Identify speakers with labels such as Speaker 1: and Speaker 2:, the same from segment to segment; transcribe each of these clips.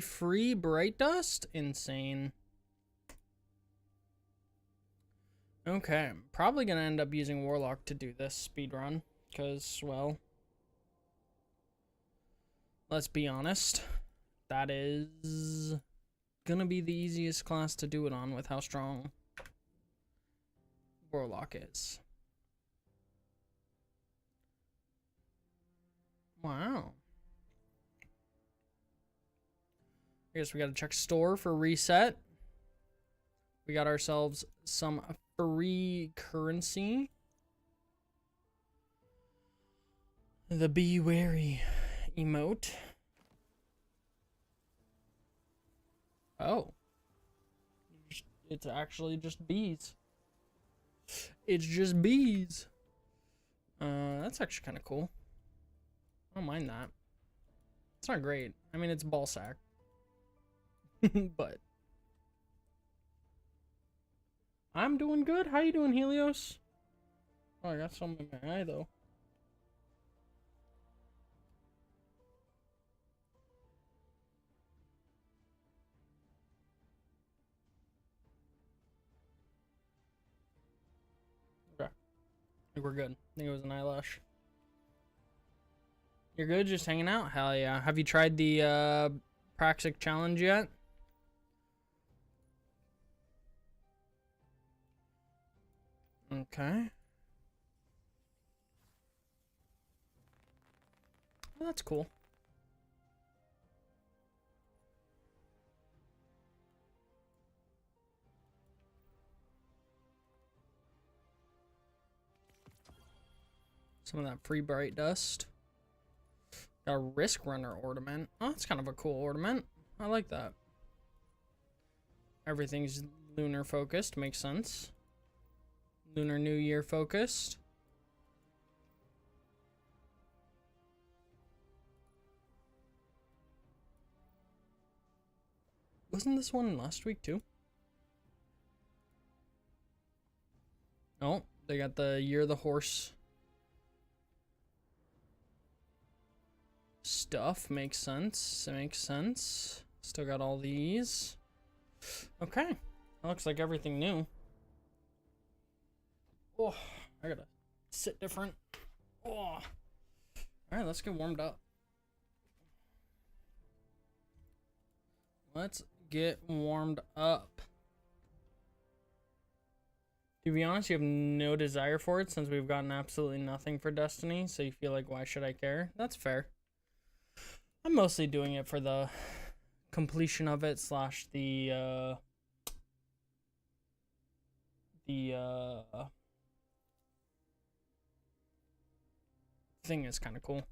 Speaker 1: free bright dust? Insane. Okay, probably gonna end up using Warlock to do this speed run, because, well, let's be honest, that is gonna be the easiest class to do it on with how strong Warlock is. Wow. I guess we gotta check store for reset. We got ourselves some free currency. The Be Wary emote. Oh. It's actually just bees. It's just bees. That's actually kind of cool. I don't mind that. It's not great. I mean, it's ball sack. But I'm doing good. How you doing, Helios? Oh, I got some in my eye, though. Okay. I think we're good. I think it was an eyelash. You're good? Just hanging out? Hell yeah. Have you tried the PRAXIC challenge yet? Okay. Well, that's cool. Some of that free bright dust. Got a Risk Runner ornament. Oh, that's kind of a cool ornament. I like that. Everything's lunar focused. Makes sense. Lunar New Year focused. Wasn't this one last week too? Oh, they got the Year of the Horse stuff. Makes sense. It makes sense. Still got all these. Okay. That looks like everything new. Oh, I gotta sit different. Oh. Alright, let's get warmed up. Let's get warmed up. To be honest, you have no desire for it since we've gotten absolutely nothing for Destiny, so you feel like, why should I care? That's fair. I'm mostly doing it for the completion of it slash the thing is kind of cool.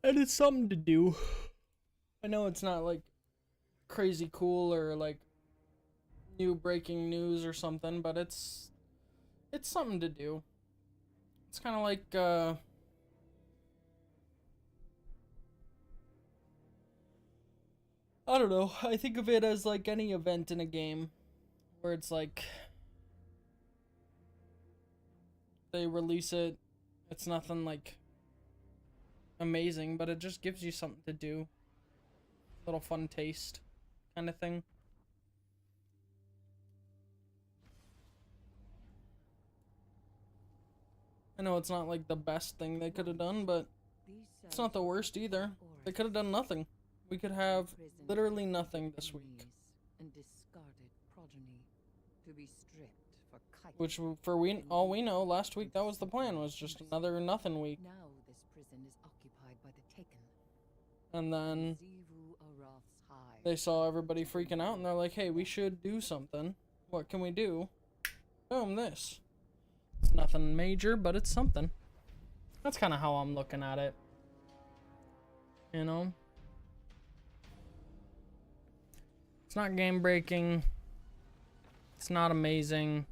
Speaker 1: And it's something to do. I know it's not like crazy cool or like new breaking news or something, but it's something to do. It's kind of like I don't know. I think of it as like any event in a game where it's like they release it. It's nothing like amazing, but it just gives you something to do. Little fun taste kind of thing. I know it's not like the best thing they could have done, but it's not the worst either. They could have done nothing. We could have literally nothing this week. Which, for all we know, last week that was the plan, was just another nothing week.
Speaker 2: Now this prison is occupied by the Taken.
Speaker 1: And then they saw everybody freaking out, and they're like, hey, we should do something. What can we do? Boom, this. It's nothing major, but it's something. That's kind of how I'm looking at it. You know? It's not game breaking. It's not amazing.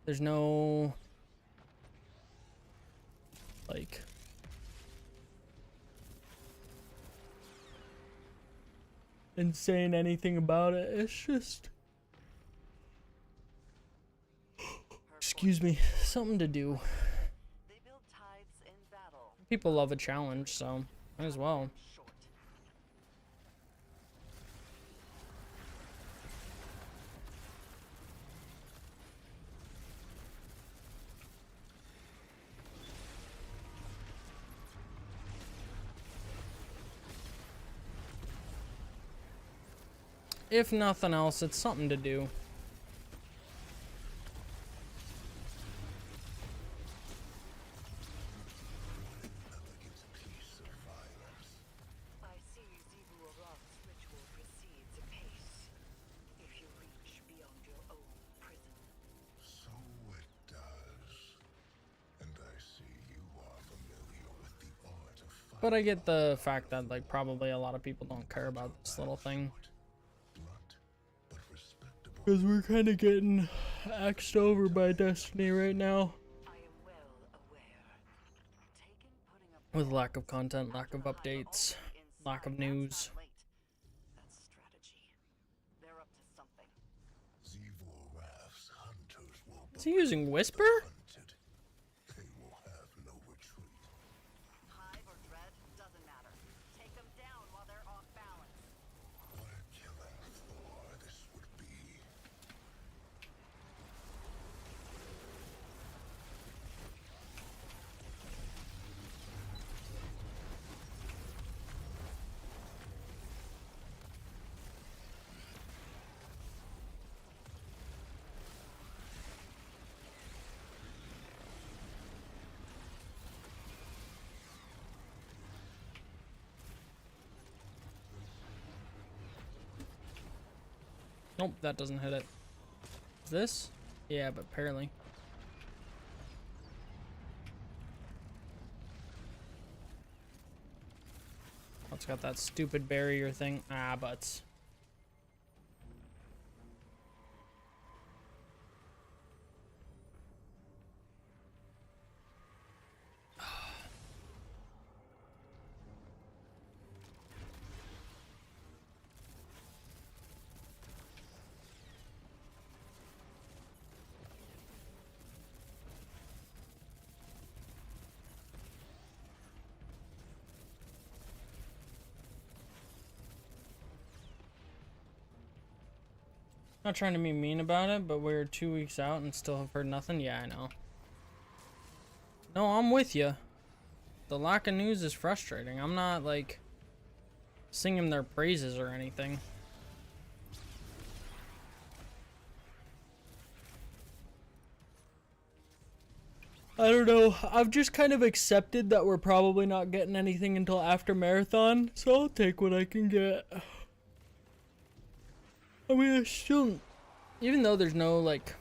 Speaker 1: There's no like insane anything about it. It's just Excuse me. Something to do.
Speaker 3: They build tithes in battle.
Speaker 1: People love a challenge, so might as well.
Speaker 3: Short.
Speaker 1: If nothing else, it's something to do.
Speaker 3: I see Zivu Arok's ritual proceeds apace. If you reach beyond your own prison.
Speaker 4: So it does. And I see you are familiar with the art of fighting.
Speaker 1: But I get the fact that, like, probably a lot of people don't care about this little thing.
Speaker 4: Blunt, but respectable.
Speaker 1: Because we're kind of getting axed over by Destiny right now.
Speaker 3: I am well aware. Taken putting up
Speaker 1: With lack of content, lack of updates, lack of news.
Speaker 3: That's strategy. They're up to something.
Speaker 4: Zevor Raph's hunters will
Speaker 1: Is he using Whisper?
Speaker 4: hunted. They will have no retreat.
Speaker 3: Hive or dread, doesn't matter. Take them down while they're off balance.
Speaker 4: What a killing floor this would be.
Speaker 1: Nope, that doesn't hit it. Is this? Yeah, but apparently. Oh, it's got that stupid barrier thing. Ah, butts. Not trying to be mean about it, but we're 2 weeks out and still have heard nothing. Yeah, I know. No, I'm with you. The lack of news is frustrating. I'm not, like, singing their praises or anything. I don't know. I've just kind of accepted that we're probably not getting anything until after Marathon, so I'll take what I can get. I mean, it's still, even though there's no, like,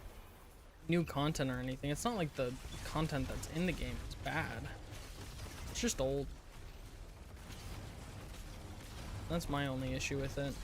Speaker 1: new content or anything, it's not like the content that's in the game is bad. It's just old. That's my only issue with it.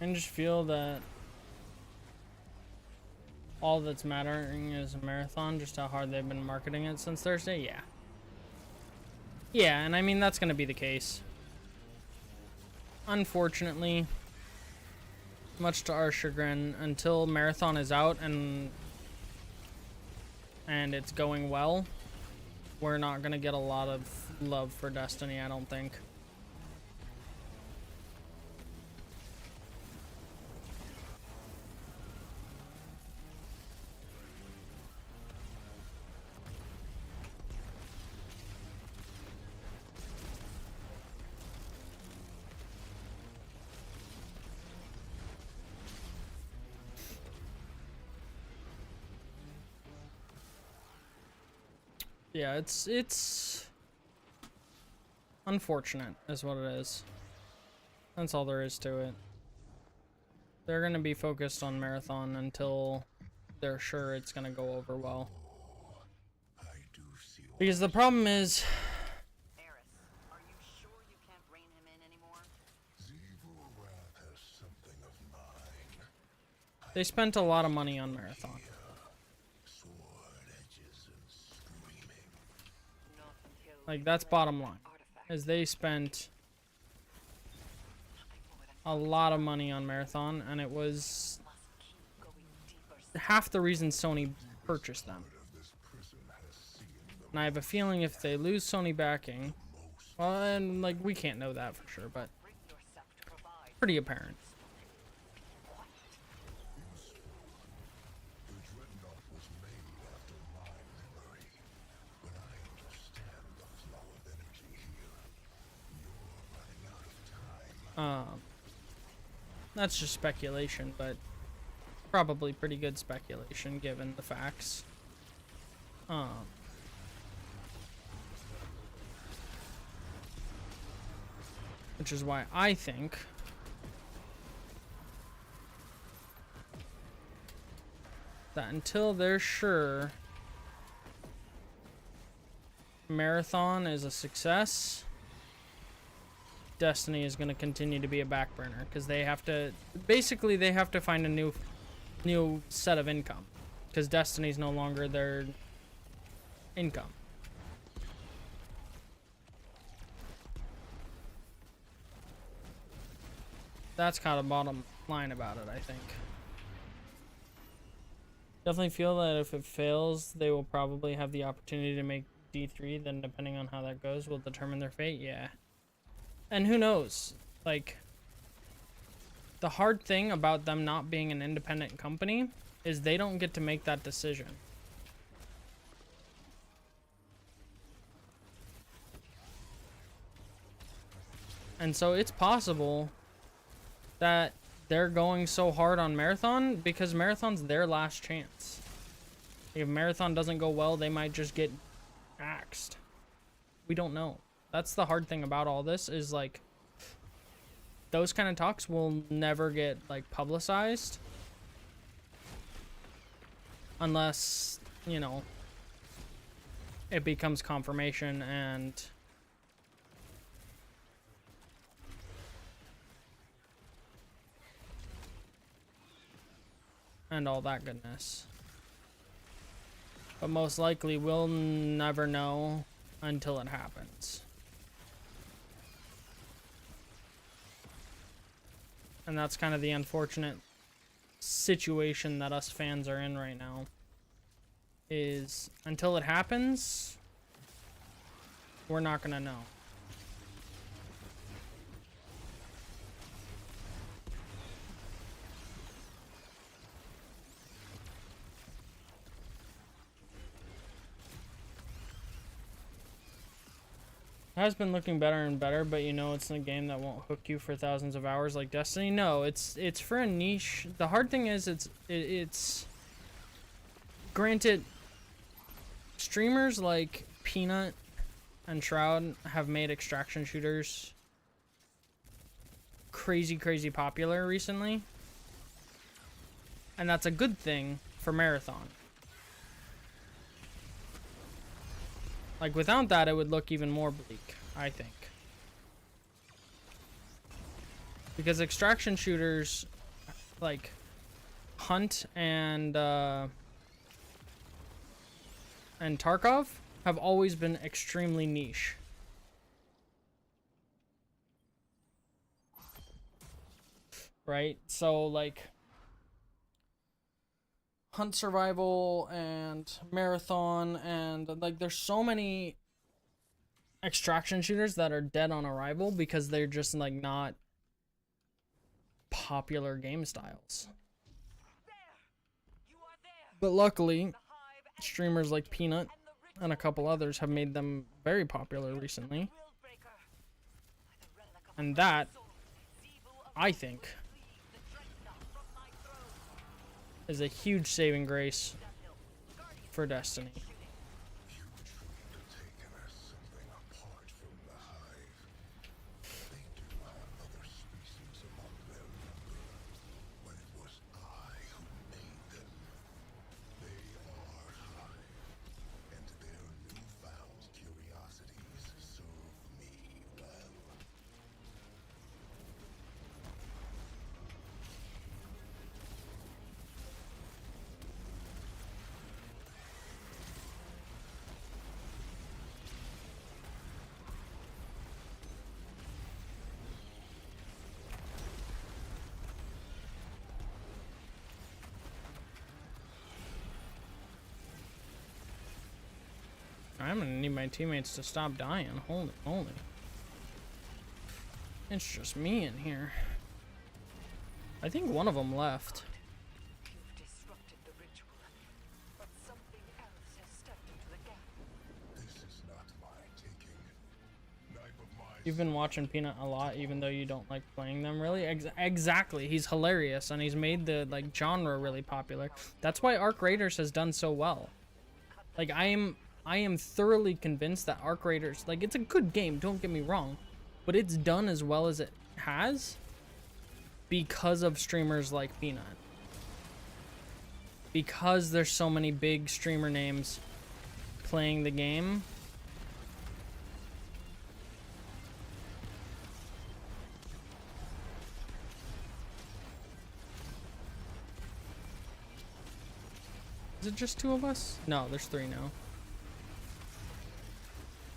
Speaker 1: I just feel that all that's mattering is a marathon, just how hard they've been marketing it since Thursday. Yeah. Yeah, and I mean, that's going to be the case. Unfortunately, much to our chagrin, until Marathon is out and it's going well, we're not going to get a lot of love for Destiny, I don't think. Yeah, it's unfortunate is what it is. That's all there is to it. They're going to be focused on Marathon until they're sure it's going to go over well. Because the problem is,
Speaker 3: Eris, are you sure you can't rein him in anymore?
Speaker 4: Wrath has something of mine.
Speaker 1: they spent a lot of money on Marathon.
Speaker 4: Sword edges and screaming.
Speaker 3: Not until
Speaker 1: Like, that's bottom line.
Speaker 3: artifact.
Speaker 1: Is they spent
Speaker 3: Nothing more than
Speaker 1: a lot of money on Marathon, and it was
Speaker 3: must keep going deeper.
Speaker 1: half the reason Sony purchased them. And I have a feeling if they lose Sony backing, well, and like, we can't know that for sure, but
Speaker 3: Bring yourself to provide.
Speaker 1: pretty apparent.
Speaker 4: The dreadnought was made after my memory. But I understand the flow of energy here. You're running out of time.
Speaker 1: That's just speculation, but probably pretty good speculation given the facts. Which is why I think that until they're sure Marathon is a success, Destiny is going to continue to be a back burner, because they have to basically find a new set of income, because Destiny's no longer their income. That's kind of bottom line about it, I think. Definitely feel that if it fails, they will probably have the opportunity to make D3, then depending on how that goes will determine their fate. Yeah. And who knows? Like, the hard thing about them not being an independent company is they don't get to make that decision. And so it's possible that they're going so hard on Marathon because Marathon's their last chance. If Marathon doesn't go well, they might just get axed. We don't know. That's the hard thing about all this, is like, those kind of talks will never get like publicized unless, you know, it becomes confirmation and all that goodness. But most likely we'll never know until it happens. And that's kind of the unfortunate situation that us fans are in right now. Is until it happens, we're not gonna know. It has been looking better and better, but you know it's a game that won't hook you for thousands of hours like Destiny. No, it's for a niche. The hard thing is it's granted, streamers like Peanut and Shroud have made extraction shooters crazy popular recently, and that's a good thing for Marathon. Like, without that, it would look even more bleak, I think. Because extraction shooters, like, Hunt and Tarkov have always been extremely niche. Right? So like Hunt Survival and Marathon and like there's so many extraction shooters that are dead on arrival because they're just like not popular game styles. But luckily, streamers like Peanut and a couple others have made them very popular recently. And that, I think, is a huge saving grace for Destiny. I'm gonna need my teammates to stop dying. Holy moly. It's just me in here. I think one of them left.
Speaker 3: You've disrupted the ritual, but something else has stepped into the gap.
Speaker 4: This is not my taking. Knife of my
Speaker 1: You've been watching Peanut a lot, even though you don't like playing them, really? Exactly. He's hilarious, and he's made the like genre really popular. That's why Arc Raiders has done so well. Like, I am thoroughly convinced that Arc Raiders, like, it's a good game, don't get me wrong, but it's done as well as it has because of streamers like Peanut. Because there's so many big streamer names playing the game. Is it just 2 of us? No, there's 3 now.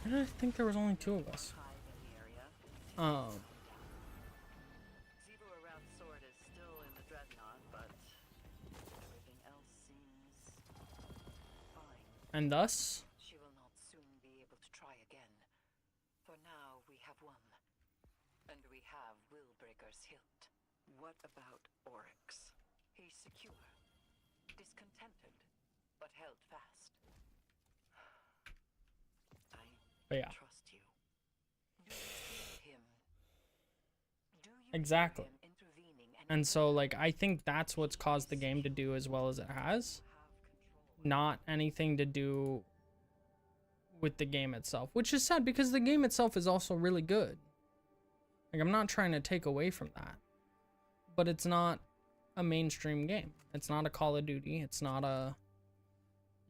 Speaker 1: I did think there was only 2 of us. Oh.
Speaker 3: Zebo around Sword is still in the Dreadnought, but everything else seems fine.
Speaker 1: And thus?
Speaker 3: She will not soon be able to try again. For now, we have won. And we have Willbreaker's hilt. What about Oryx? He's secure, discontented, but held fast.
Speaker 1: But yeah.
Speaker 3: Trust you. Do you see him? Do you
Speaker 1: Exactly.
Speaker 3: see him intervening
Speaker 1: And so, like, I think that's what's caused the game to do as well as it has. Not anything to do with the game itself. Which is sad, because the game itself is also really good. Like, I'm not trying to take away from that. But it's not a mainstream game. It's not a Call of Duty. It's not a,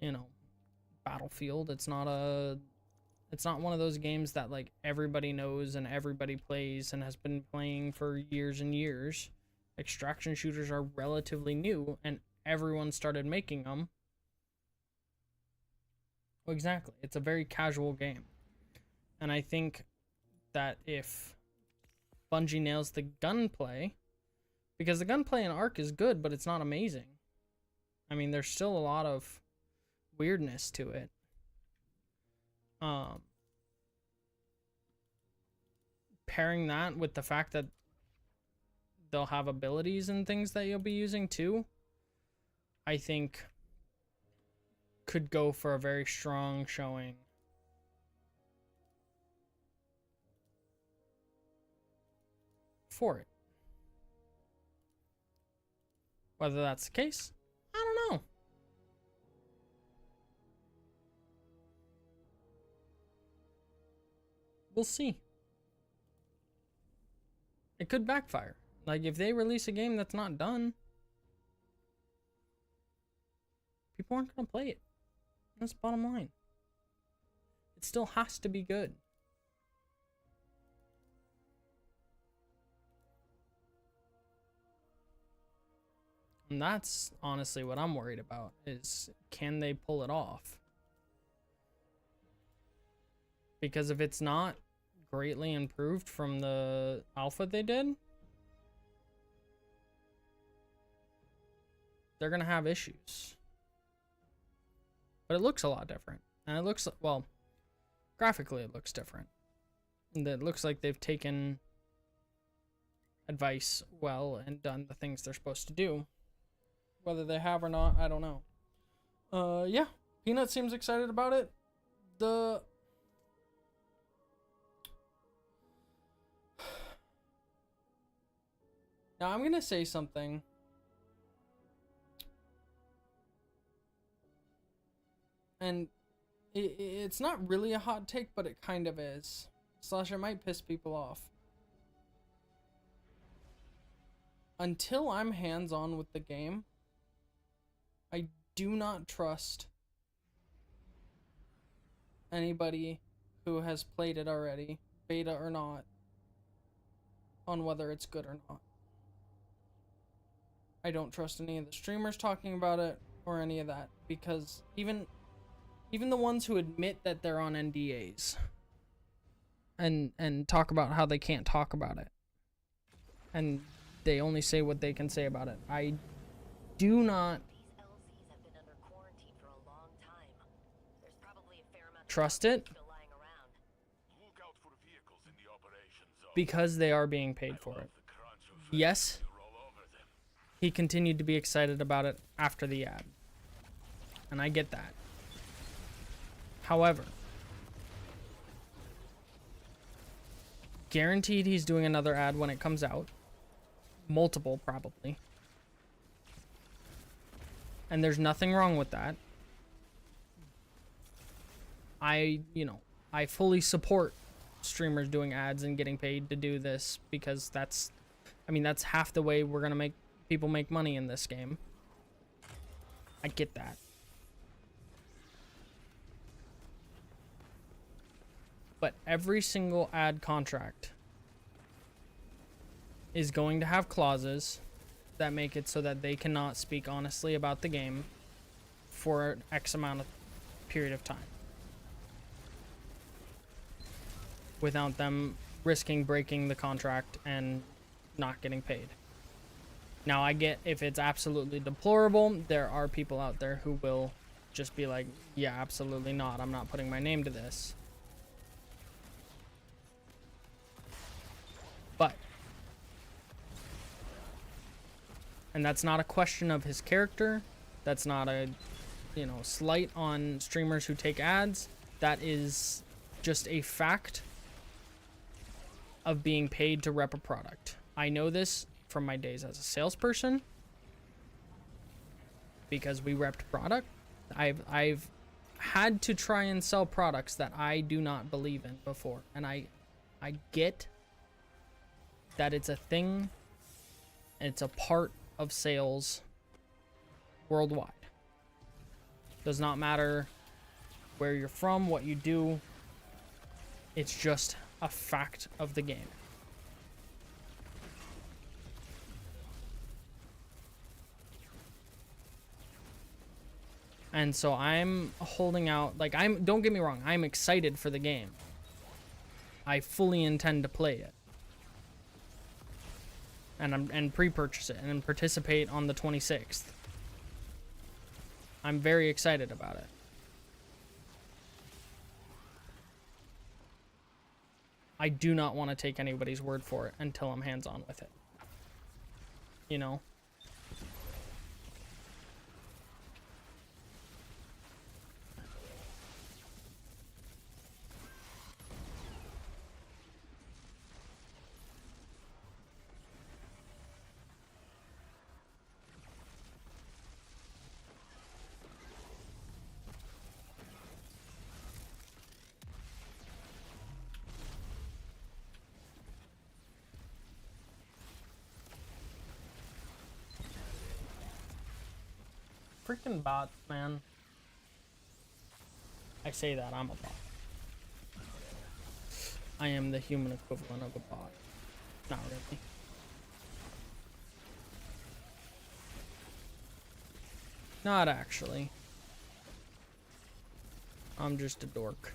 Speaker 1: you know, Battlefield. It's not one of those games that like everybody knows and everybody plays and has been playing for years and years. Extraction shooters are relatively new and everyone started making them. Well, exactly. It's a very casual game. And I think that if Bungie nails the gunplay, because the gunplay in Ark is good, but it's not amazing. I mean, there's still a lot of weirdness to it. Pairing that with the fact that they'll have abilities and things that you'll be using too, I think could go for a very strong showing for it. Whether that's the case, I don't know. We'll see. It could backfire. Like, if they release a game that's not done, people aren't going to play it. That's the bottom line. It still has to be good. And that's honestly what I'm worried about, is can they pull it off? Because if it's not greatly improved from the alpha they did, they're going to have issues. But it looks a lot different. And it looks, well, graphically it looks different. And it looks like they've taken advice well and done the things they're supposed to do. Whether they have or not, I don't know. Yeah, Peanut seems excited about it. Now I'm gonna say something. And it's not really a hot take, but it kind of is. Slash, it might piss people off. Until I'm hands-on with the game, I do not trust anybody who has played it already, beta or not, on whether it's good or not. I don't trust any of the streamers talking about it or any of that, because even the ones who admit that they're on NDAs and talk about how they can't talk about it, and they only say what they can say about it, I do not trust it, because they are being paid for it. Yes, he continued to be excited about it after the ad, and I get that. However, guaranteed he's doing another ad when it comes out. Multiple, probably. And there's nothing wrong with that. I fully support streamers doing ads and getting paid to do this, because that's half the way we're gonna make people make money in this game. I get that. But every single ad contract is going to have clauses that make it so that they cannot speak honestly about the game for an X amount of period of time without them risking breaking the contract and not getting paid. Now, I get if it's absolutely deplorable, there are people out there who will just be like, yeah, absolutely not. I'm not putting my name to this. But, and that's not a question of his character. That's not a, slight on streamers who take ads. That is just a fact of being paid to rep a product. I know this from my days as a salesperson, because we repped product. I've had to try and sell products that I do not believe in before, and I get that it's a thing, and it's a part of sales worldwide. Does not matter where you're from, what you do. It's just a fact of the game. And so I'm holding out, don't get me wrong, I'm excited for the game. I fully intend to play it. And pre-purchase it and participate on the 26th. I'm very excited about it. I do not want to take anybody's word for it until I'm hands-on with it. Freaking bots, man. I say that, I'm a bot. I am the human equivalent of a bot. Not really. Not actually. I'm just a dork.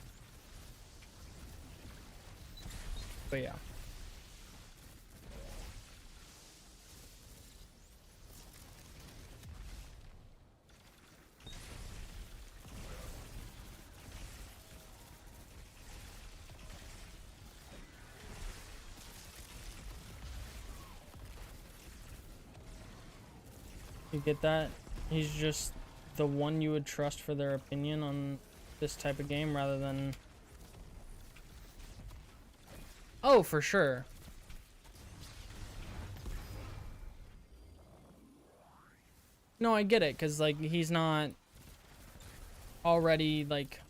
Speaker 1: But yeah. You get that? He's just the one you would trust for their opinion on this type of game rather than... Oh, for sure. No, I get it, because, like, he's not already, like,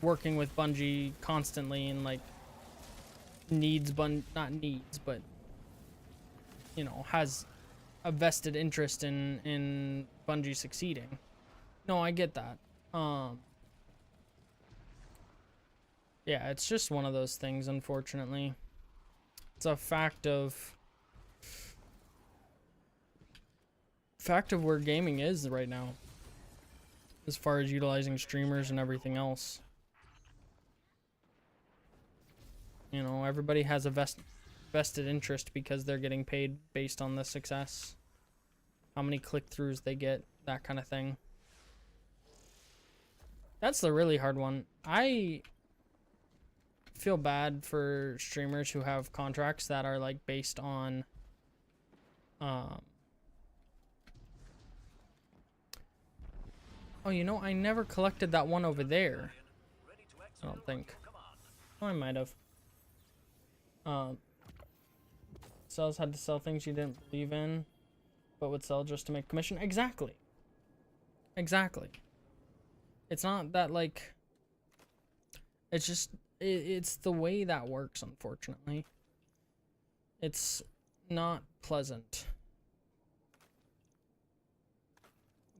Speaker 1: working with Bungie constantly and, like, not needs, but, you know, has a vested interest in Bungie succeeding. No, I get that. Yeah, it's just one of those things, unfortunately. It's a fact of where gaming is right now, as far as utilizing streamers and everything else. You know, everybody has a vested interest because they're getting paid based on the success, how many click-throughs they get, that kind of thing. That's the really hard one. I feel bad for streamers who have contracts that are like based on oh, you know, I never collected that one over there. I don't think. Oh, I might have. Sellers had to sell things you didn't believe in, but would sell just to make commission. Exactly. Exactly. It's not that, like, it's just, it's the way that works, unfortunately. It's not pleasant,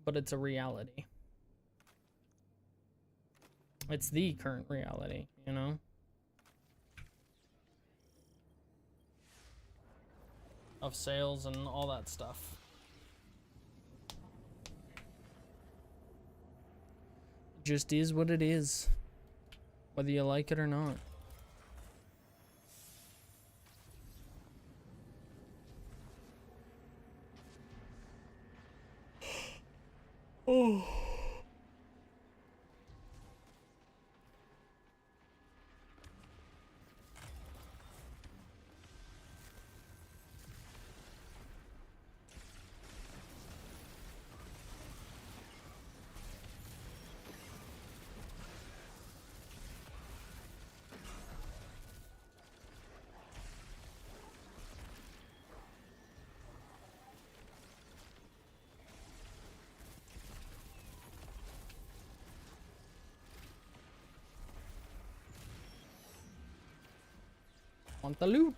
Speaker 1: but it's a reality. It's the current reality, you know? Of sales and all that stuff. It just is what it is, whether you like it or not. Oh. Want the loot?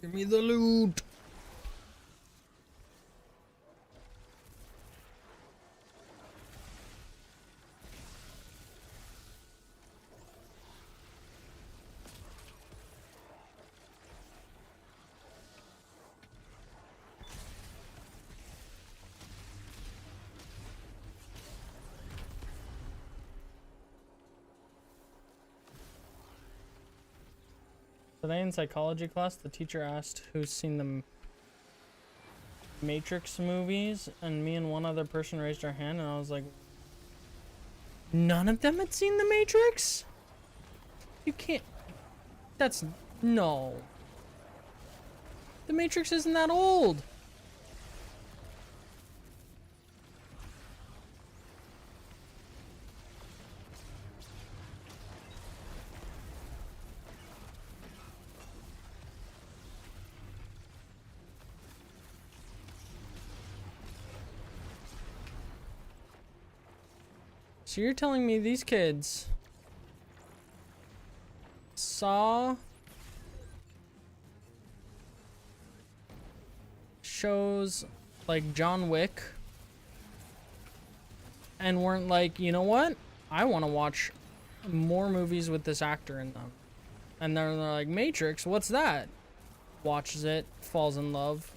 Speaker 1: Give me the loot. Today in psychology class, the teacher asked who's seen the Matrix movies, and me and one other person raised our hand, and I was like, none of them had seen the Matrix? You can't. That's. No. The Matrix isn't that old. So you're telling me these kids saw shows like John Wick and weren't like, you know what? I want to watch more movies with this actor in them. And they're like, Matrix, what's that? Watches it, falls in love.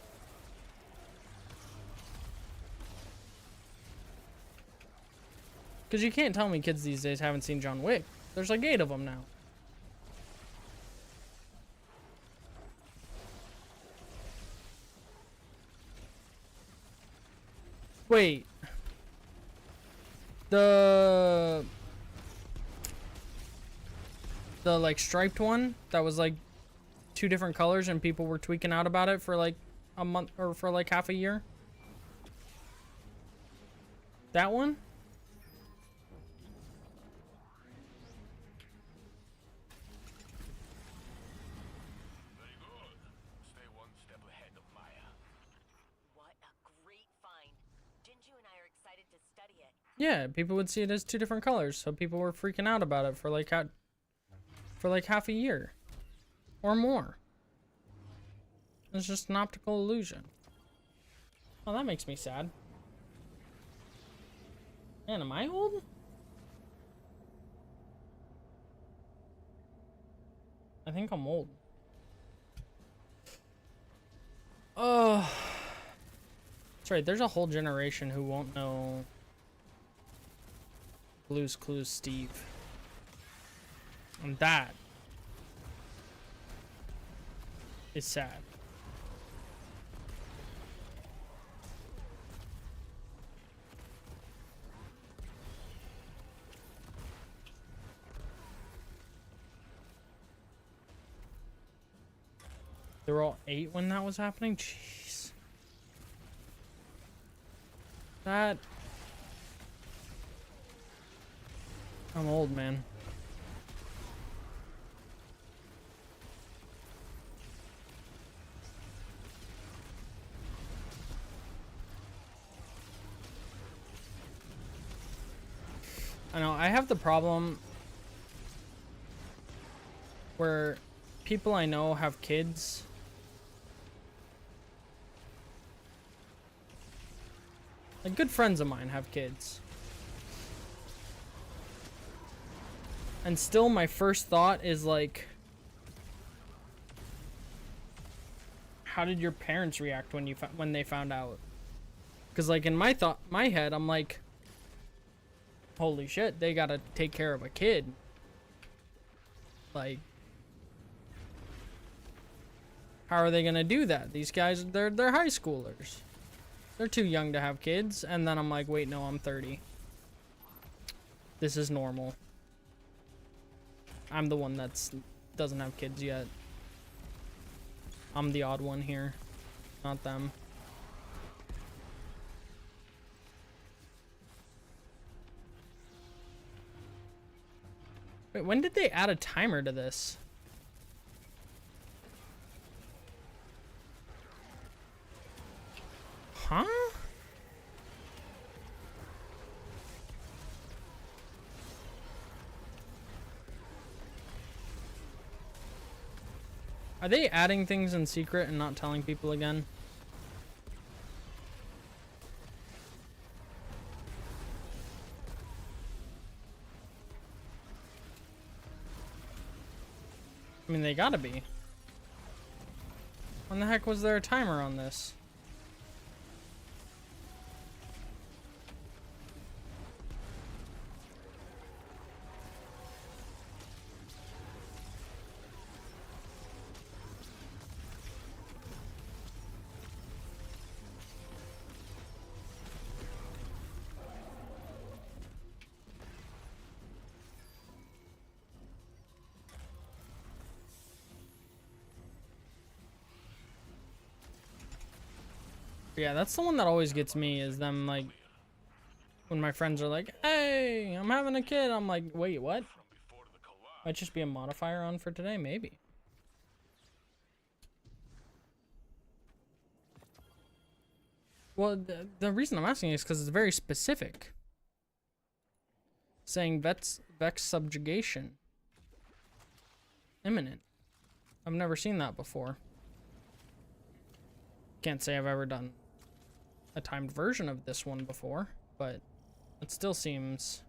Speaker 1: Because you can't tell me kids these days haven't seen John Wick. There's like 8 of them now. Wait. The like striped one that was like 2 different colors and people were tweaking out about it for like a month or for like half a year. That one?
Speaker 5: Very good. Stay one step ahead of Maya.
Speaker 6: What a great find. Jinju and I are excited to study it.
Speaker 1: Yeah, people would see it as 2 different colors, so people were freaking out about it for like half a year or more. It's just an optical illusion. Oh, that makes me sad. Man, am I old? I think I'm old. Oh, that's right. There's a whole generation who won't know Blue's Clues Steve. And that is sad. They were all 8 when that was happening? Jeez. That... I'm old, man. I know, I have the problem where people I know have kids. Like, good friends of mine have kids. And still my first thought is like, how did your parents react when they found out? Because like in my head, I'm like, holy shit, they gotta take care of a kid. Like, how are they gonna do that? These guys, they're high schoolers. They're too young to have kids. And then I'm like, wait, no, I'm 30. This is normal. I'm the one that's doesn't have kids yet. I'm the odd one here, not them. Wait, when did they add a timer to this? Huh? Are they adding things in secret and not telling people again? I mean, they gotta be. When the heck was there a timer on this? Yeah, that's the one that always gets me, is them like, when my friends are like, hey, I'm having a kid. I'm like, wait, what? Might just be a modifier on for today, maybe. Well, the reason I'm asking is because it's very specific. Saying Vex subjugation. Imminent. I've never seen that before. Can't say I've ever done a timed version of this one before, but it still seems...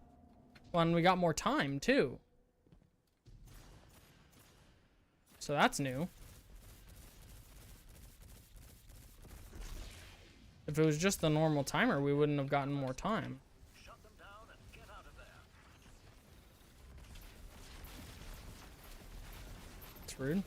Speaker 1: Well, and we got more time, too. So that's new. If it was just the normal timer, we wouldn't have gotten more time.
Speaker 5: Shut them down and get out of
Speaker 1: It's rude.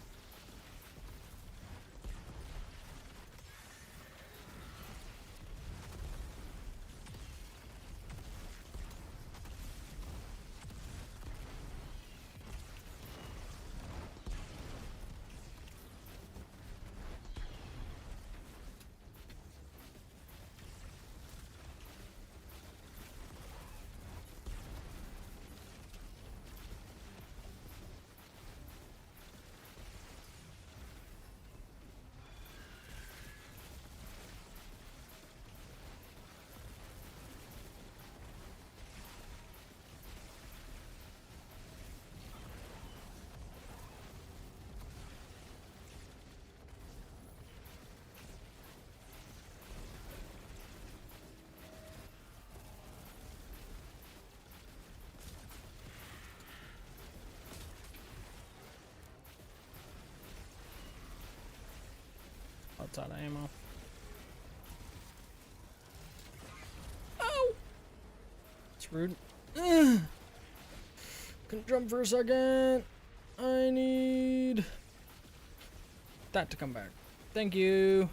Speaker 1: That's out of ammo. Oh! It's rude. Ugh. Can jump for a second. I need that to come back. Thank you.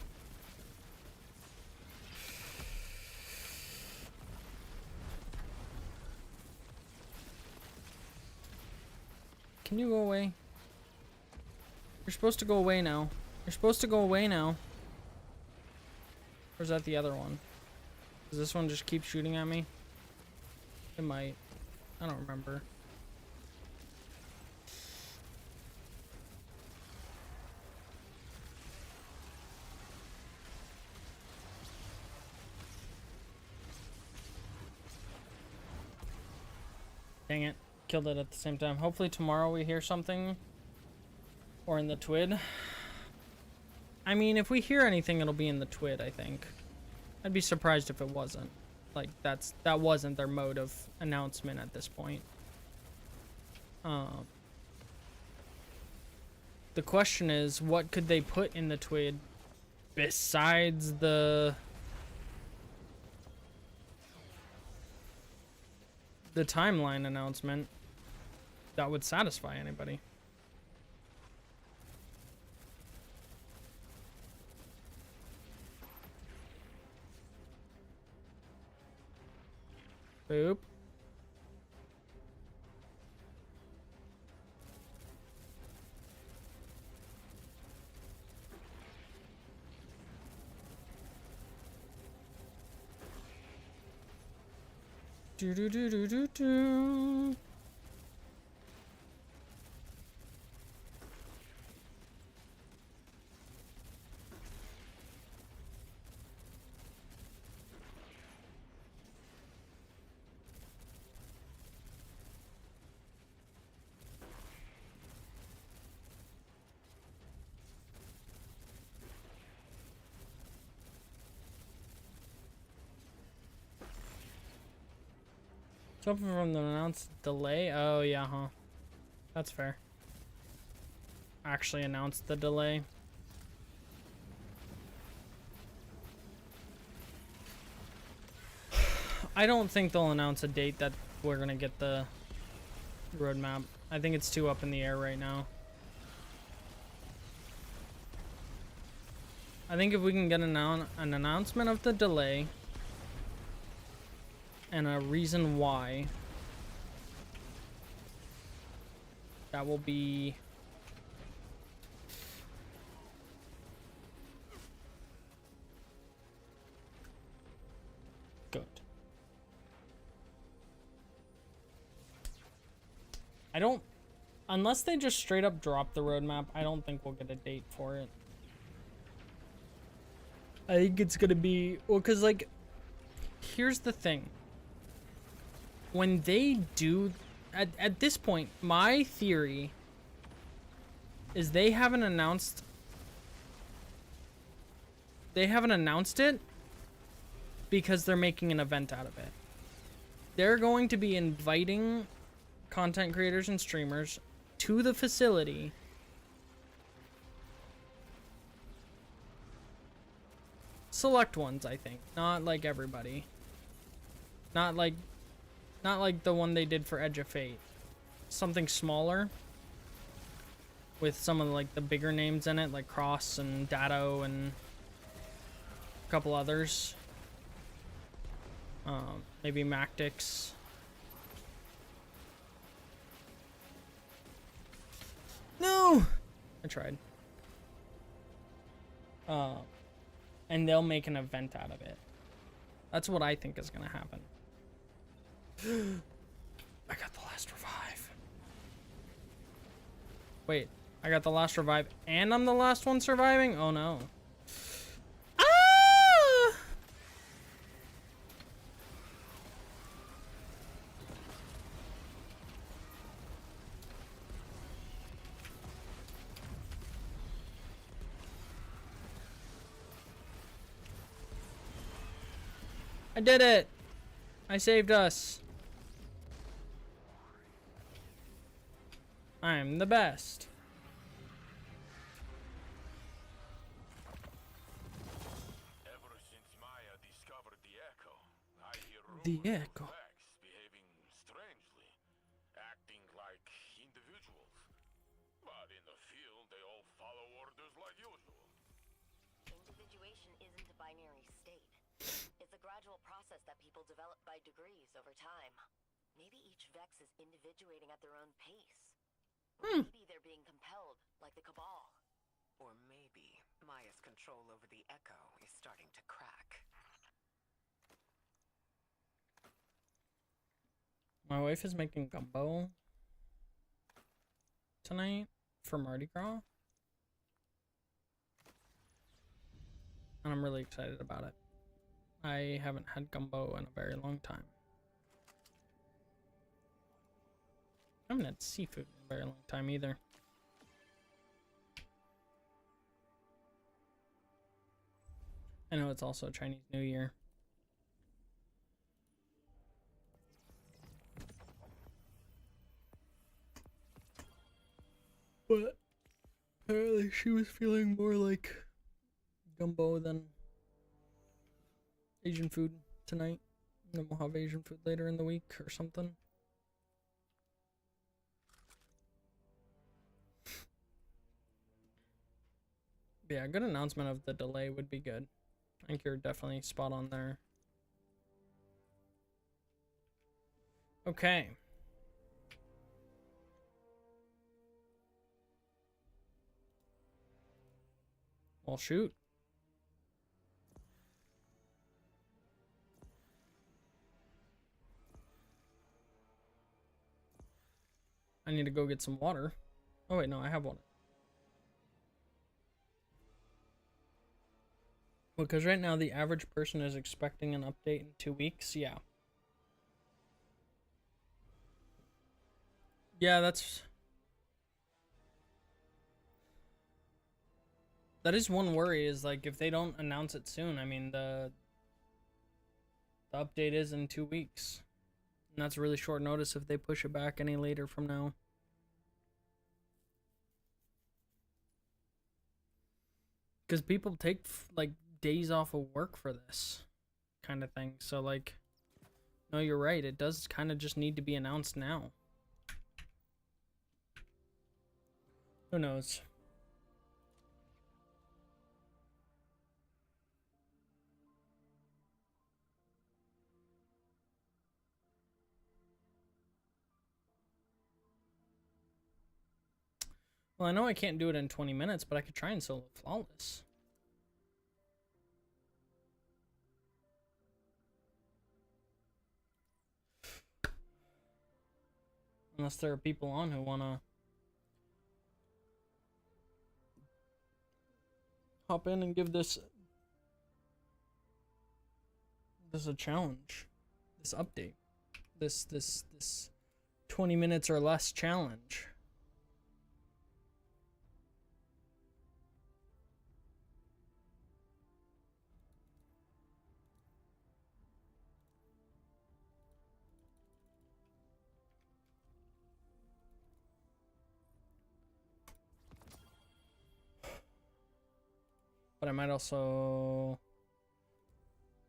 Speaker 1: Can you go away? You're supposed to go away now. You're supposed to go away now. Or is that the other one? Does this one just keep shooting at me? It might. I don't remember. Dang it. Killed it at the same time. Hopefully tomorrow we hear something. Or in the TWID. I mean, if we hear anything, it'll be in the TWID, I think. I'd be surprised if it wasn't. Like, that wasn't their mode of announcement at this point. The question is, what could they put in the TWID besides the timeline announcement that would satisfy anybody? Boop. Do do do do do do. Something from the announced delay? Oh, yeah, huh. That's fair. Actually announced the delay. I don't think they'll announce a date that we're gonna get the roadmap. I think it's too up in the air right now. I think if we can get an announcement of the delay and a reason why, that will be good. I don't, unless they just straight up drop the roadmap, I don't think we'll get a date for it. I think it's gonna be, well, cause like, here's the thing. When they do, at this point, my theory is they haven't announced it because they're making an event out of it. They're going to be inviting content creators and streamers to the facility select ones, I think. Not like everybody. Not like the one they did for Edge of Fate. Something smaller. with some of like the bigger names in it, like Cross and Datto and a couple others. Maybe Mactix. No, I tried. And they'll make an event out of it. That's what I think is gonna happen. I got the last revive. Wait, I got the last revive and I'm the last one surviving? Oh no. Ah! I did it. I saved us. I'm the best.
Speaker 5: Ever since Maya discovered the Echo, I hear
Speaker 1: The
Speaker 5: rumors
Speaker 1: Echo.
Speaker 5: of Vex behaving strangely, acting like individuals. But in the field, they all follow orders like usual.
Speaker 6: Individuation isn't a binary state. It's a gradual process that people develop by degrees over time. Maybe each Vex is individuating at their own pace. Or maybe they're being compelled, like the Cabal.
Speaker 3: Or maybe Maya's control over the Echo is starting to crack.
Speaker 1: My wife is making gumbo tonight for Mardi Gras. And I'm really excited about it. I haven't had gumbo in a very long time. I haven't had seafood in a very long time either. I know it's also Chinese New Year. But apparently she was feeling more like gumbo than Asian food tonight. And then we'll have Asian food later in the week or something. Yeah, a good announcement of the delay would be good. I think you're definitely spot on there. Okay. Well, shoot. I need to go get some water. Oh wait, no, I have water. Because right now the average person is expecting an update in 2 weeks. Yeah. Yeah, that is one worry, is like if they don't announce it soon. I mean, the update is in 2 weeks. And that's really short notice if they push it back any later from now. Because people take like days off of work for this kind of thing. So like, no, you're right. It does kind of just need to be announced now. Who knows? Well, I know I can't do it in 20 minutes, but I could try and solo flawless. Unless there are people on who want to hop in and give this a challenge. This update. This 20 minutes or less challenge. But I might also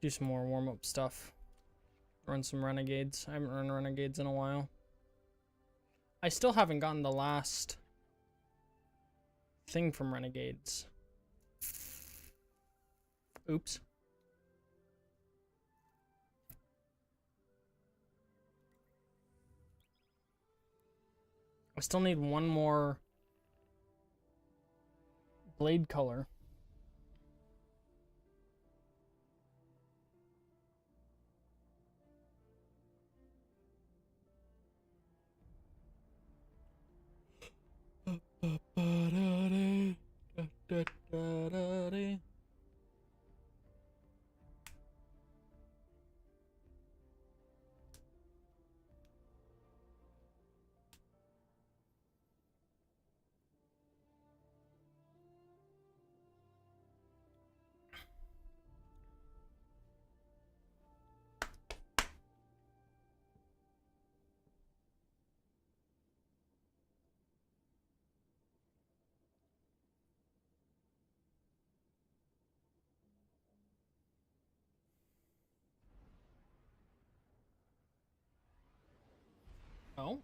Speaker 1: do some more warm-up stuff. Run some Renegades. I haven't run Renegades in a while. I still haven't gotten the last thing from Renegades. Oops. I still need one more blade color. Oh.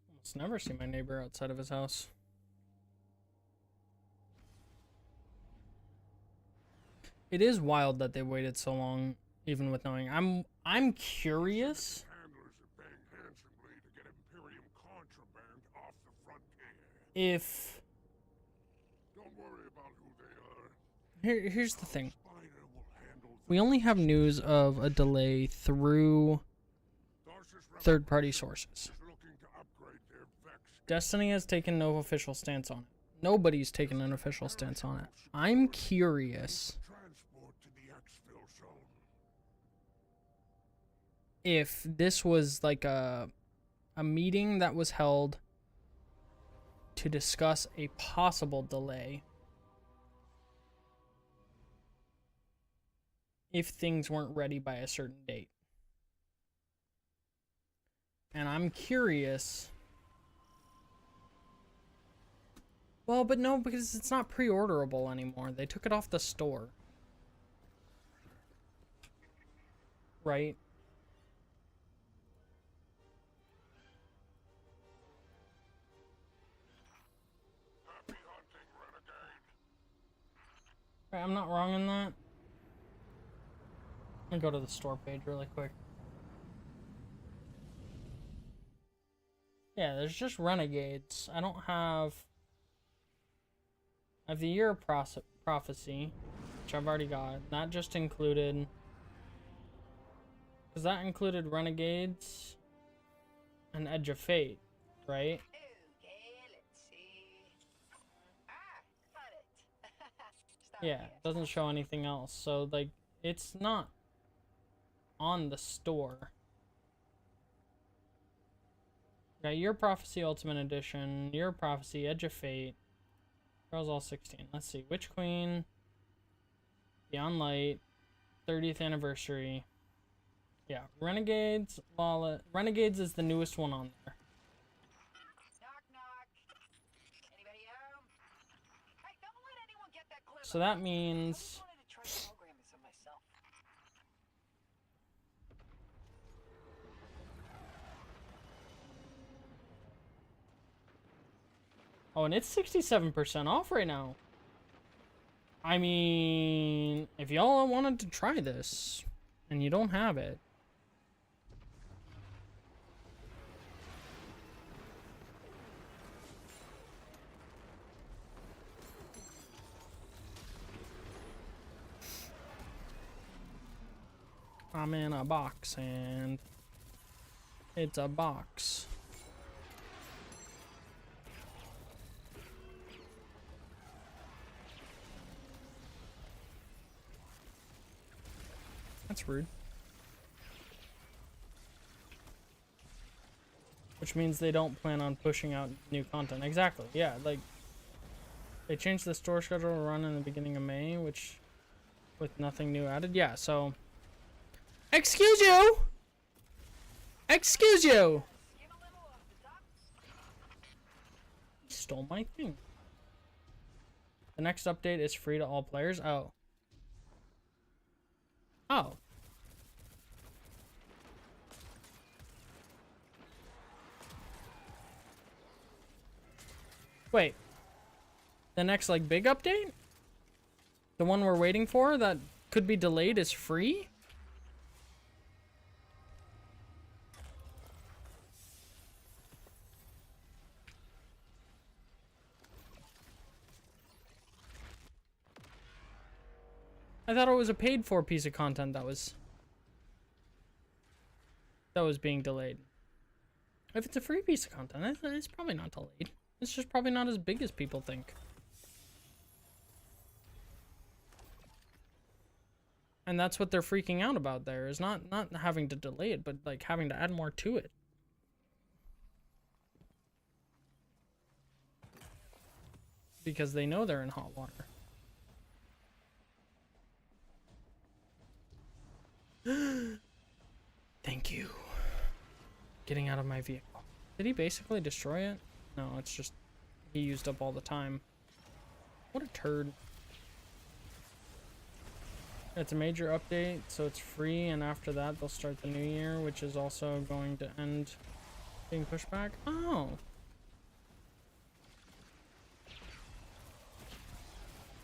Speaker 1: Almost never see my neighbor outside of his house. It is wild that they waited so long, even with knowing. I'm curious.
Speaker 5: Handlers are paying handsomely to get Imperium contraband off the frontier.
Speaker 1: If
Speaker 5: Don't worry about who they are.
Speaker 1: here's the thing.
Speaker 5: Spider will handle
Speaker 1: We only have news of a delay through
Speaker 5: Darcy's
Speaker 1: third-party sources.
Speaker 5: is looking to upgrade their Vex.
Speaker 1: Destiny has taken no official stance on it. Nobody's taken an official stance on it. I'm curious
Speaker 5: Transport to the exfil zone.
Speaker 1: if this was like a meeting that was held to discuss a possible delay if things weren't ready by a certain date. And I'm curious. Well, but no, because it's not pre-orderable anymore. They took it off the store. Right?
Speaker 5: Happy hunting, renegade.
Speaker 1: Right, I'm not wrong in that. Let me go to the store page really quick. Yeah, there's just Renegades. I don't have... I have the Year of Prophecy, which I've already got. That just included... Because that included Renegades and Edge of Fate, right?
Speaker 3: Okay, let's see. Got it.
Speaker 1: Yeah, it doesn't show anything else. So, like, it's not on the store. Got Year of Prophecy Ultimate Edition, Year of Prophecy, Edge of Fate. Girls all 16. Let's see. Witch Queen, Beyond Light, 30th Anniversary. Yeah, Renegades, Renegades is the newest one on there.
Speaker 3: Knock, knock. Anybody home? Hey, don't let anyone get that clip.
Speaker 1: So that
Speaker 3: I
Speaker 1: means...
Speaker 3: just wanted to try to program this on myself.
Speaker 1: Oh, and it's 67% off right now. I mean, if y'all wanted to try this, and you don't have it, I'm in a box, and it's a box. That's rude. Which means they don't plan on pushing out new content. Exactly, yeah, like, they changed the store schedule to run in the beginning of May, which, with nothing new added, yeah, so... Excuse you! Excuse you! Stole my thing. The next update is free to all players. Oh. Oh. Wait. The next, like, big update? The one we're waiting for that could be delayed is free? I thought it was a paid for piece of content that was being delayed. If it's a free piece of content, it's probably not delayed. It's just probably not as big as people think. And that's what they're freaking out about there, is not having to delay it, but like having to add more to it. Because they know they're in hot water. Thank you. Getting out of my vehicle. Did he basically destroy it? No, it's just he used up all the time. What a turd. It's a major update, so it's free, and after that they'll start the new year, which is also going to end being pushed back. Oh.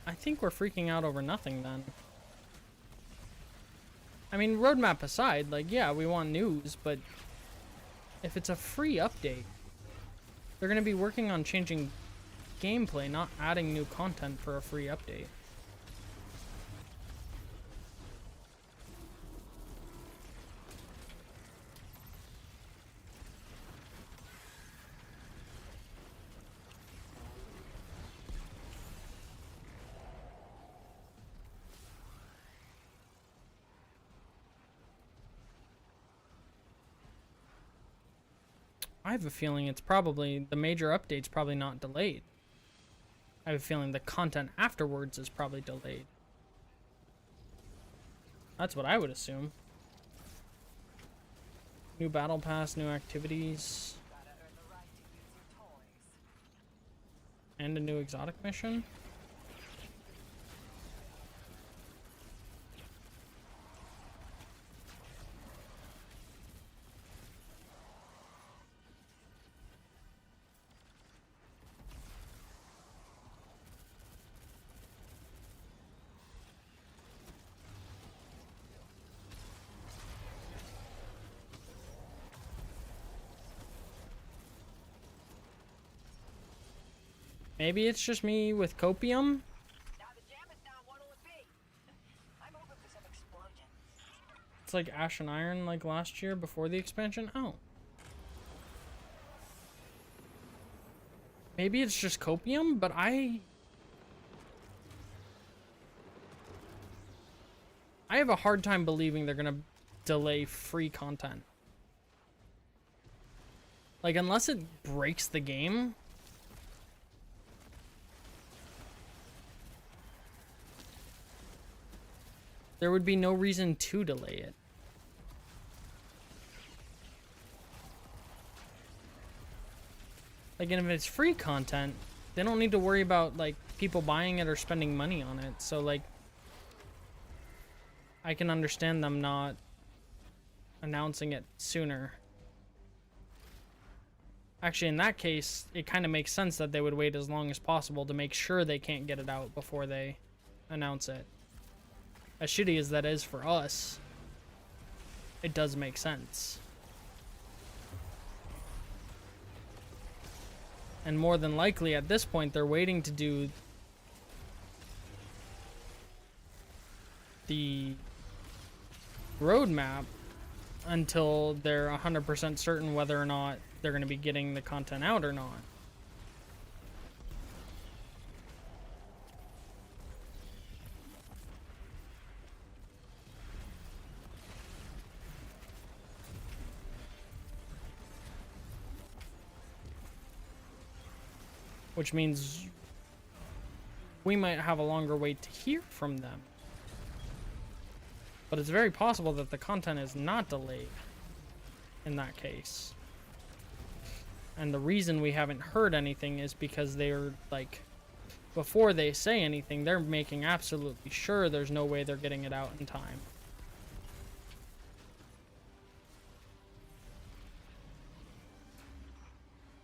Speaker 1: I think we're freaking out over nothing then. I mean, roadmap aside, like, yeah, we want news, but if it's a free update, they're going to be working on changing gameplay, not adding new content for a free update. I have a feeling it's probably, the major update's probably not delayed. I have a feeling the content afterwards is probably delayed. That's what I would assume. New battle pass, new activities. And a new exotic mission. Maybe it's just me with copium.
Speaker 6: Now the jam is down, what'll it be? I'm open for some explosions.
Speaker 1: It's like Ash and Iron like last year before the expansion. Oh. Maybe it's just copium, but I have a hard time believing they're gonna delay free content. Like, unless it breaks the game. There would be no reason to delay it. Like, and if it's free content, they don't need to worry about, like, people buying it or spending money on it. So, like, I can understand them not announcing it sooner. Actually, in that case, it kind of makes sense that they would wait as long as possible to make sure they can't get it out before they announce it. As shitty as that is for us, it does make sense. And more than likely, at this point, they're waiting to do the roadmap until they're 100% certain whether or not they're going to be getting the content out or not. Which means we might have a longer wait to hear from them. But it's very possible that the content is not delayed in that case. And the reason we haven't heard anything is because they're, like, before they say anything, they're making absolutely sure there's no way they're getting it out in time.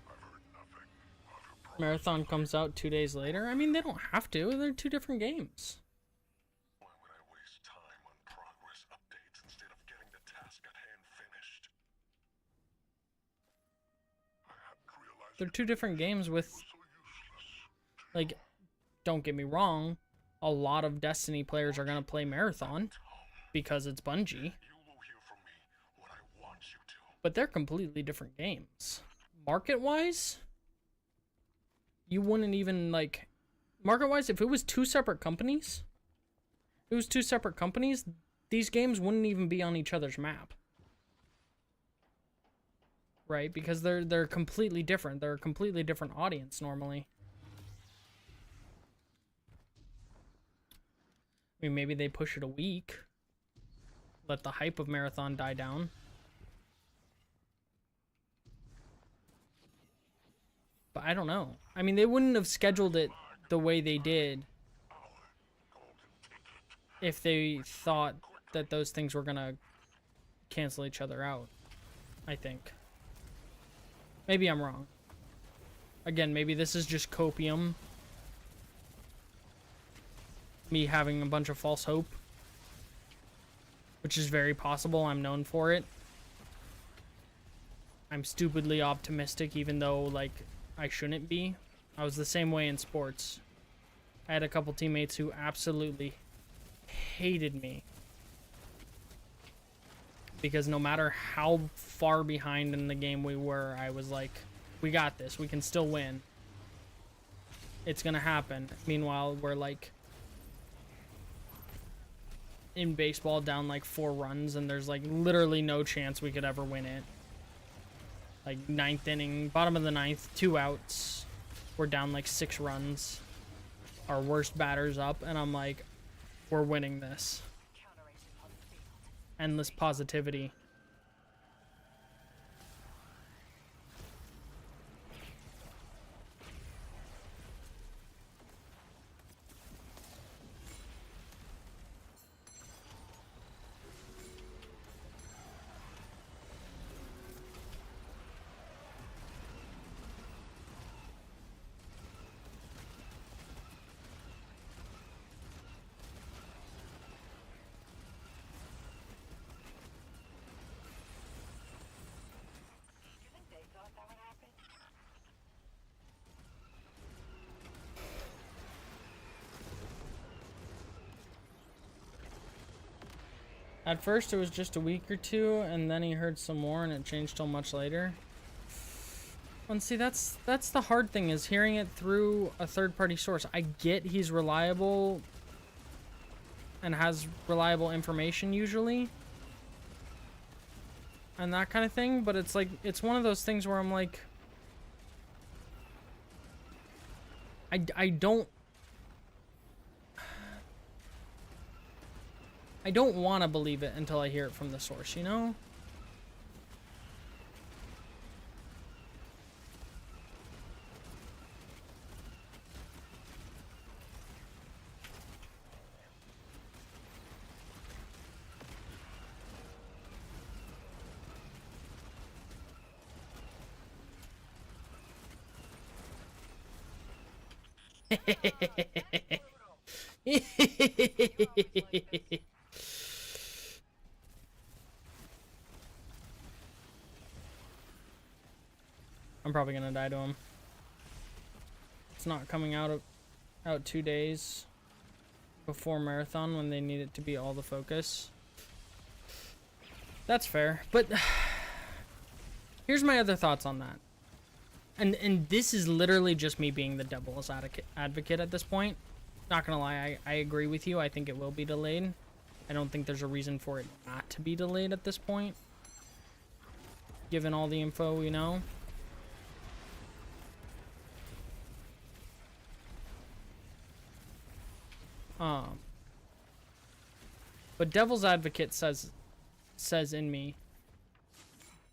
Speaker 5: I've heard nothing of your
Speaker 1: Marathon comes out 2 days later. I mean, they don't have to. They're two different games.
Speaker 4: Why would I waste time on progress updates instead of getting the task at hand finished? I hadn't realized
Speaker 1: They're two different games with,
Speaker 4: so useless.
Speaker 1: like, don't get me wrong, a lot of Destiny players are going to play Marathon because it's Bungie,
Speaker 4: You will hear from me what I want you to.
Speaker 1: but they're completely different games. Market-wise, you wouldn't even, like, market-wise, if it was two separate companies, these games wouldn't even be on each other's map. Right? Because they're completely different. They're a completely different audience normally. I mean, maybe they push it a week. Let the hype of Marathon die down. But I don't know. I mean, they wouldn't have scheduled it the way they did if they thought that those things were gonna cancel each other out, I think. Maybe I'm wrong. Again, maybe this is just copium. Me having a bunch of false hope. Which is very possible. I'm known for it. I'm stupidly optimistic even though, like, I shouldn't be. I was the same way in sports. I had a couple teammates who absolutely hated me. Because no matter how far behind in the game we were, I was like, we got this. We can still win. It's gonna happen. Meanwhile, we're like in baseball down like 4 runs and there's like literally no chance we could ever win it. Like 9th inning, bottom of the 9th, 2 outs. We're down like 6 runs. Our worst batter's up and I'm like, we're winning this. Endless positivity. At first it was just a week or 2, and then he heard some more, and it changed till much later. And see, that's the hard thing, is hearing it through a third-party source. I get he's reliable and has reliable information usually, and that kind of thing, but it's like, it's one of those things where I'm like, I don't want to believe it until I hear it from the source, you know? I'm probably gonna die to him. It's not coming out 2 days before Marathon when they need it to be all the focus. That's fair, but here's my other thoughts on that. And this is literally just me being the devil's advocate at this point. Not gonna lie, I agree with you. I think it will be delayed. I don't think there's a reason for it not to be delayed at this point, given all the info we know. But devil's advocate says in me,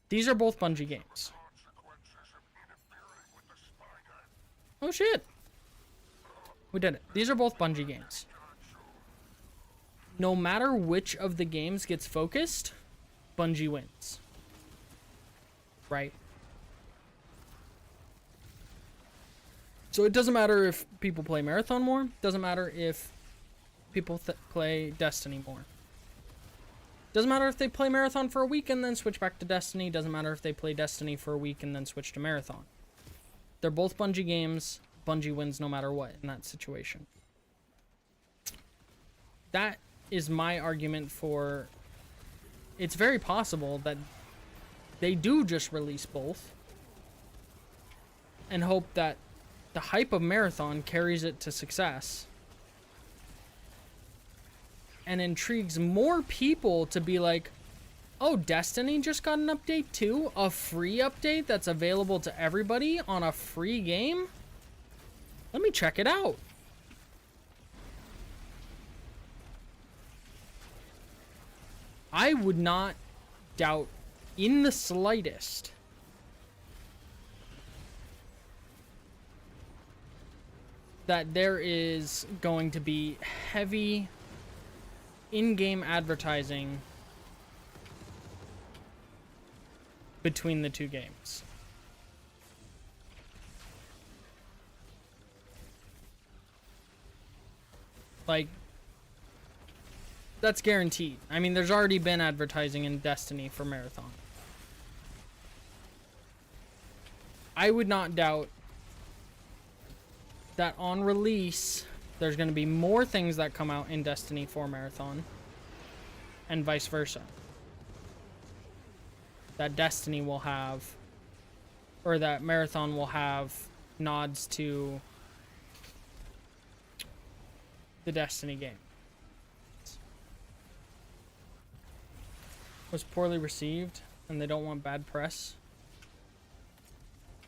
Speaker 1: these are both Bungie games. Oh shit. We did it. These are both Bungie games. No matter which of the games gets focused, Bungie wins. Right? So it doesn't matter if people play Marathon more. Doesn't matter if people play Destiny more. Doesn't matter if they play Marathon for a week and then switch back to Destiny. Doesn't matter if they play Destiny for a week and then switch to Marathon. They're both Bungie games. Bungie wins no matter what in that situation. That is my argument for... It's very possible that they do just release both and hope that the hype of Marathon carries it to success and intrigues more people to be like, oh, Destiny just got an update too? A free update that's available to everybody on a free game? Let me check it out. I would not doubt in the slightest that there is going to be heavy in-game advertising between the two games. Like, that's guaranteed. I mean, there's already been advertising in Destiny for Marathon. I would not doubt that on release, there's going to be more things that come out in Destiny for Marathon, and vice versa. That Destiny will have, or that Marathon will have nods to the Destiny game. Was poorly received, and they don't want bad press.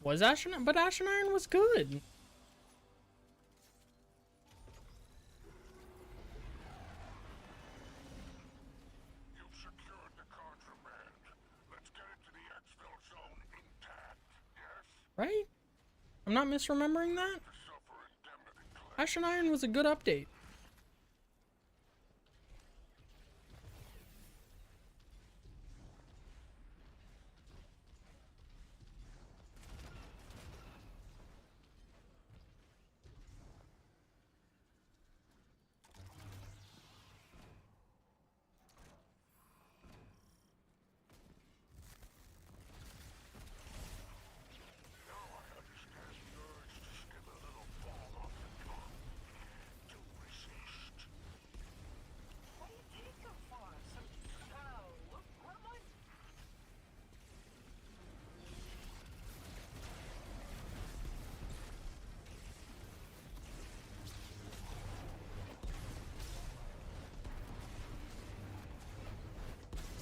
Speaker 1: Was Ashen Iron? But Ashen Iron was good.
Speaker 5: You've secured the contraband. Let's get it to the exfil zone intact, yes?
Speaker 1: Right? I'm not misremembering that?
Speaker 5: To suffer indemnity claim.
Speaker 1: Ashen Iron was a good update.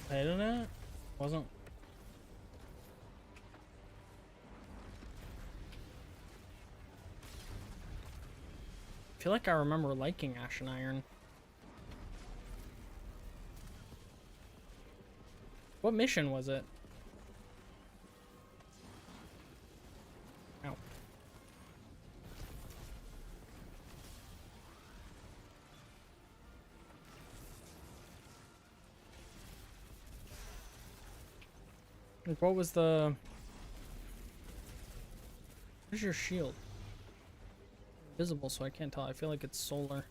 Speaker 1: Played it? Wasn't. I feel like I remember liking Ashen Iron. What mission was it? Ow. Like, what was the... Where's your shield? Visible, so I can't tell. I feel like it's solar.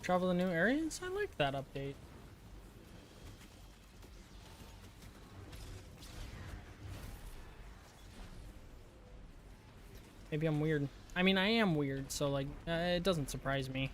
Speaker 1: Travel to new areas? I like that update. Maybe I'm weird. I mean, I am weird, so like, it doesn't surprise me.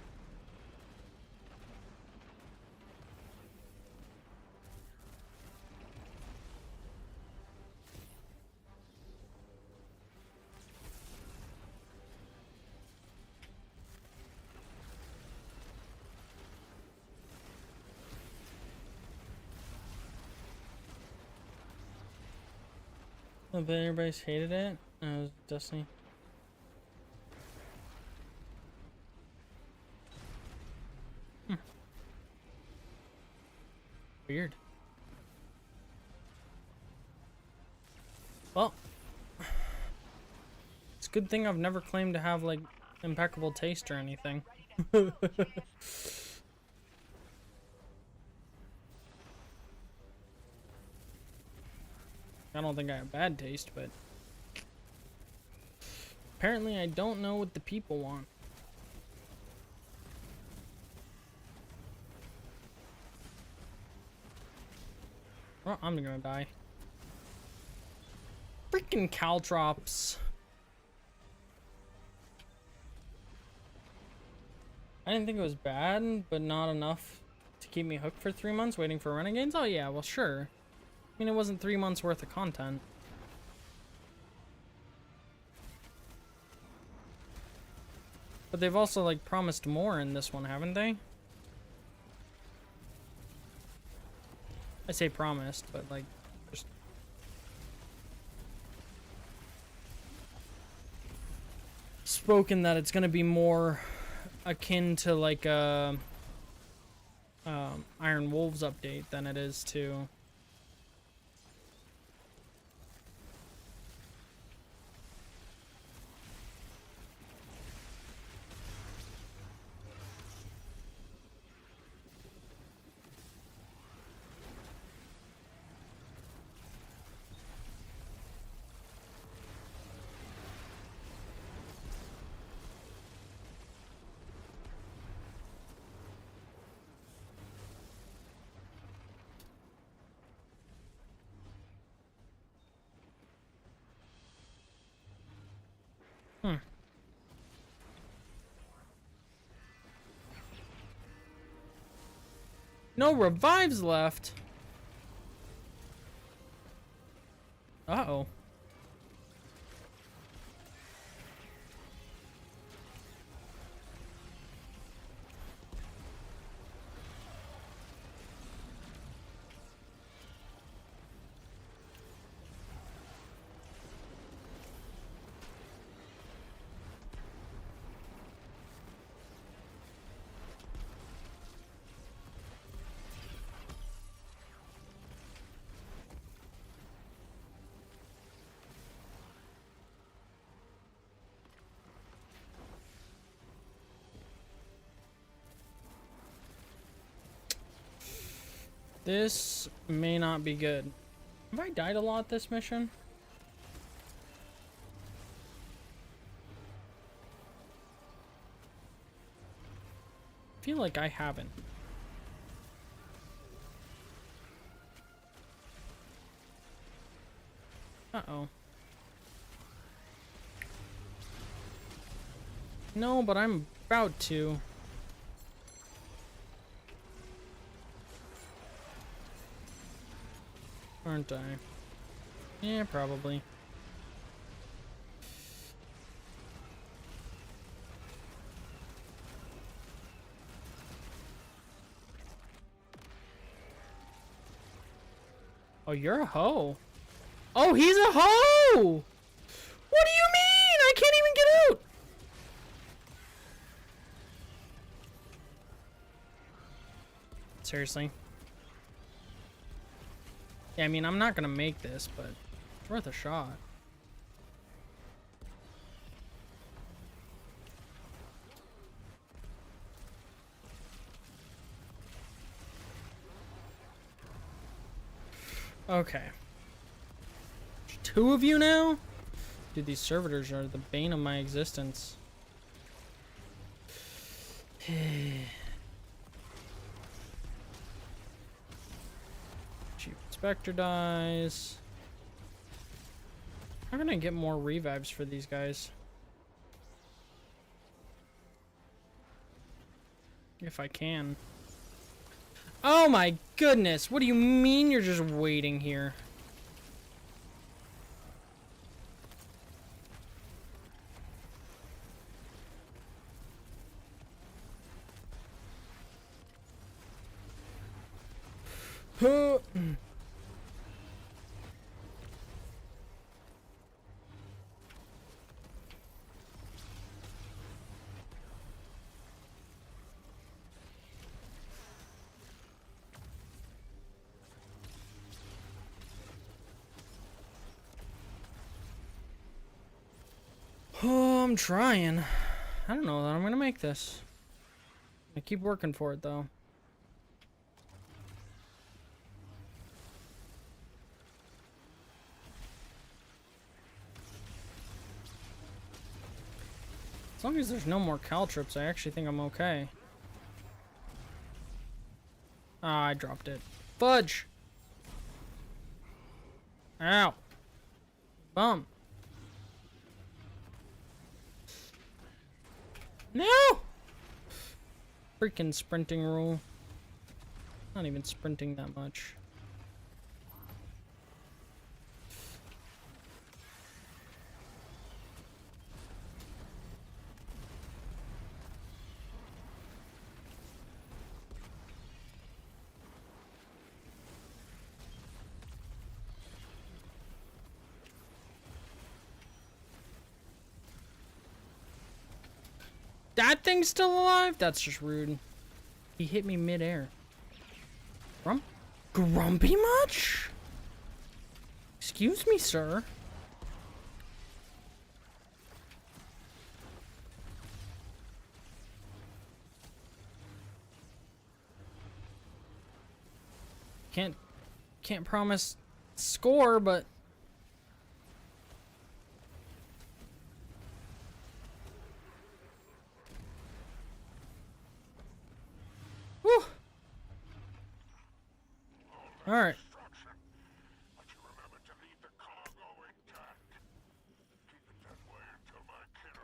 Speaker 1: But everybody's hated it. Destiny. Weird. Well, it's a good thing I've never claimed to have like impeccable taste or anything. I don't think I have bad taste, but apparently I don't know what the people want. Well, I'm gonna die. Freaking caltrops. I didn't think it was bad, but not enough to keep me hooked for 3 months waiting for Renegades? Oh yeah, well sure. I mean, it wasn't 3 months worth of content. But they've also, like, promised more in this one, haven't they? I say promised, but, like, just... spoken that it's gonna be more akin to, like, a... Iron Wolves update than it is to... No revives left. Uh-oh. This may not be good. Have I died a lot this mission? I feel like I haven't. Uh-oh. No, but I'm about to. Aren't I? Yeah, probably. Oh, you're a hoe. Oh, he's a hoe! What do you mean? I can't even get out! Seriously? Yeah, I mean, I'm not gonna make this, but it's worth a shot. Okay. There's 2 of you now? Dude, these servitors are the bane of my existence. Chief Inspector dies. How can I get more revives for these guys? If I can. Oh my goodness! What do you mean you're just waiting here? Oh, I'm trying. I don't know that I'm gonna make this. I keep working for it though. As long as there's no more caltrips, I actually think I'm okay. Ah, I dropped it. Fudge! Ow! Bum! No! Freaking sprinting rule. Not even sprinting that much. That thing's still alive? That's just rude. He hit me mid-air. Grumpy much? Excuse me, sir. Can't promise score, but whew. All right.
Speaker 5: But you remember to leave the cargo intact. Keep it that way until my kid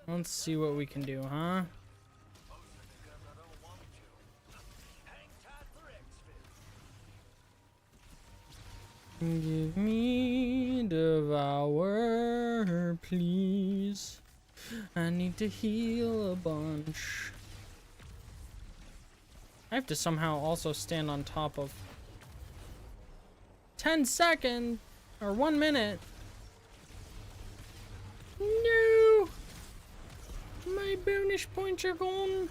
Speaker 5: arrives.
Speaker 1: Let's see what we can do, huh? Give me devour, please. I need to heal a bunch. I have to somehow also stand on top of 10 seconds or 1 minute. No! My bonus points are gone.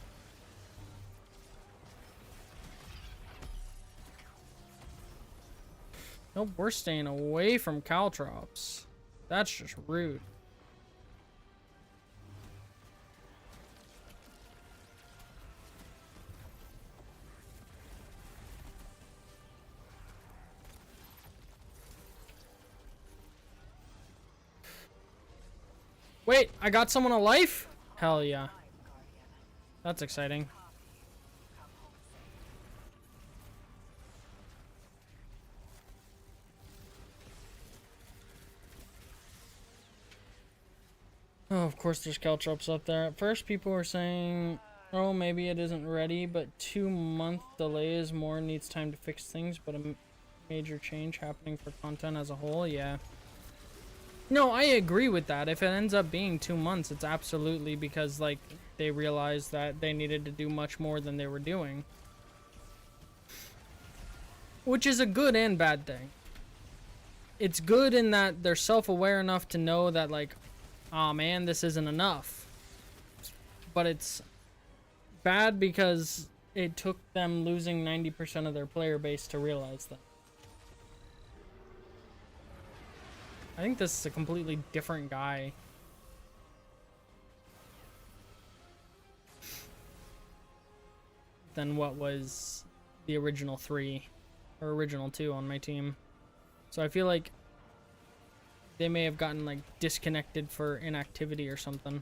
Speaker 1: Nope, we're staying away from caltrops. That's just rude. Wait, I got someone a life? Hell yeah. That's exciting. Oh, of course there's caltrops up there. At first people were saying, oh, maybe it isn't ready, but 2-month delay is more, needs time to fix things, but a major change happening for content as a whole, yeah. No, I agree with that. If it ends up being 2 months, it's absolutely because, like, they realized that they needed to do much more than they were doing. Which is a good and bad thing. It's good in that they're self-aware enough to know that, like, aw, man, this isn't enough. But it's bad because it took them losing 90% of their player base to realize that. I think this is a completely different guy. Than what was the original 3 or original 2 on my team. So I feel like they may have gotten like disconnected for inactivity or something.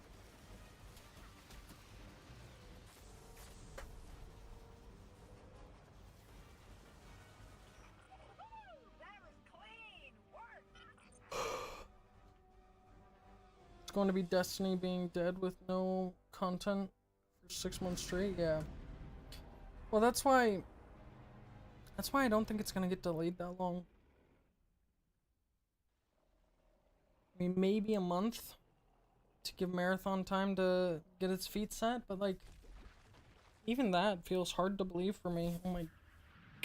Speaker 1: It's going to be Destiny being dead with no content for 6 months straight. Yeah. Well, that's why I don't think it's going to get delayed that long. I mean, maybe a month to give Marathon time to get its feet set, but like, even that feels hard to believe for me. Oh my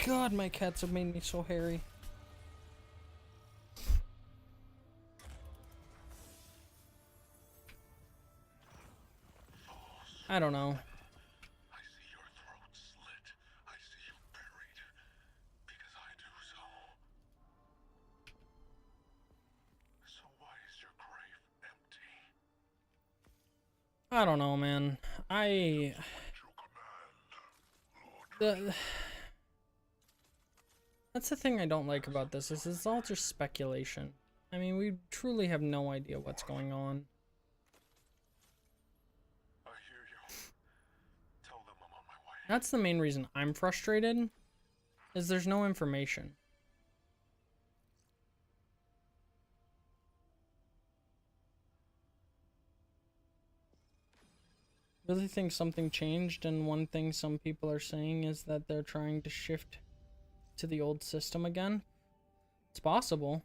Speaker 1: god, my cats have made me so hairy. I don't know.
Speaker 5: I see your throat slit. I see you buried. Because I do so. So why is your grave empty?
Speaker 1: I don't know, man. That's the thing I don't like about this, is it's all just speculation. I mean, we truly have no idea what's going on.
Speaker 5: I hear you. Tell them I'm on my way.
Speaker 1: That's the main reason I'm frustrated, is there's no information. Really think something changed, and one thing some people are saying is that they're trying to shift to the old system again. It's possible.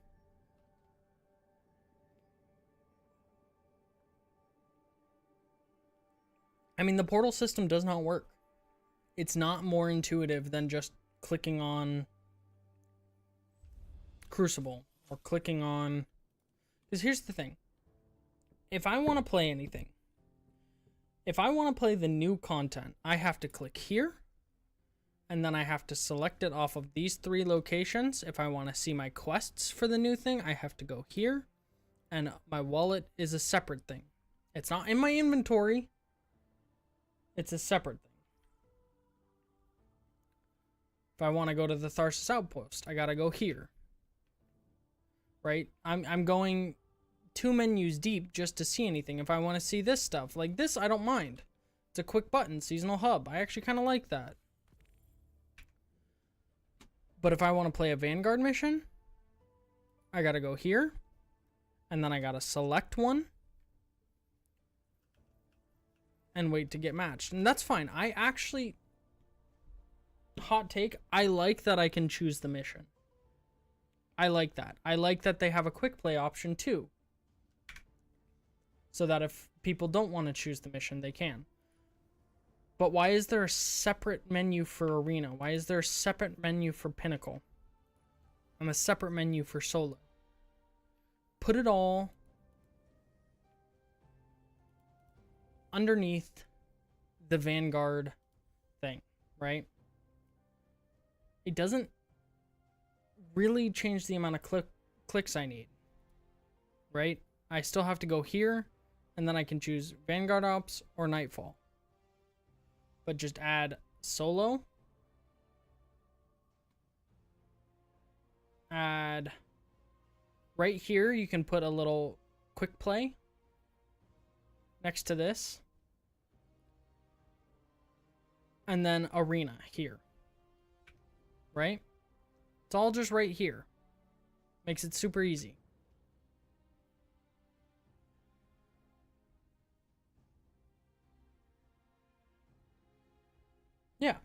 Speaker 1: I mean, the portal system does not work. It's not more intuitive than just clicking on Crucible or clicking on... Because here's the thing. If I want to play anything, if I want to play the new content, I have to click here, and then I have to select it off of these 3 locations. If I want to see my quests for the new thing, I have to go here, and my wallet is a separate thing. It's not in my inventory. It's a separate thing. If I want to go to the Tharsis Outpost, I gotta go here. Right? I'm going 2 menus deep just to see anything. If I want to see this stuff, like this, I don't mind. It's a quick button, seasonal hub. I actually kind of like that. But if I want to play a Vanguard mission, I gotta go here, and then I gotta select one, and wait to get matched. And that's fine. I actually, hot take, I like that I can choose the mission. I like that. I like that they have a quick play option too. So that if people don't want to choose the mission, they can. But why is there a separate menu for Arena? Why is there a separate menu for Pinnacle? And a separate menu for Solo? Put it all underneath the Vanguard thing, right? It doesn't really change the amount of clicks I need, right? I still have to go here, and then I can choose Vanguard Ops or Nightfall. But just add Solo. Add right here, you can put a little quick play next to this. And then Arena here. Right? It's all just right here. Makes it super easy. Yeah.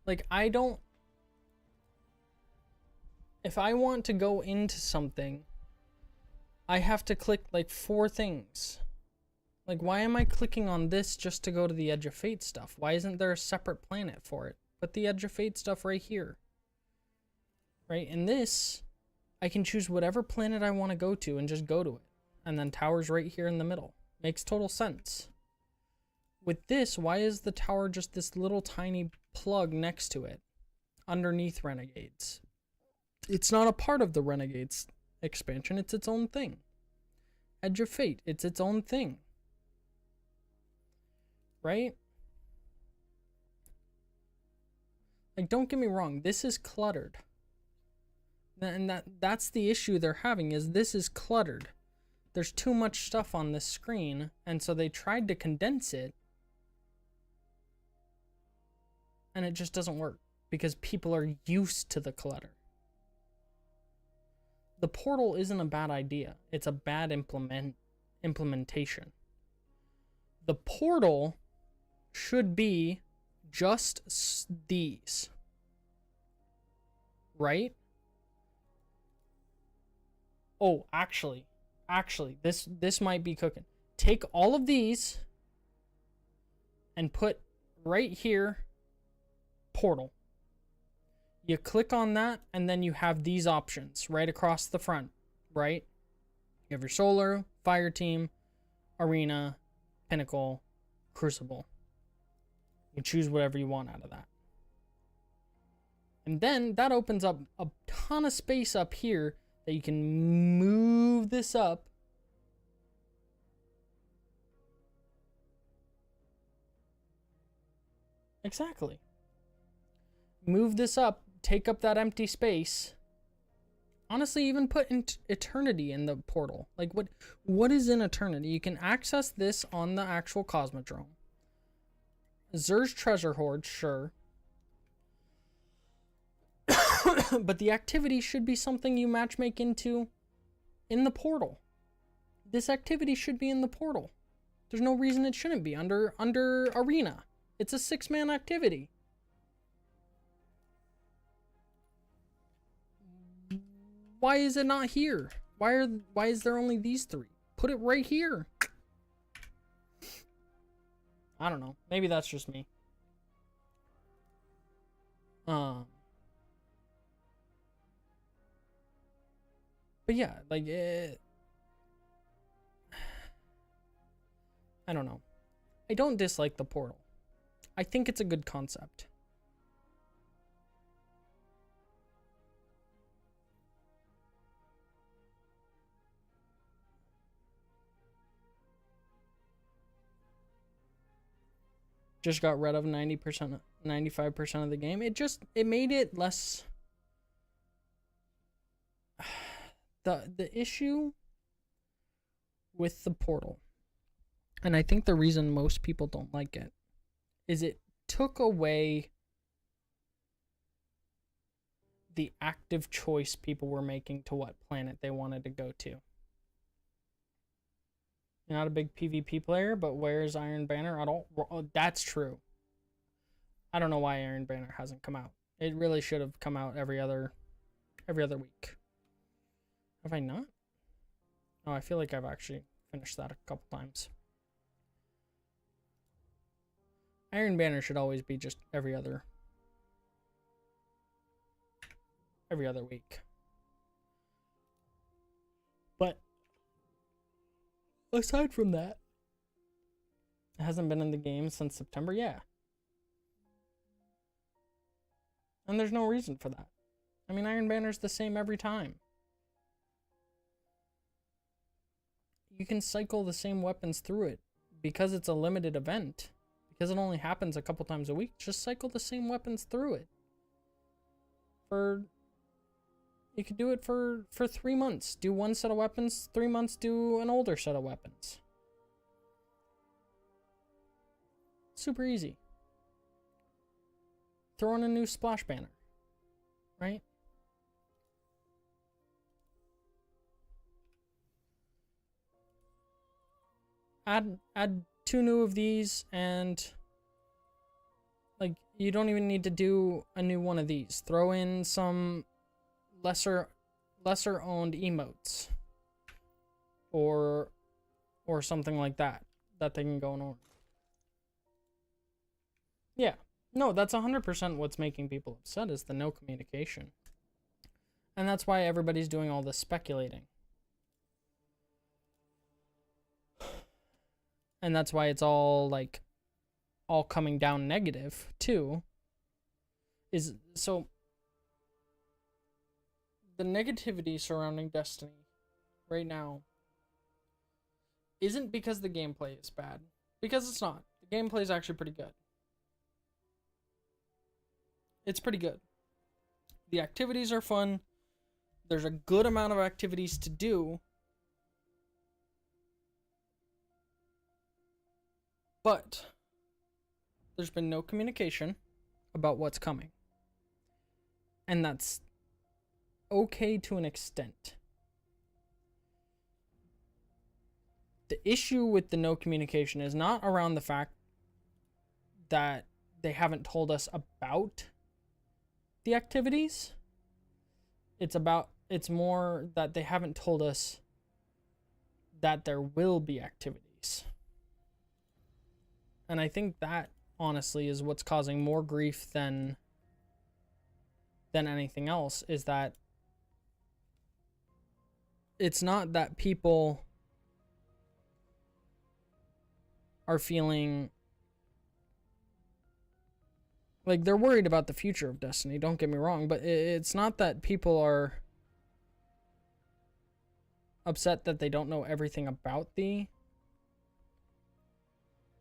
Speaker 1: Like, I don't... If I want to go into something, I have to click, like, 4 things. Like, why am I clicking on this just to go to the Edge of Fate stuff? Why isn't there a separate planet for it? Put the Edge of Fate stuff right here. Right? And this, I can choose whatever planet I want to go to and just go to it. And then tower's right here in the middle. Makes total sense. With this, why is the tower just this little tiny plug next to it? Underneath Renegades. It's not a part of the Renegades expansion. It's its own thing. Edge of Fate. It's its own thing. Right? Like, don't get me wrong. This is cluttered. And that's the issue they're having, is this is cluttered. There's too much stuff on this screen, and so they tried to condense it, and it just doesn't work because people are used to the clutter. The portal isn't a bad idea. It's a bad implementation. The portal should be just these. Right? Oh, actually, this might be cooking. Take all of these and put right here, portal. You click on that, and then you have these options right across the front, right? You have your Solar, Fire Team, Arena, Pinnacle, Crucible. You choose whatever you want out of that. And then that opens up a ton of space up here that you can move this up. Exactly. Move this up, take up that empty space, Honestly, even put in eternity in the portal. Like, what is in eternity? You can access this on the actual Cosmodrome. Zer's treasure hoard, sure. But the activity should be something you matchmake into in the portal. This activity should be in the portal. There's no reason it shouldn't be under arena. It's a 6-man activity. Why is it not here? Why is there only these 3? Put it right here. I don't know. Maybe that's just me. But yeah, like I don't know. I don't dislike the portal. I think it's a good concept. Just got rid of 90%, 95% of the game. It made it less. The issue with the portal, and I think the reason most people don't like it, is it took away the active choice people were making to what planet they wanted to go to. You're not a big PvP player, but where's Iron Banner at all? Oh, that's true. I don't know why Iron Banner hasn't come out. It really should have come out every other week. Have I not? Oh, I feel like I've actually finished that a couple times. Iron Banner should always be just every other week. But aside from that, it hasn't been in the game since September, yeah. And there's no reason for that. I mean, Iron Banner's the same every time. You can cycle the same weapons through it because it's a limited event. Because it only happens a couple times a week, just cycle the same weapons through it. You could do it for 3 months. Do one set of weapons, 3 months do an older set of weapons. Super easy. Throw in a new splash banner, right? Add 2 new of these, and like you don't even need to do a new one of these. Throw in some lesser owned emotes or something like that they can go in order. Yeah. No, that's 100% what's making people upset is the no communication. And that's why everybody's doing all this speculating. And that's why it's all coming down negative too. So the negativity surrounding Destiny right now isn't because the gameplay is bad. Because it's not. The gameplay is actually pretty good. It's pretty good. The activities are fun. There's a good amount of activities to do. But there's been no communication about what's coming. And that's okay to an extent. The issue with the no communication is not around the fact that they haven't told us about the activities. It's more that they haven't told us that there will be activities. And I think that honestly is what's causing more grief than anything else, is that it's not that people are feeling like they're worried about the future of Destiny, don't get me wrong, but it's not that people are upset that they don't know everything about the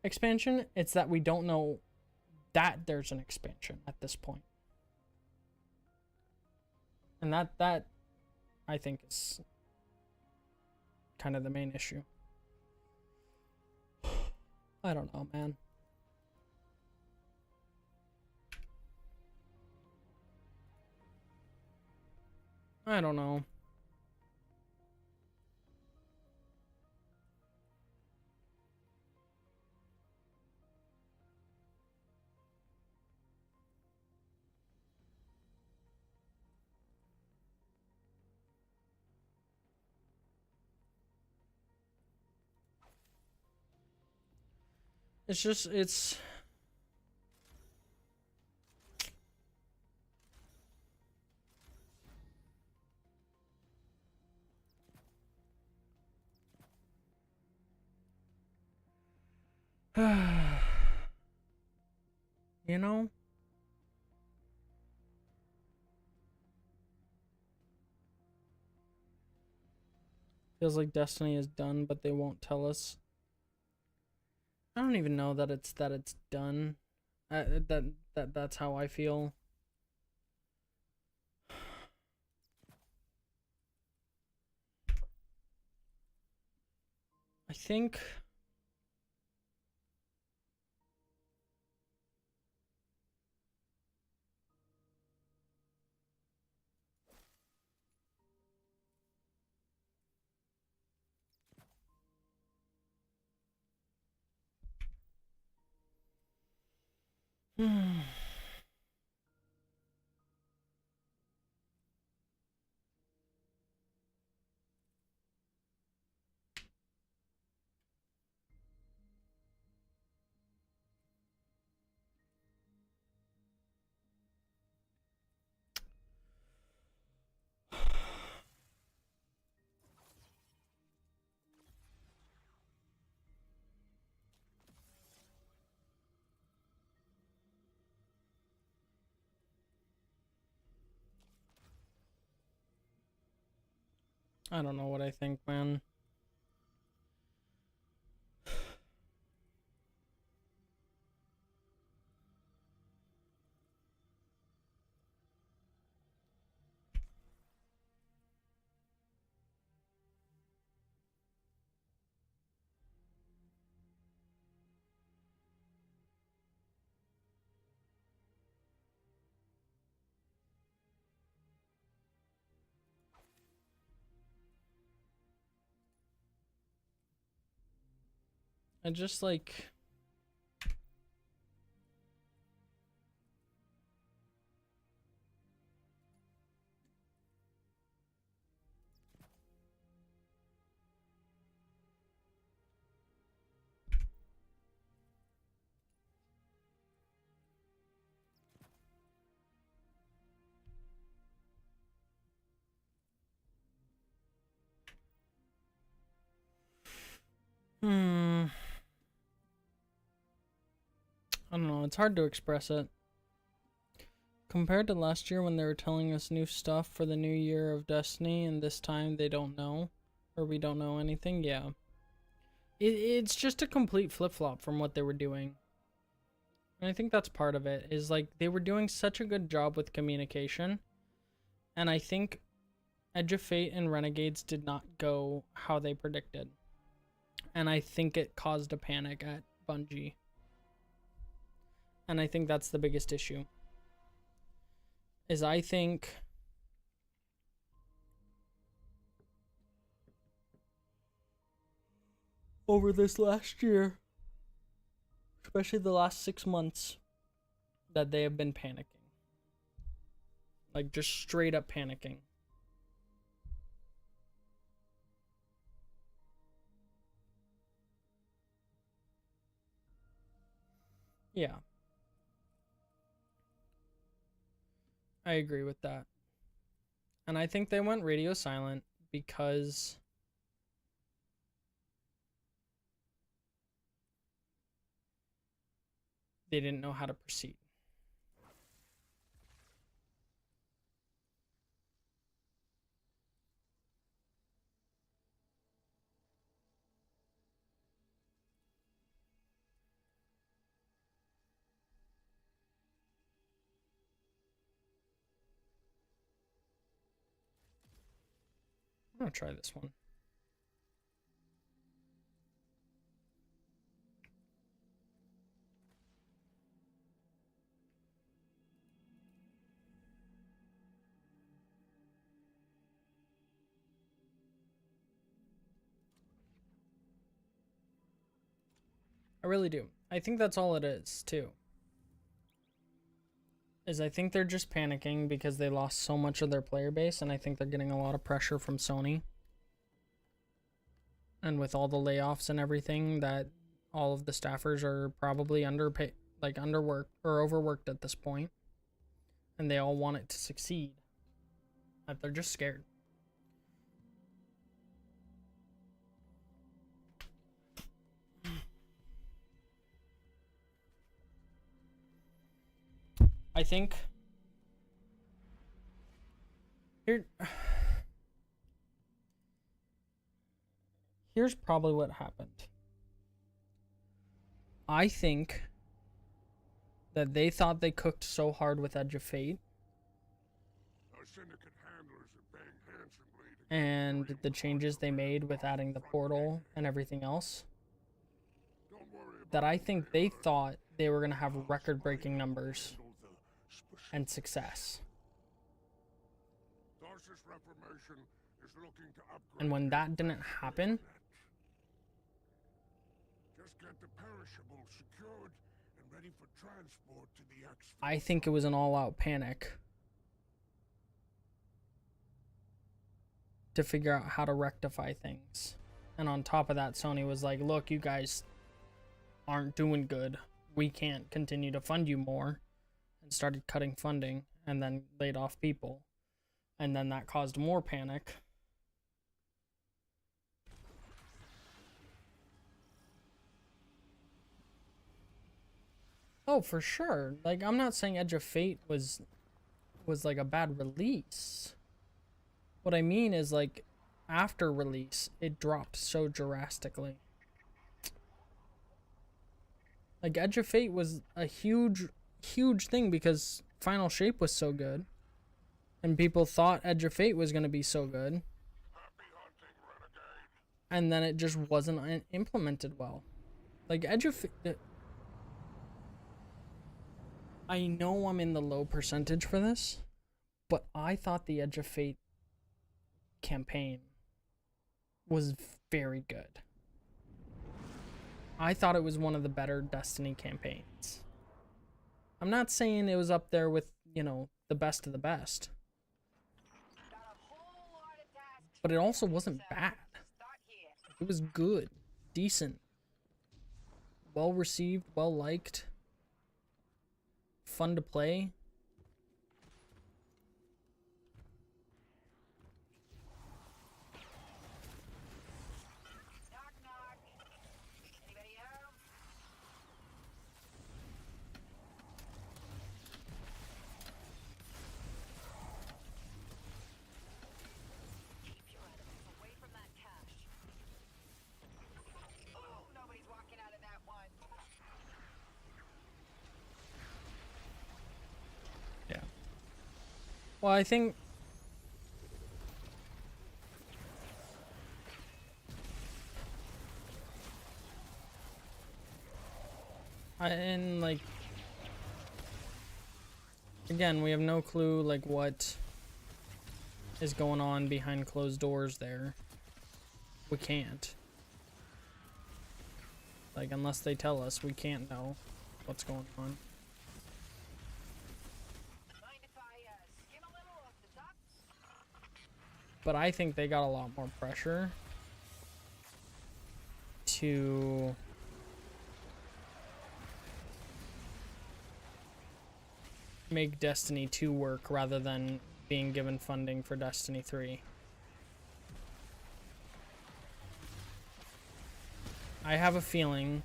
Speaker 1: expansion. It's that we don't know that there's an expansion at this point. And that I think is kind of the main issue. I don't know, man. I don't know. It's just, it's... You know? Feels like Destiny is done, but they won't tell us. I don't even know that it's done. That's how I feel. I think I don't know what I think, man. I just like... I don't know, it's hard to express it. Compared to last year when they were telling us new stuff for the new year of Destiny, and this time they don't know, or we don't know anything, yeah. It's just a complete flip-flop from what they were doing. And I think that's part of it, is like they were doing such a good job with communication, and I think Edge of Fate and Renegades did not go how they predicted. And I think it caused a panic at Bungie. And I think that's the biggest issue. Is I think over this last year, especially the last 6 months, that they have been panicking. Like just straight up panicking. Yeah. I agree with that. And I think they went radio silent because they didn't know how to proceed. I'm gonna try this one. I really do. I think that's all it is, too. I think they're just panicking because they lost so much of their player base, and I think they're getting a lot of pressure from Sony. And with all the layoffs and everything, that all of the staffers are probably underpaid, like underworked or overworked at this point. And they all want it to succeed. Like, they're just scared. I think here's probably what happened. I think that they thought they cooked so hard with Edge of Fate, and the changes they made with adding the portal and everything else, that I think they thought they were going to have record-breaking numbers and success. And when that didn't happen, I think it was an all-out panic to figure out how to rectify things. And on top of that, Sony was like, look, you guys aren't doing good. We can't continue to fund you more. And started cutting funding and then laid off people. And then that caused more panic. Oh, for sure. Like, I'm not saying Edge of Fate was like a bad release. What I mean is, like, after release, it dropped so drastically. Like, Edge of Fate was a huge thing because Final Shape was so good. And people thought Edge of Fate was going to be so good. And then it just wasn't implemented well. Like, Edge of Fate... I know I'm in the low percentage for this, but I thought the Edge of Fate campaign was very good. I thought it was one of the better Destiny campaigns. I'm not saying it was up there with, you know, the best of the best. But it also wasn't bad. It was good, decent, well received, well liked, fun to play. Well, I think and like again, we have no clue like what is going on behind closed doors there. We can't. Like, unless they tell us, we can't know what's going on. But I think they got a lot more pressure to make Destiny 2 work rather than being given funding for Destiny 3. I have a feeling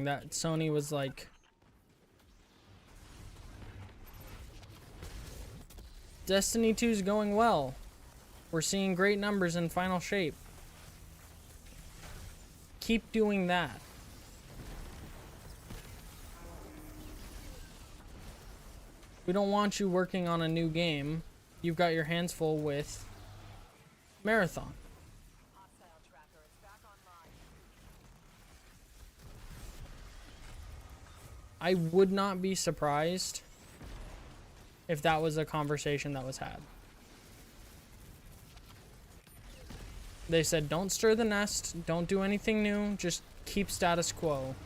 Speaker 1: that Sony was like, Destiny 2 is going well. We're seeing great numbers in Final Shape. Keep doing that. We don't want you working on a new game. You've got your hands full with Marathon.
Speaker 6: Hostile tracker is back online.
Speaker 1: I would not be surprised if that was a conversation that was had. They said, don't stir the nest, don't do anything new, just keep status quo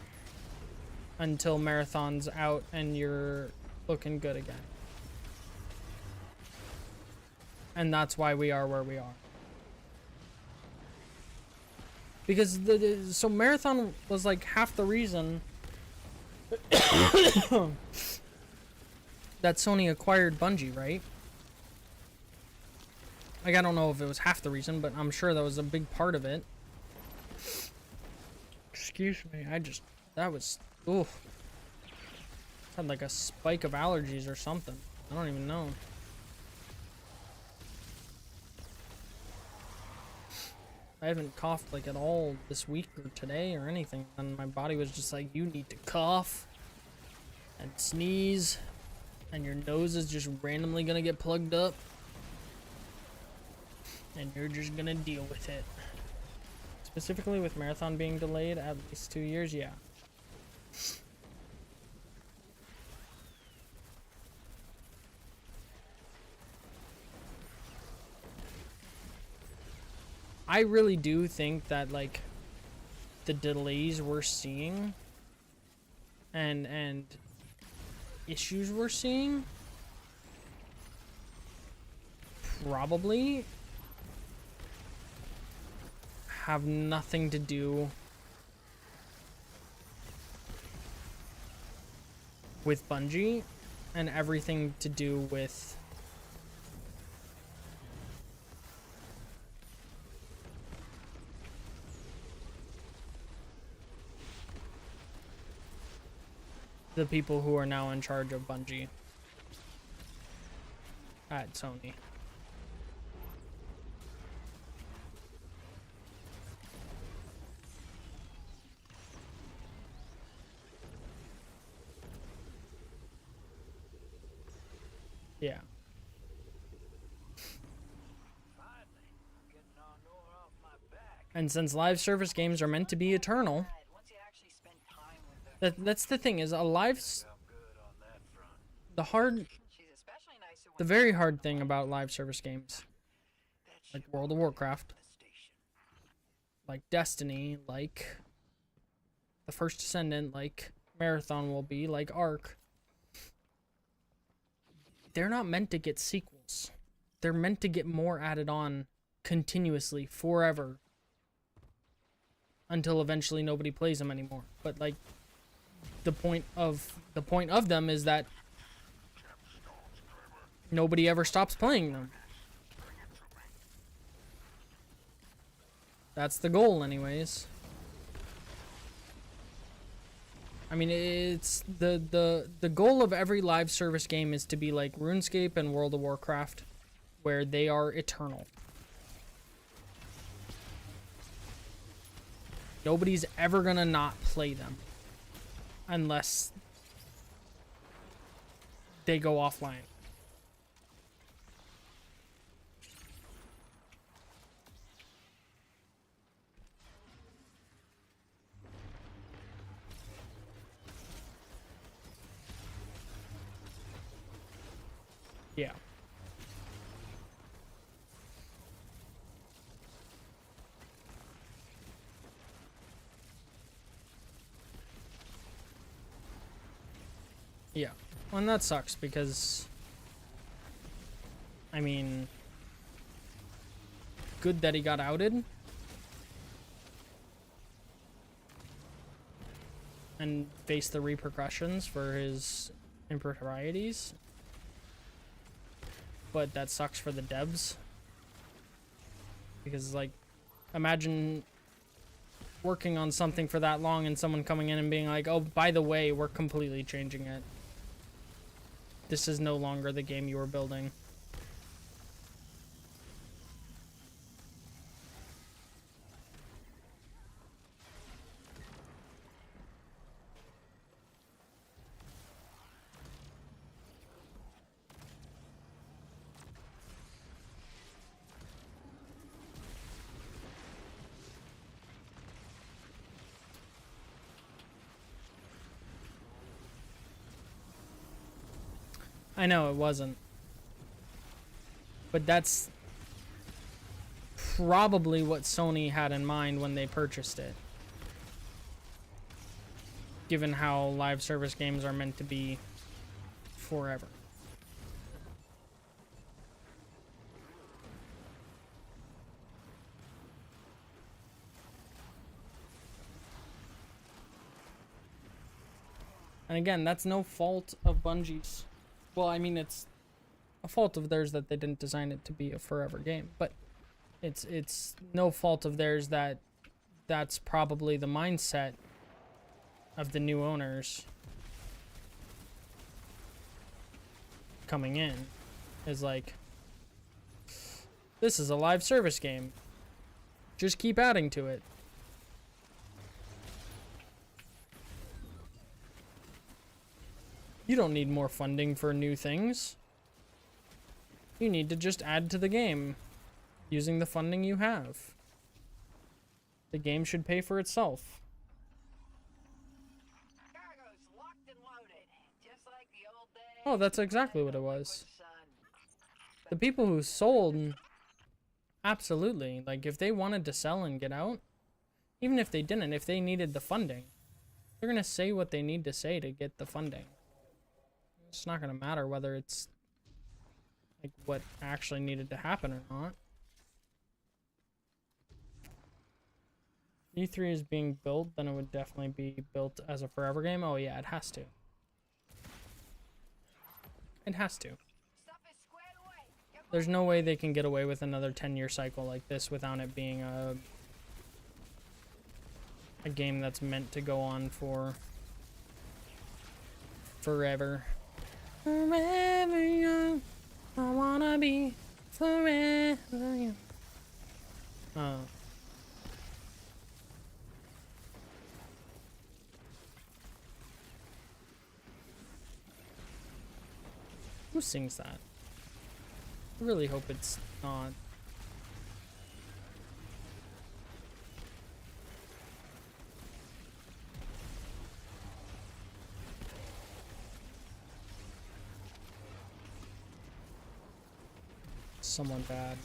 Speaker 1: until Marathon's out and you're looking good again. And that's why we are where we are. Because so Marathon was like half the reason that Sony acquired Bungie, right? Like, I don't know if it was half the reason, but I'm sure that was a big part of it. Excuse me, that was, oof. Had like a spike of allergies or something. I don't even know. I haven't coughed like at all this week or today or anything, and my body was just like, you need to cough and sneeze, and your nose is just randomly gonna get plugged up, and you're just gonna deal with it. Specifically with Marathon being delayed at least 2 years, yeah. I really do think that, like, the delays we're seeing and issues we're seeing probably have nothing to do with Bungie and everything to do with the people who are now in charge of Bungie at Sony. Yeah. And since live service games are meant to be eternal, that's the thing, is the very hard thing about live service games, like World of Warcraft, like Destiny, like the First Descendant, like Marathon will be, like Ark, they're not meant to get sequels. They're meant to get more added on continuously, forever, until eventually nobody plays them anymore. But like, the point of them is that nobody ever stops playing them. That's the goal, anyways. I mean, it's the goal of every live service game is to be like RuneScape and World of Warcraft, where they are eternal. Nobody's ever gonna not play them unless they go offline. Yeah. Yeah. Well, and that sucks because, I mean, good that he got outed and faced the repercussions for his improprieties. But that sucks for the devs. Because, like, imagine working on something for that long and someone coming in and being like, oh, by the way, we're completely changing it. This is no longer the game you were building. I know it wasn't. But that's probably what Sony had in mind when they purchased it. Given how live service games are meant to be forever. And again, that's no fault of Bungie's. Well, I mean, it's a fault of theirs that they didn't design it to be a forever game, but it's no fault of theirs that that's probably the mindset of the new owners coming in, is like, this is a live service game, just keep adding to it. You don't need more funding for new things. You need to just add to the game using the funding you have. The game should pay for itself.
Speaker 3: Cargo's locked and loaded, just like the old days.
Speaker 1: Oh, that's exactly what it was. The people who sold, absolutely. Like, if they wanted to sell and get out, even if they didn't, if they needed the funding, they're going to say what they need to say to get the funding. It's not going to matter whether it's like what actually needed to happen or not. E3 is being built, then it would definitely be built as a forever game. Oh yeah, it has to. It has to. There's no way they can get away with another 10-year cycle like this without it being a game that's meant to go on for forever. Forever young, I wanna be forever young. Who sings that? I really hope it's not. Someone bad.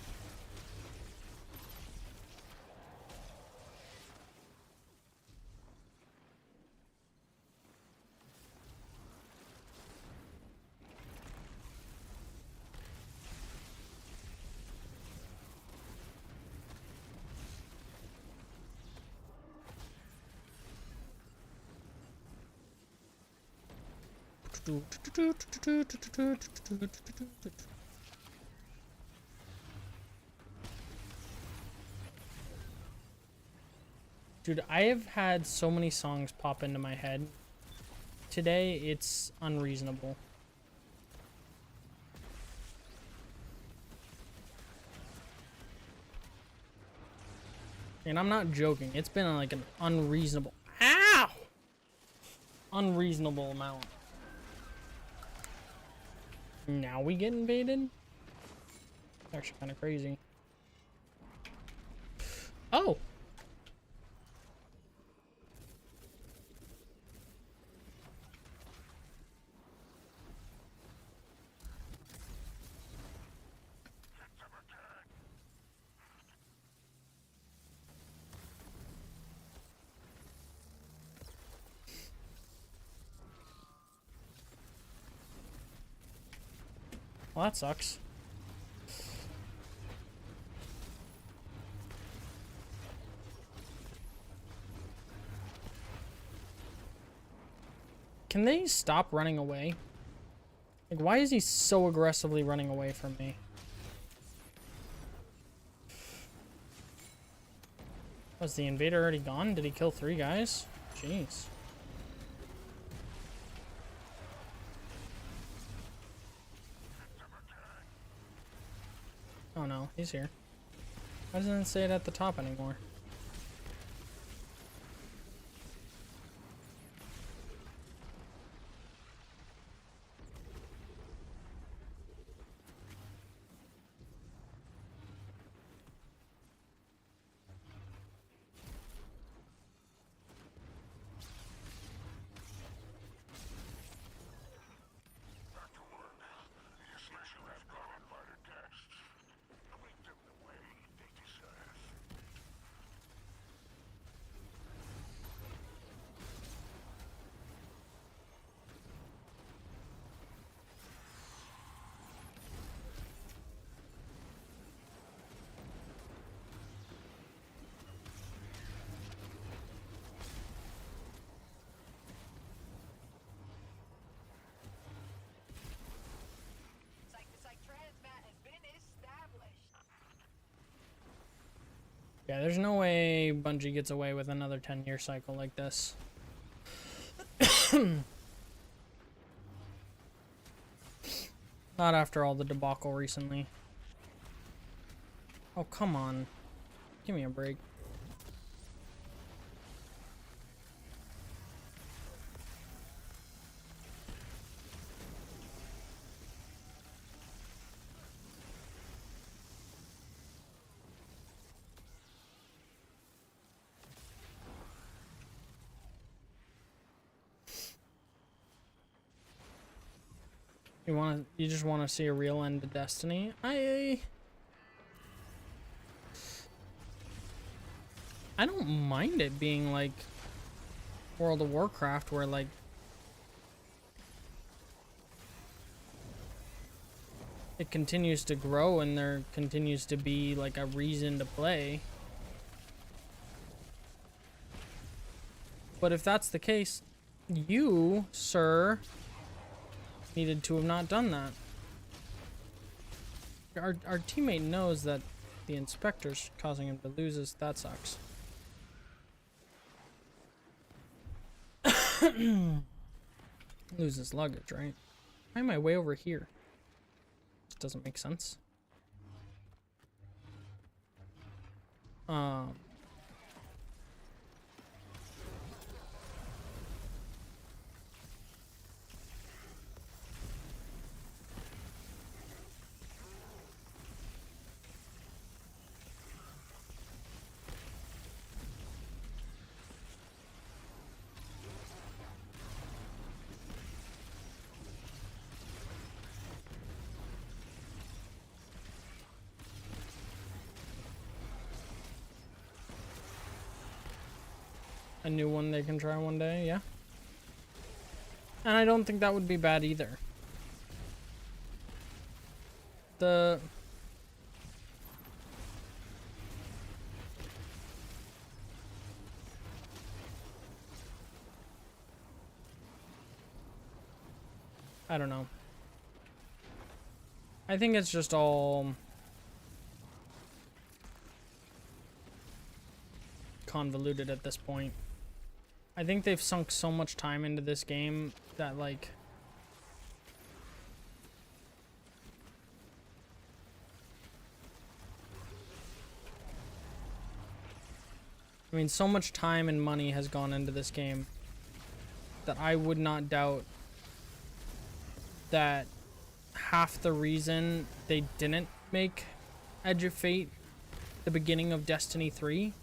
Speaker 1: Dude, I have had so many songs pop into my head. Today, it's unreasonable. And I'm not joking. It's been like an unreasonable... Ow! Unreasonable amount. Now we get invaded? It's actually kind of crazy. Oh! Well, that sucks. Can they stop running away? Like, why is he so aggressively running away from me? Was the invader already gone? Did he kill 3 guys? Jeez. Oh no, he's here. Why doesn't it say it at the top anymore? Yeah, there's no way Bungie gets away with another 10-year cycle like this. Not after all the debacle recently. Oh, come on. Give me a break. You just want to see a real end to Destiny? I don't mind it being like World of Warcraft, where like it continues to grow and there continues to be like a reason to play. But if that's the case, you, sir, needed to have not done that. Our teammate knows that the inspector's causing him to lose his. That sucks. Lose his luggage, right? Why am I way over here? This doesn't make sense. A new one they can try one day, yeah. And I don't think that would be bad either. I don't know. I think it's just all convoluted at this point. I think they've sunk so much time into this game that, like, I mean, so much time and money has gone into this game that I would not doubt that half the reason they didn't make Edge of Fate the beginning of Destiny 3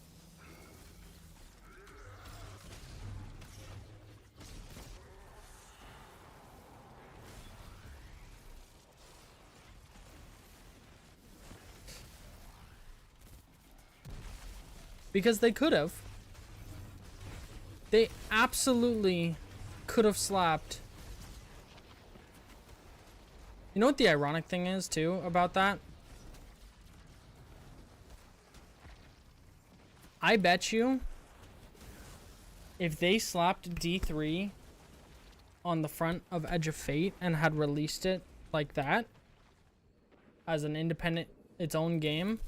Speaker 1: because they could have. They absolutely could have slapped. You know what the ironic thing is, too, about that? I bet you if they slapped D3 on the front of Edge of Fate and had released it like that, as an independent, its own game,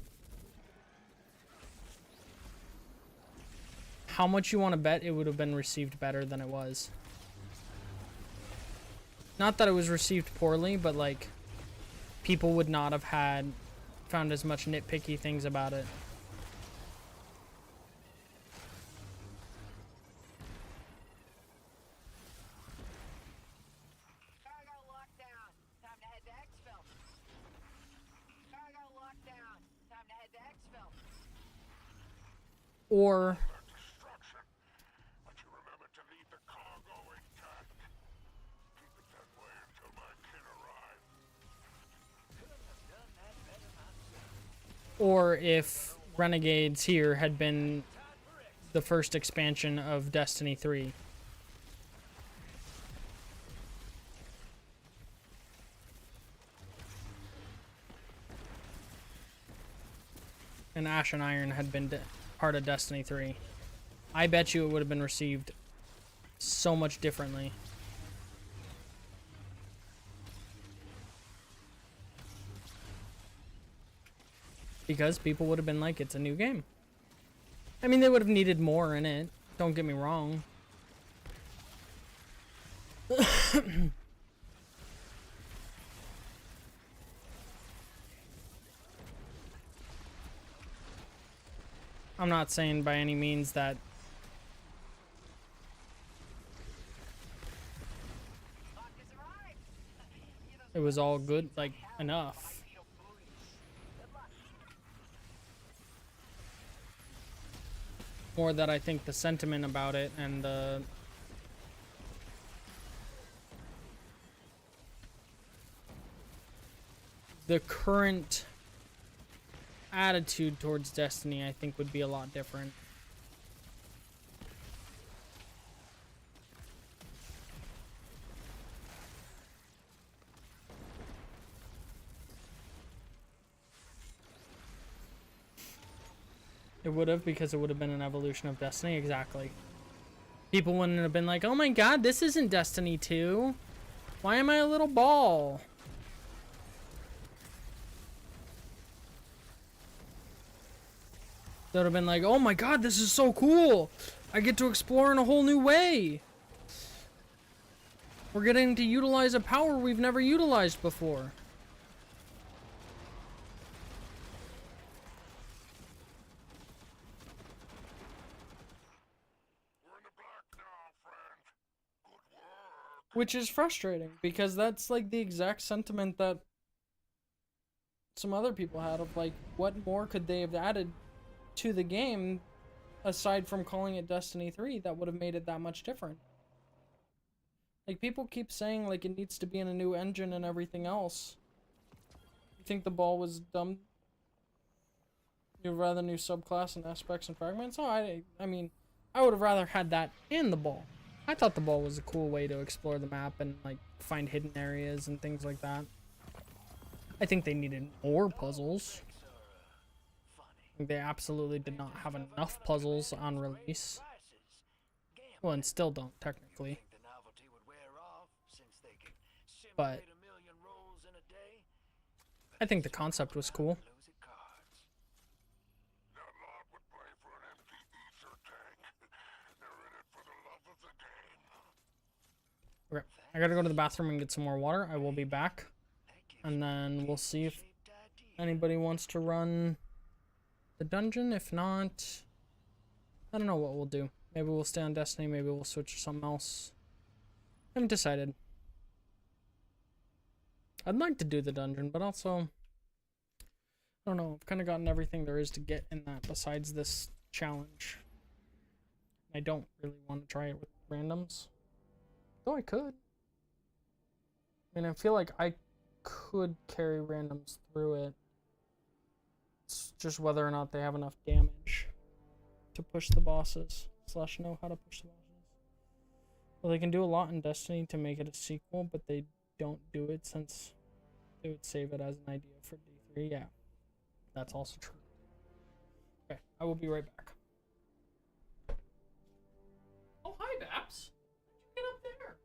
Speaker 1: how much you want to bet it would have been received better than it was? Not that it was received poorly, but like people would not have found as much nitpicky things about it.
Speaker 3: Cargo lockdown. Time to head to Exfil. Cargo lockdown. Time to head to Exfil.
Speaker 1: Or
Speaker 5: Destruction. But you remember to leave the cargo intact. Keep it that way until my kid arrives.
Speaker 1: or if Renegades here had been the first expansion of Destiny 3. And Ash and Iron had been part of Destiny 3. I bet you it would have been received so much differently. Because people would have been like, it's a new game. I mean, they would have needed more in it. Don't get me wrong. I'm not saying by any means that it was all good, like, enough. More that I think the sentiment about it and the current attitude towards Destiny, I think, would be a lot different. It would have, because it would have been an evolution of Destiny, exactly. People wouldn't have been like, oh my god, this isn't Destiny 2. Why am I a little ball? They would have been like, oh my god, this is so cool. I get to explore in a whole new way. We're getting to utilize a power we've never utilized before. Which is frustrating, because that's like the exact sentiment that some other people had of like, what more could they have added to the game aside from calling it Destiny 3 that would have made it that much different? Like, people keep saying like it needs to be in a new engine and everything else. You think the ball was dumb? You'd rather new subclass and aspects and fragments? Oh, I mean, I would have rather had that in the ball. I thought the ball was a cool way to explore the map and like find hidden areas and things like that. I think they needed more puzzles. They absolutely did not have enough puzzles on release. Well, and still don't, technically. But I think the concept was cool. Okay, I gotta go to the bathroom and get some more water. I will be back. And then we'll see if anybody wants to run the dungeon. If not, I don't know what we'll do. Maybe we'll stay on Destiny. Maybe we'll switch to something else. I haven't decided. I'd like to do the dungeon, but also, I don't know. I've kind of gotten everything there is to get in that besides this challenge. I don't really want to try it with randoms. Though I could. I mean, I feel like I could carry randoms through it. It's just whether or not they have enough damage to push the bosses. / know how to push the bosses. Well, they can do a lot in Destiny to make it a sequel, but they don't do it since they would save it as an idea for D3. Yeah, that's also true. Okay, I will be right back. Oh, hi, Babs. How'd you get up there?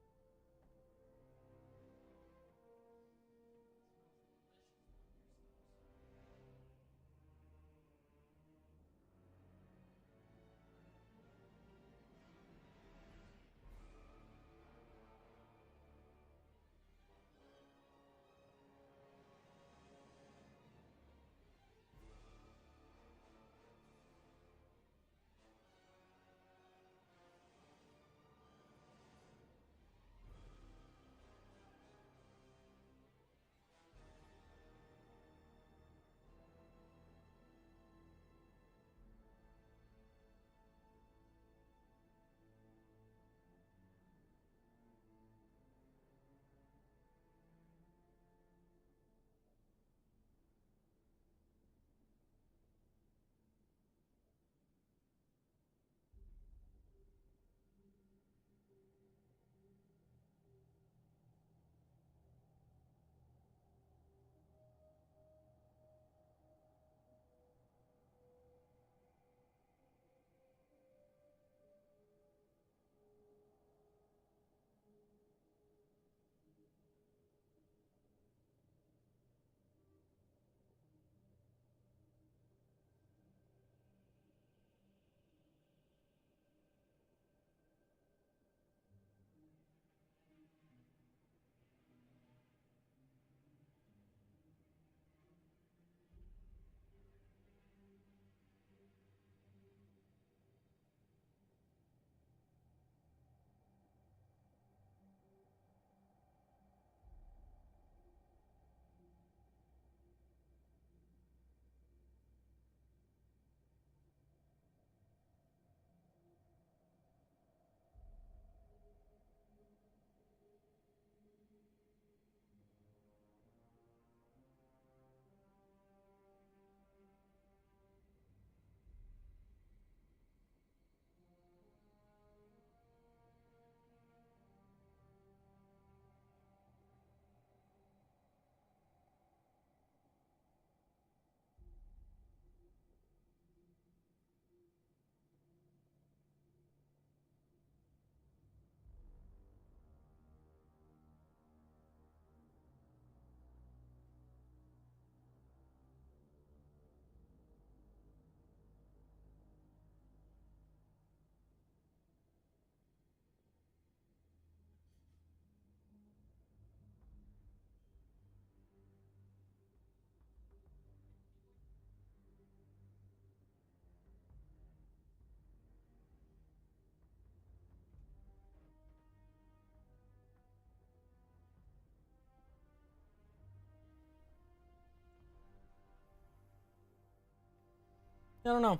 Speaker 1: I don't know.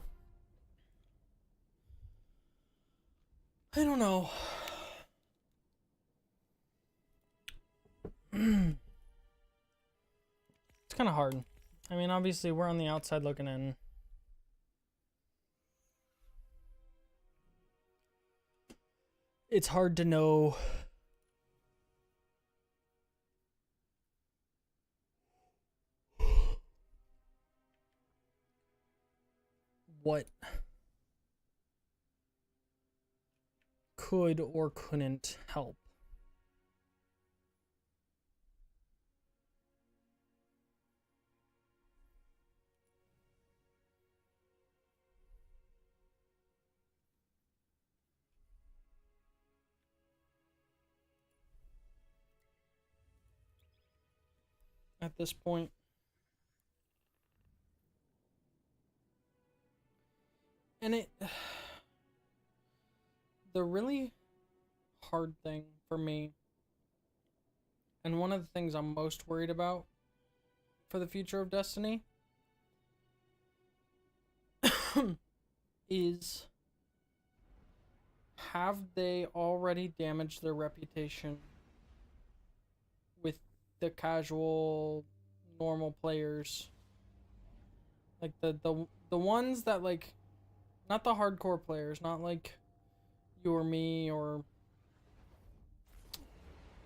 Speaker 1: I don't know. It's kind of hard. I mean, obviously, we're on the outside looking in. It's hard to know what could or couldn't help. At this point, and the really hard thing for me, and one of the things I'm most worried about for the future of Destiny is, have they already damaged their reputation with the casual, normal players? Like the ones that, like, not the hardcore players, not like you or me or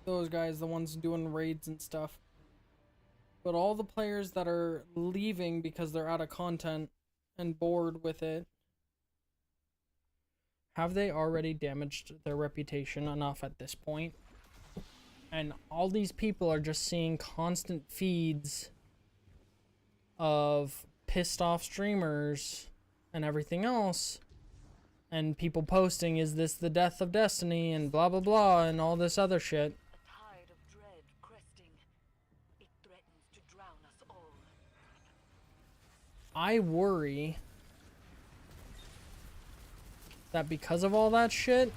Speaker 1: those guys, the ones doing raids and stuff, but all the players that are leaving because they're out of content and bored with it. Have they already damaged their reputation enough at this point? And all these people are just seeing constant feeds of pissed off streamers and everything else, and people posting, is this the death of Destiny, and blah blah blah, and all this other shit.
Speaker 3: A tide of dread cresting. It threatens to drown us all.
Speaker 1: I worry that because of all that shit,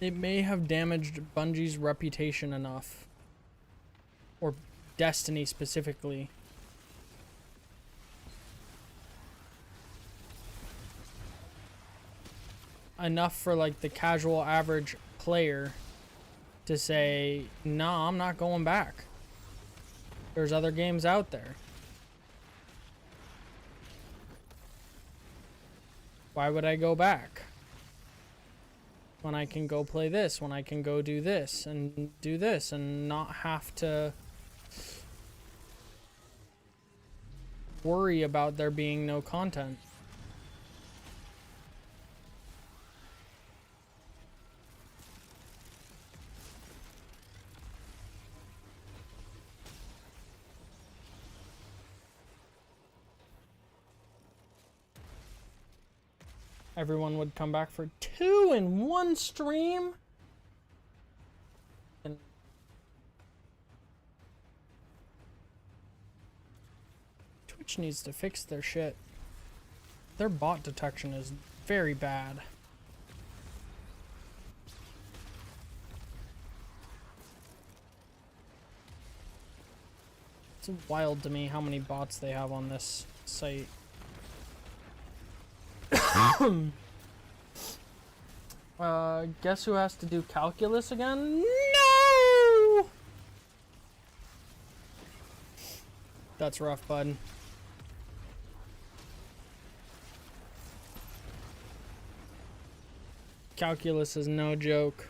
Speaker 1: it may have damaged Bungie's reputation enough, or Destiny specifically, enough for, like, the casual average player to say, nah, I'm not going back. There's other games out there. Why would I go back when I can go play this, when I can go do this and do this and not have to worry about there being no content? Everyone would come back for 2 in 1 stream. And Twitch needs to fix their shit. Their bot detection is very bad. It's wild to me how many bots they have on this site. Guess who has to do calculus again? No! That's rough, bud. Calculus is no joke.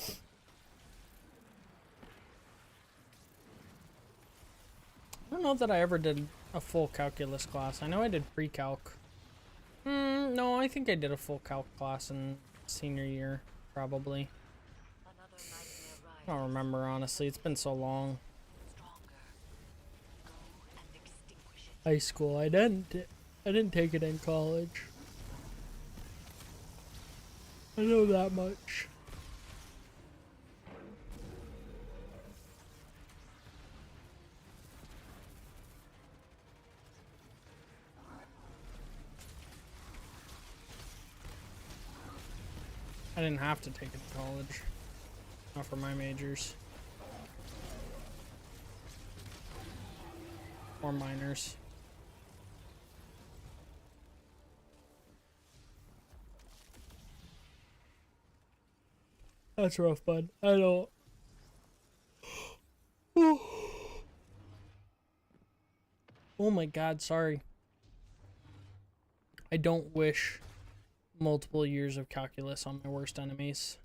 Speaker 1: I don't know that I ever did a full calculus class. I know I did pre-calc. No, I think I did a full calc class in senior year, probably.
Speaker 3: Another nightmare
Speaker 1: I don't remember, honestly. It's been so long.
Speaker 3: stronger. Go and extinguish it.
Speaker 1: High school, I didn't take it in college. I know that much. I didn't have to take it in college. Not for my majors. Or minors. That's rough, bud. I don't. Oh my god, sorry. I don't wish multiple years of calculus on my worst enemies.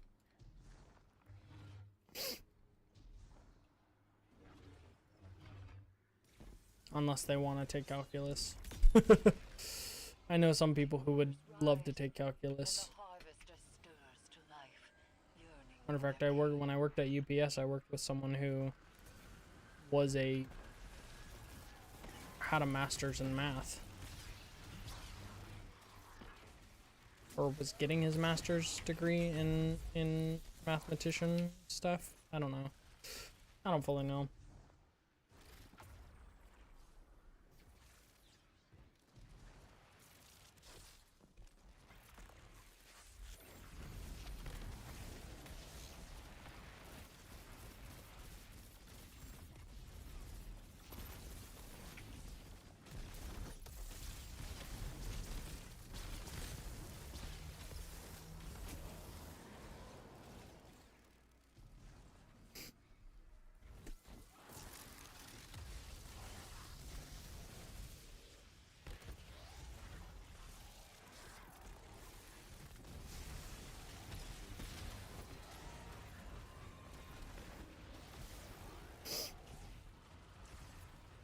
Speaker 1: Unless they want to take calculus. I know some people who would love to take calculus. Matter of fact, when I worked at UPS, I worked with someone who was had a master's in math. Or was getting his master's degree in mathematician stuff. I don't know. I don't fully know.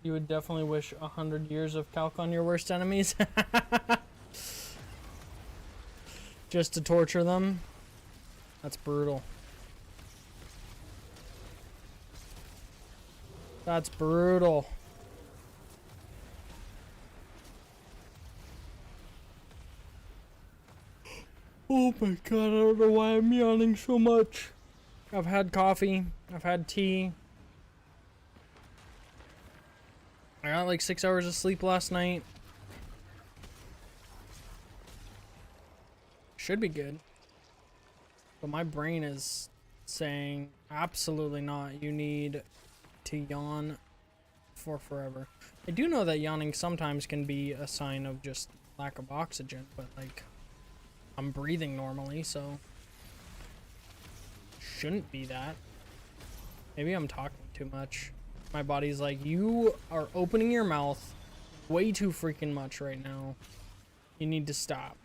Speaker 1: You would definitely wish 100 years of calc on your worst enemies. Just to torture them. That's brutal. That's brutal. Oh my god, I don't know why I'm yawning so much. I've had coffee. I've had tea. I got like 6 hours of sleep last night. Should be good. But my brain is saying, absolutely not. You need to yawn for forever. I do know that yawning sometimes can be a sign of just lack of oxygen, but like, I'm breathing normally, so shouldn't be that. Maybe I'm talking too much. My body's like, you are opening your mouth way too freaking much right now. You need to stop.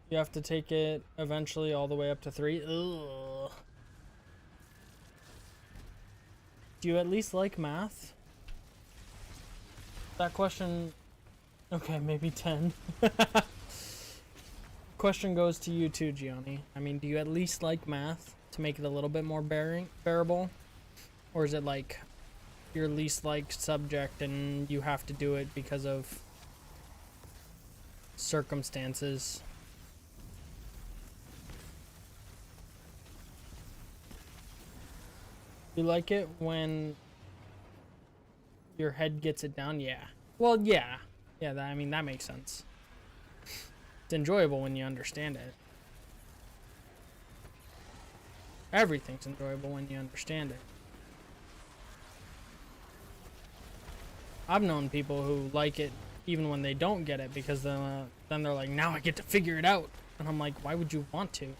Speaker 1: You have to take it eventually all the way up to 3. Ugh. Do you at least like math? That question... Okay, maybe 10. Question goes to you too, Gianni. I mean, do you at least like math to make it a little bit more bearable? Or is it like your least liked subject and you have to do it because of circumstances? You like it when your head gets it down? Yeah. Well, yeah. Yeah, I mean, that makes sense. It's enjoyable when you understand it. Everything's enjoyable when you understand it. I've known people who like it even when they don't get it because then they're like, now I get to figure it out. And I'm like, why would you want to?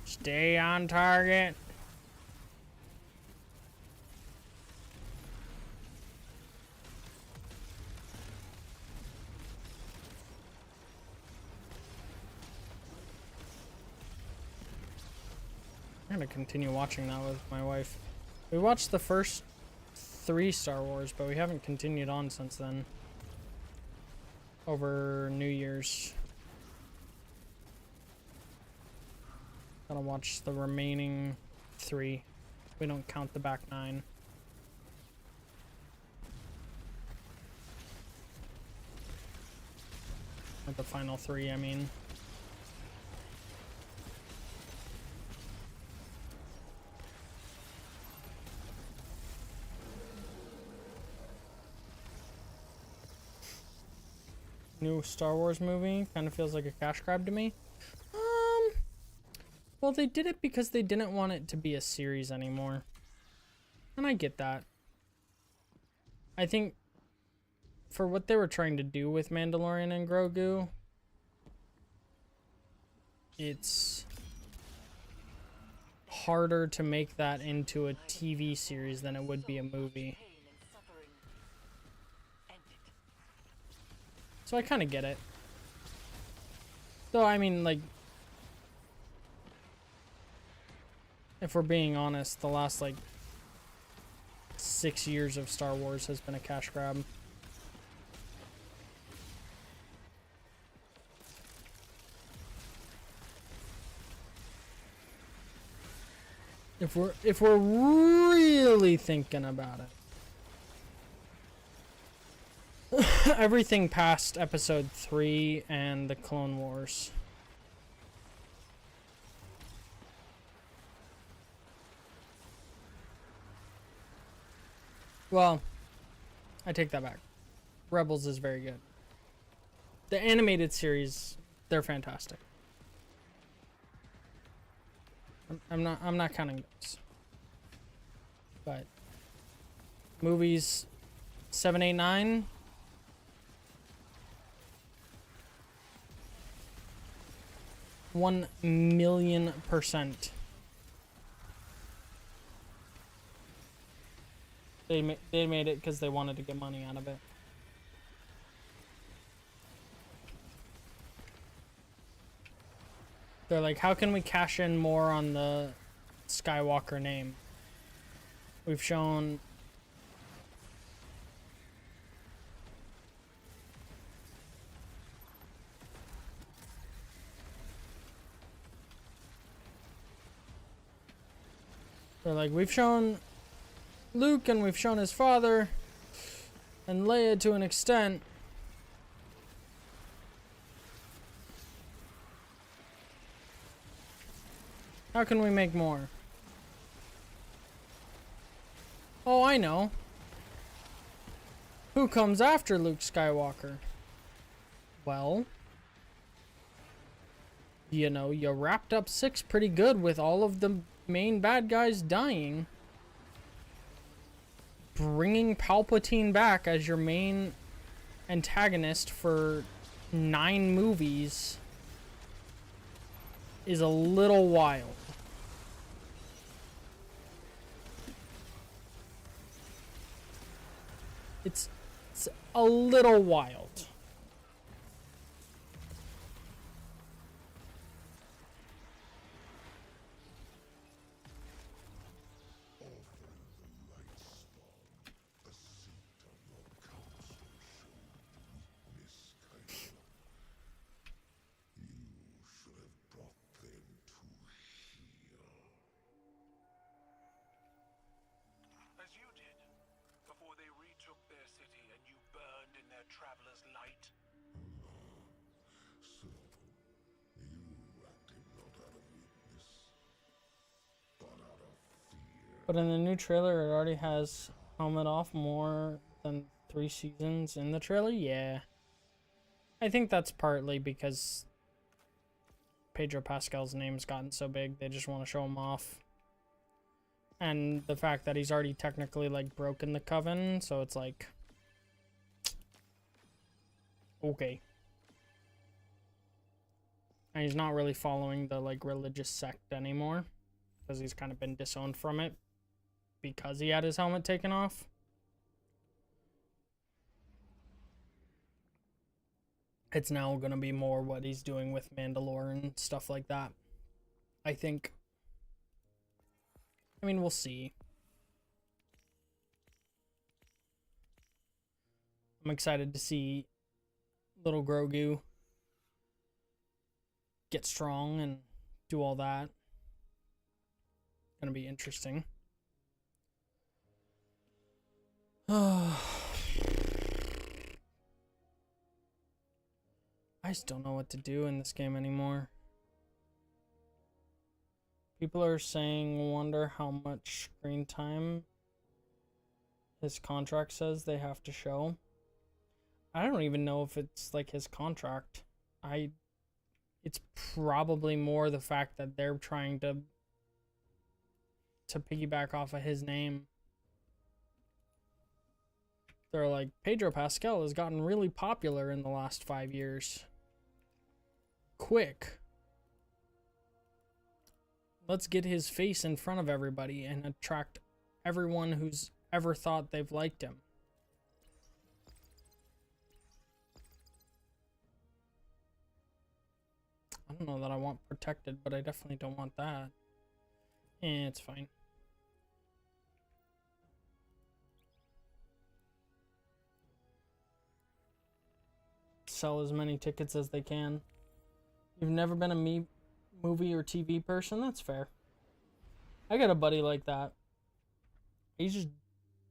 Speaker 1: Stay on target. gonna continue watching that with my wife. We watched the first 3 Star Wars, but we haven't continued on since then. Over New Year's. Gotta watch the remaining 3. We don't count the back 9. Not the final 3, I mean. New Star Wars movie kind of feels like a cash grab to me. Well, they did it because they didn't want it to be a series anymore. And I get that. I think for what they were trying to do with Mandalorian and Grogu, it's harder to make that into a TV series than it would be a movie. So I kind of get it. Though, I mean, like, if we're being honest, the last, like, 6 years of Star Wars has been a cash grab. If we're really thinking about it. Everything past episode 3 and the Clone Wars. Well, I take that back. Rebels is very good. The animated series, they're fantastic. I'm not counting those. But movies 7, 8, 9. $1,000,000%. They made it because they wanted to get money out of it. They're like, how can we cash in more on the Skywalker name? We've shown they're like, we've shown Luke and we've shown his father and Leia to an extent. How can we make more? Oh, I know. Who comes after Luke Skywalker? Well, you know, you wrapped up 6 pretty good with all of the main bad guys dying. Bringing Palpatine back as your main antagonist for 9 movies is a little wild. It's a little wild. But in the new trailer, it already has helmet off more than 3 seasons in the trailer. Yeah. I think that's partly because Pedro Pascal's name's gotten so big, they just want to show him off. And the fact that he's already technically, like, broken the coven, so it's like, okay. And he's not really following the, like, religious sect anymore, because he's kind of been disowned from it because he had his helmet taken off. It's now going to be more what he's doing with Mandalore and stuff like that, I think. I mean, we'll see. I'm excited to see little Grogu get strong and do all that. Gonna be interesting. I just don't know what to do in this game anymore. People are saying, wonder how much screen time his contract says they have to show. I don't even know if it's like his contract. It's probably more the fact that they're trying to piggyback off of his name. They're like, Pedro Pascal has gotten really popular in the last 5 years. Quick. Let's get his face in front of everybody and attract everyone who's ever thought they've liked him. I don't know that I want protected, but I definitely don't want that. It's fine. Sell as many tickets as they can. You've never been a movie or TV person? That's fair. I got a buddy like that. He just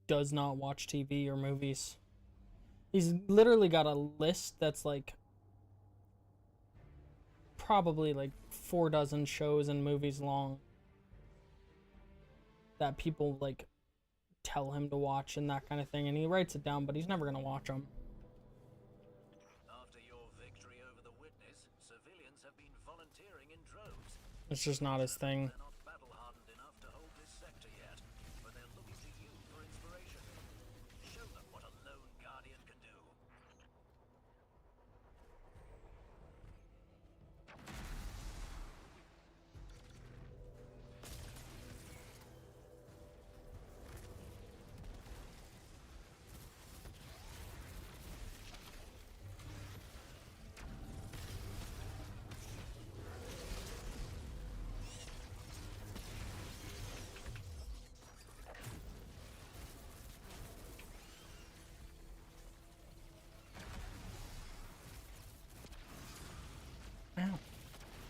Speaker 1: does not watch TV or movies. He's literally got a list that's like probably like 4 dozen shows and movies long that people like tell him to watch and that kind of thing, and he writes it down, but he's never gonna watch them.
Speaker 7: After your victory over the Witness, civilians have been volunteering in droves.
Speaker 1: It's just not his thing.
Speaker 7: They're not battle-hardened enough to hold this sector yet, but they're looking to you for inspiration. Show them what a lone guardian can do.
Speaker 1: Ow.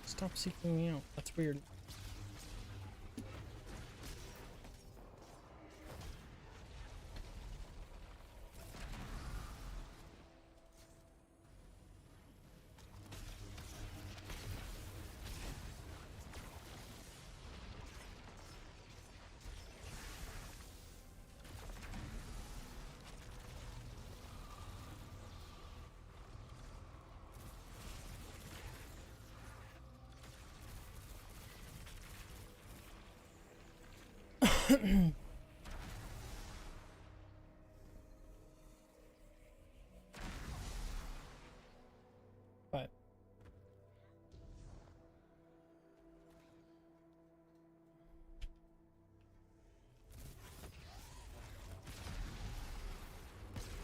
Speaker 1: Stop seeking me out. That's weird. But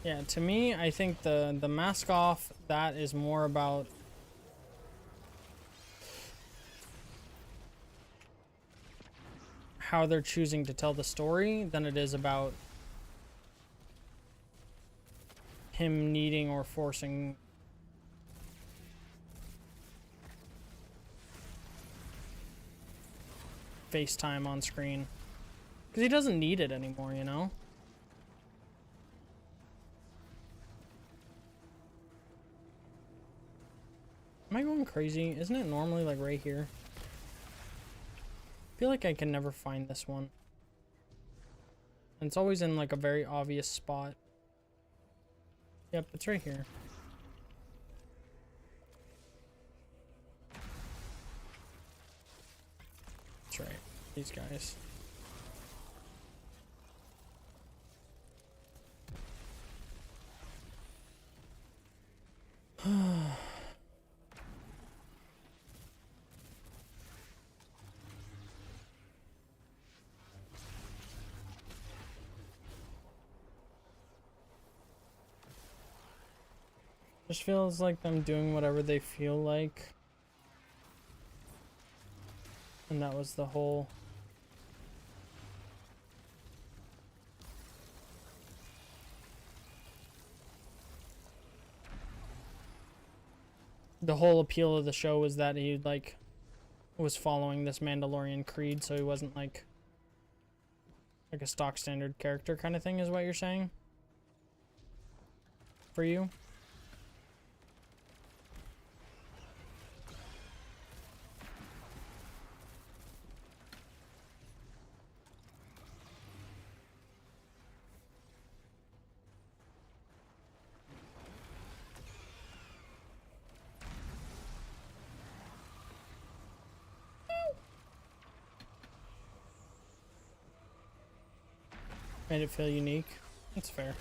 Speaker 1: yeah, to me, I think the mask off, that is more about how they're choosing to tell the story than it is about him needing or forcing FaceTime on screen. Because he doesn't need it anymore, you know? Am I going crazy? Isn't it normally like right here? I feel like I can never find this one. And it's always in like a very obvious spot. Yep, it's right here. That's right. These guys. Just feels like them doing whatever they feel like. And that was the whole the whole appeal of the show was that he like was following this Mandalorian creed, so he wasn't like a stock standard character kind of thing, is what you're saying? For you? Made it feel unique. That's fair.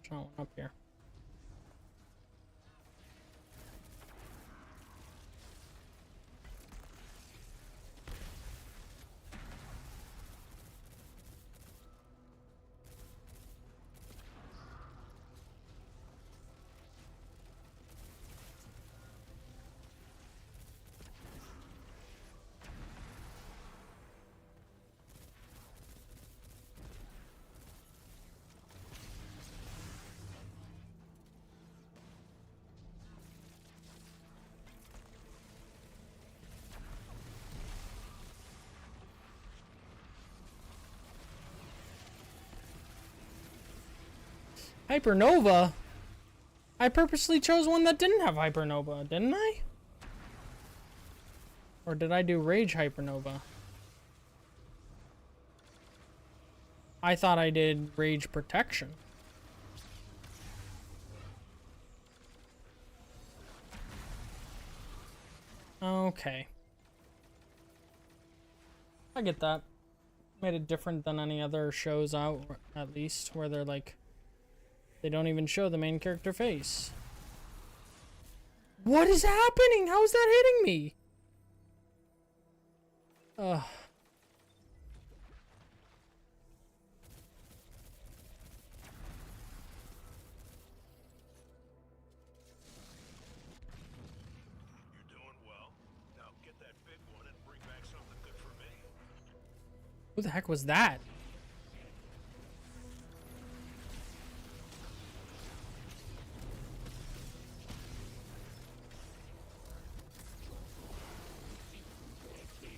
Speaker 1: There's not one up here. Hypernova? I purposely chose one that didn't have Hypernova, didn't I? Or did I do Rage Hypernova? I thought I did Rage Protection. Okay. I get that. Made it different than any other shows out, at least, where they're like, they don't even show the main character face. What is happening? How is that hitting me? Ugh.
Speaker 7: You're doing well. Now get that big one and bring back something good for me.
Speaker 1: Who the heck was that?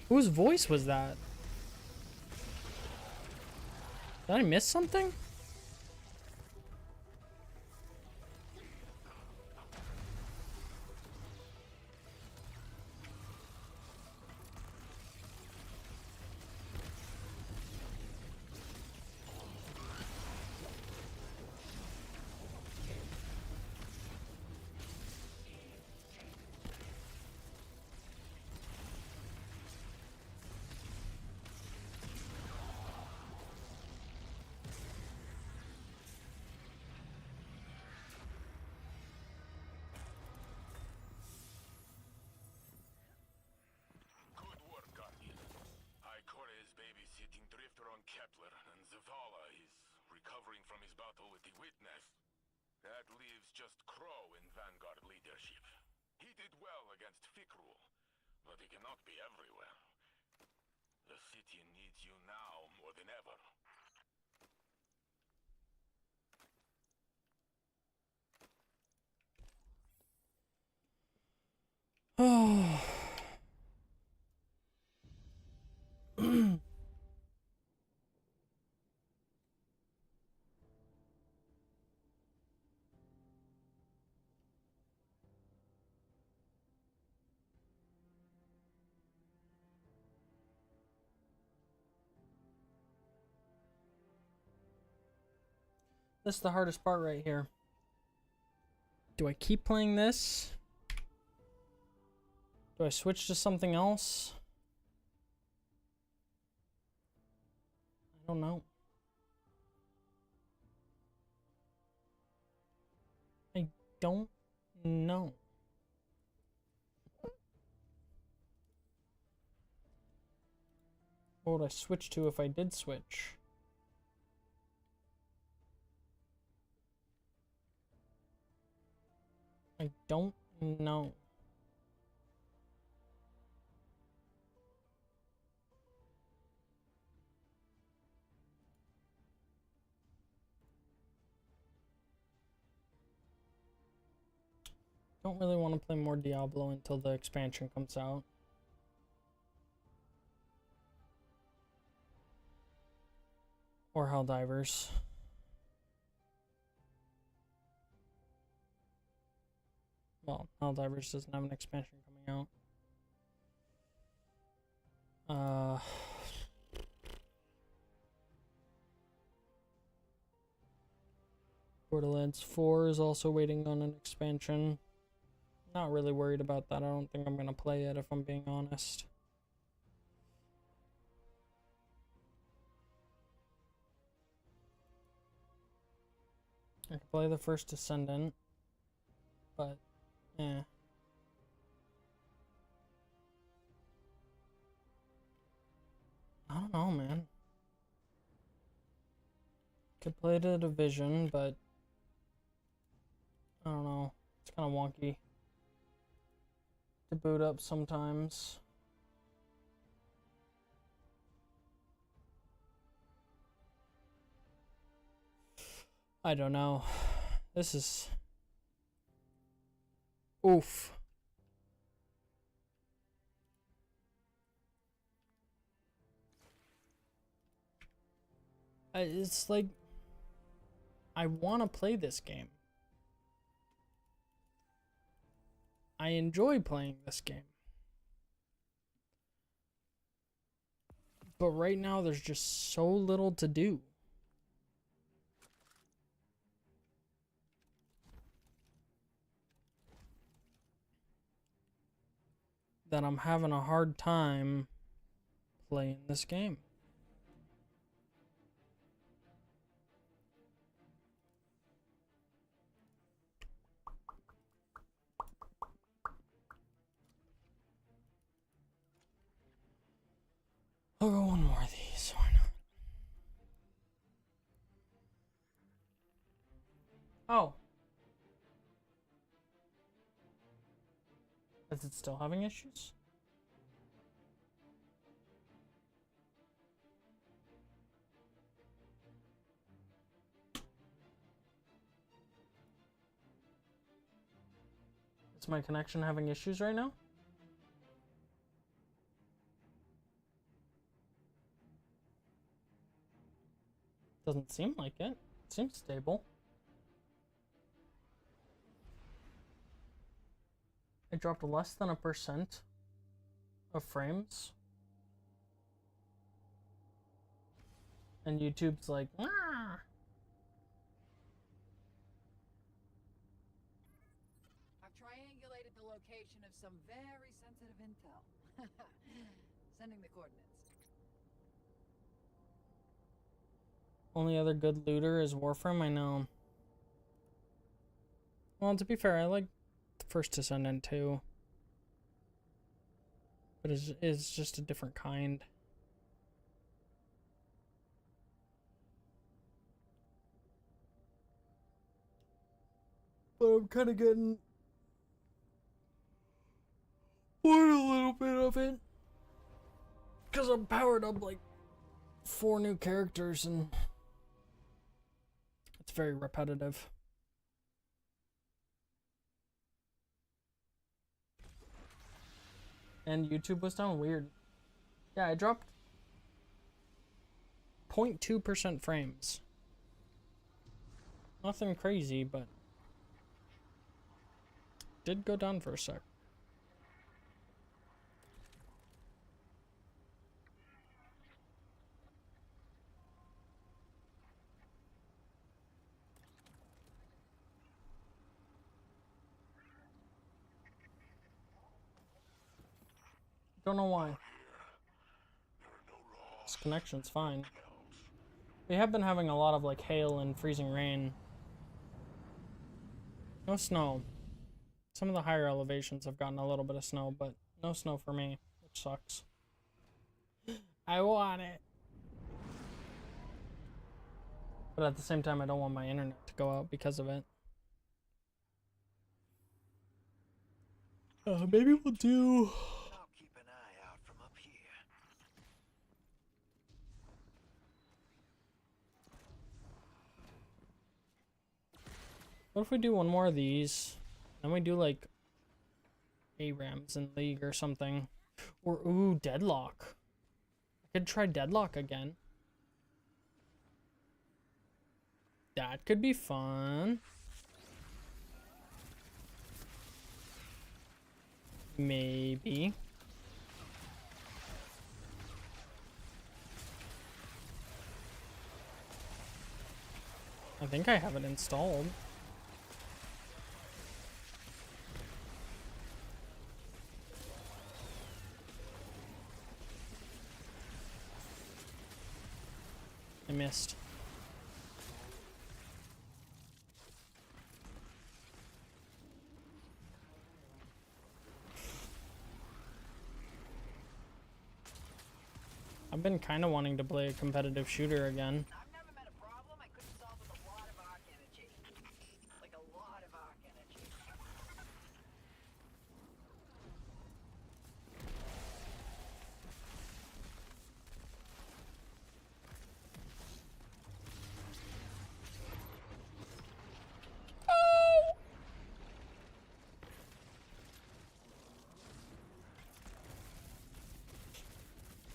Speaker 1: Whose voice was that? Did I miss something?
Speaker 5: Good work, Guardian. Ikora is babysitting Drifter on Kepler, and Zavala is recovering from his battle with the Witness. That leaves just Crow in Vanguard leadership. He did well against Fikrul, but he cannot be everywhere. The city needs you now more than ever.
Speaker 1: Oh. This is the hardest part right here. Do I keep playing this? Do I switch to something else? I don't know. I don't know. What would I switch to if I did switch? I don't know. don't really want to play more Diablo until the expansion comes out. Or Helldivers. Well, Helldivers doesn't have an expansion coming out. Borderlands 4 is also waiting on an expansion. Not really worried about that. I don't think I'm going to play it if I'm being honest. I can play the first Descendant, but yeah. I don't know, man. Could play the Division, but I don't know. It's kind of wonky to boot up sometimes. I don't know. This is... Oof. It's like... I want to play this game. I enjoy playing this game. But right now, there's just so little to do. That I'm having a hard time playing this game. I'll go one more of these, why not? Oh. Is it still having issues? Is my connection having issues right now? Doesn't seem like it. It seems stable. It dropped less than 1% of frames. And YouTube's like, ah.
Speaker 2: I've triangulated the location of some very sensitive intel. Sending the coordinates.
Speaker 1: Only other good looter is Warframe, I know. Well, to be fair, I like the first Descendant too. But it's just a different kind. But I'm kind of getting bored a little bit of it. Because I'm powered up like 4 new characters and it's very repetitive. And YouTube was down weird. Yeah, I dropped 0.2% frames. Nothing crazy, but did go down for a sec. Don't know why. This connection's fine. We have been having a lot of like hail and freezing rain. No snow. Some of the higher elevations have gotten a little bit of snow, but no snow for me, which sucks. I want it. But at the same time, I don't want my internet to go out because of it. Maybe we'll do...
Speaker 7: I'll keep an eye out from up here.
Speaker 1: What if we do one more of these? Then we do like ARAMs in League or something. Or, ooh, Deadlock. I could try Deadlock again. That could be fun. Maybe. I think I have it installed. I missed. I've been kind of wanting to play a competitive shooter again.
Speaker 2: I've never met a problem I couldn't solve with a lot of arc energy. Like a lot of arc energy.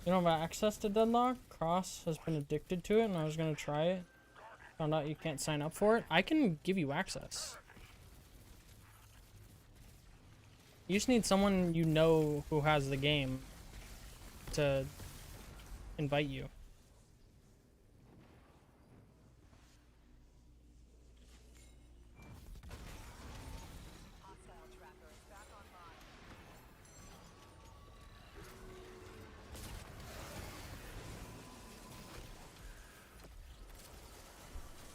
Speaker 1: You don't have access to Deadlock? Cross has been addicted to it and I was gonna try it. Found out you can't sign up for it. I can give you access. You just need someone you know who has the game to invite you.
Speaker 2: Hostile tracker is back online.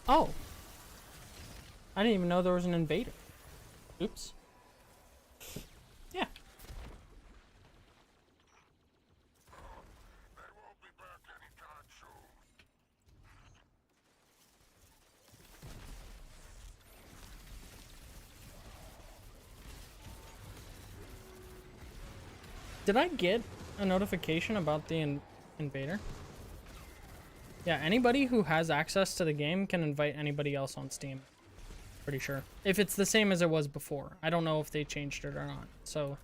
Speaker 1: Oh! I didn't even know there was an invader. Oops. Yeah.
Speaker 5: They won't be back anytime soon.
Speaker 1: Did I get a notification about the invader? Yeah, anybody who has access to the game can invite anybody else on Steam. Pretty sure. If it's the same as it was before. I don't know if they changed it or not. So,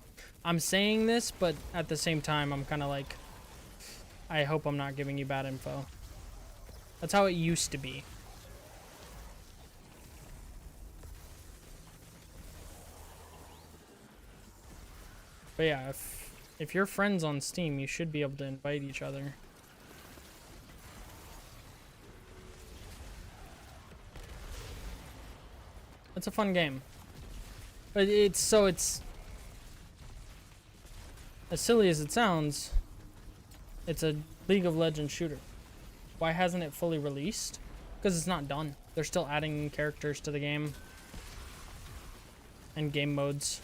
Speaker 1: I'm saying this, but at the same time, I'm kind of like, I hope I'm not giving you bad info. That's how it used to be. But yeah, if you're friends on Steam, you should be able to invite each other. It's a fun game. But it's as silly as it sounds, it's a League of Legends shooter. Why hasn't it fully released? Because it's not done. They're still adding characters to the game and game modes.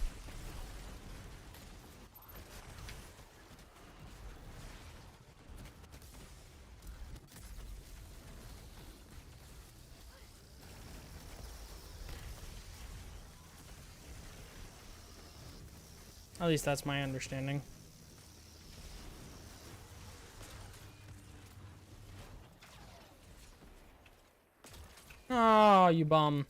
Speaker 1: At least that's my understanding. Oh, you bum.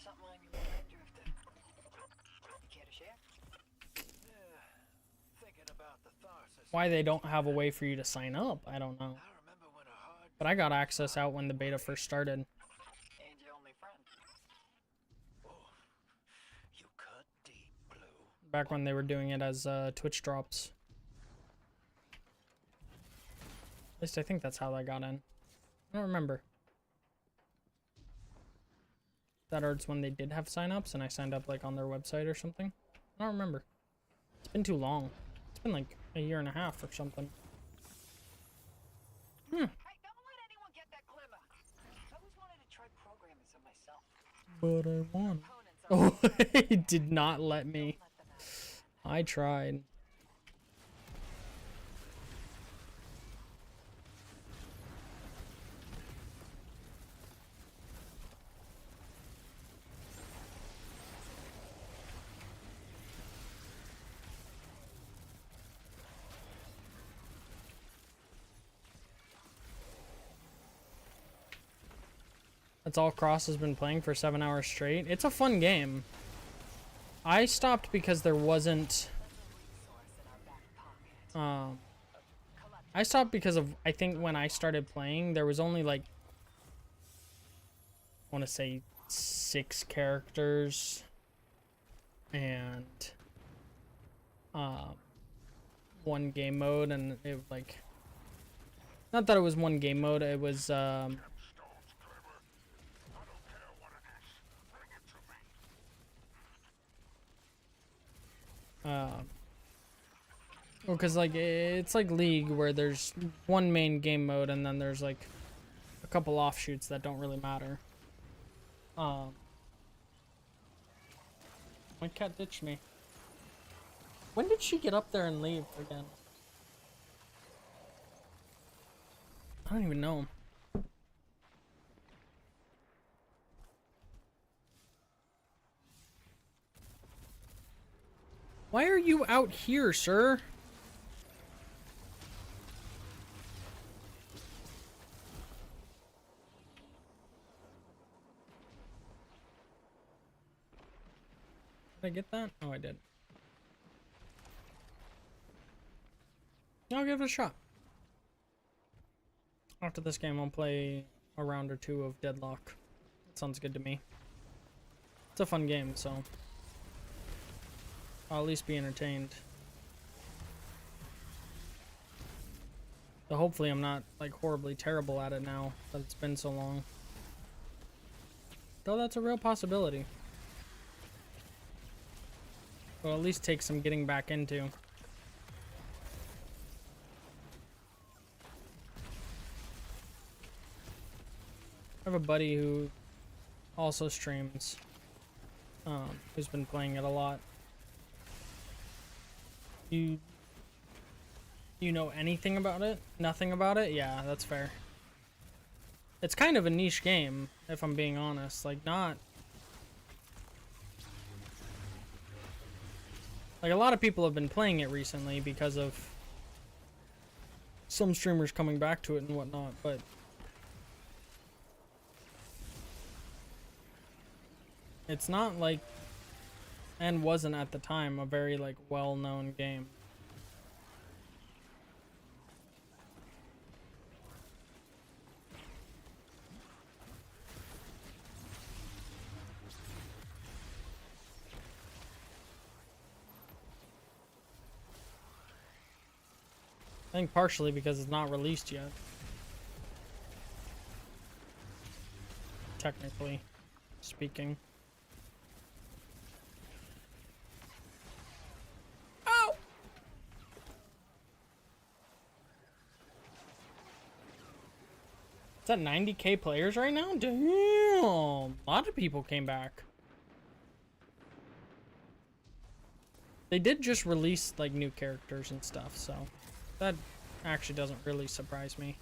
Speaker 2: Something on your mind, Drifter? Care to share?
Speaker 7: Thinking about the Tharsis.
Speaker 1: Why they don't have a way for you to sign up, I don't know.
Speaker 7: I remember when a hard
Speaker 1: But I got access out when the beta first started.
Speaker 2: And your only friend.
Speaker 7: you cut deep, Blue.
Speaker 1: Back when they were doing it as Twitch drops. At least I think that's how I got in. I don't remember. That or it's when they did have signups and I signed up like on their website or something. I don't remember. It's been too long. It's been like a year and a half or something.
Speaker 2: Hey, don't let anyone get that glimmer. I always wanted to try programming some myself.
Speaker 1: But I won.
Speaker 2: Opponents are
Speaker 1: Oh, he did not let me.
Speaker 2: let them out.
Speaker 1: I tried. That's all Cross has been playing for 7 hours straight. It's a fun game. I stopped because there wasn't... I stopped because of, I think when I started playing, there was only like, I want to say 6 characters and 1 game mode, and it like, not that it was 1 game mode, it was well, because like it's like League where there's 1 main game mode and then there's like a couple offshoots that don't really matter. My cat ditched me. When did she get up there and leave again? I don't even know. Why are you out here, sir? Did I get that? Oh, I did. I'll give it a shot. After this game, I'll play a round or 2 of Deadlock. That sounds good to me. It's a fun game, so I'll at least be entertained. So hopefully I'm not like horribly terrible at it now that it's been so long. Though that's a real possibility. Well, at least take some getting back into. I have a buddy who also streams, who's been playing it a lot. You know anything about it? Nothing about it? Yeah, that's fair. It's kind of a niche game, if I'm being honest. Like, not... Like, a lot of people have been playing it recently because of some streamers coming back to it and whatnot, but... It's not like, and wasn't at the time, a very like well-known game. I think partially because it's not released yet. Technically speaking. Is that 90k players right now? Damn! A lot of people came back. They did just release like new characters and stuff, so that actually doesn't really surprise me.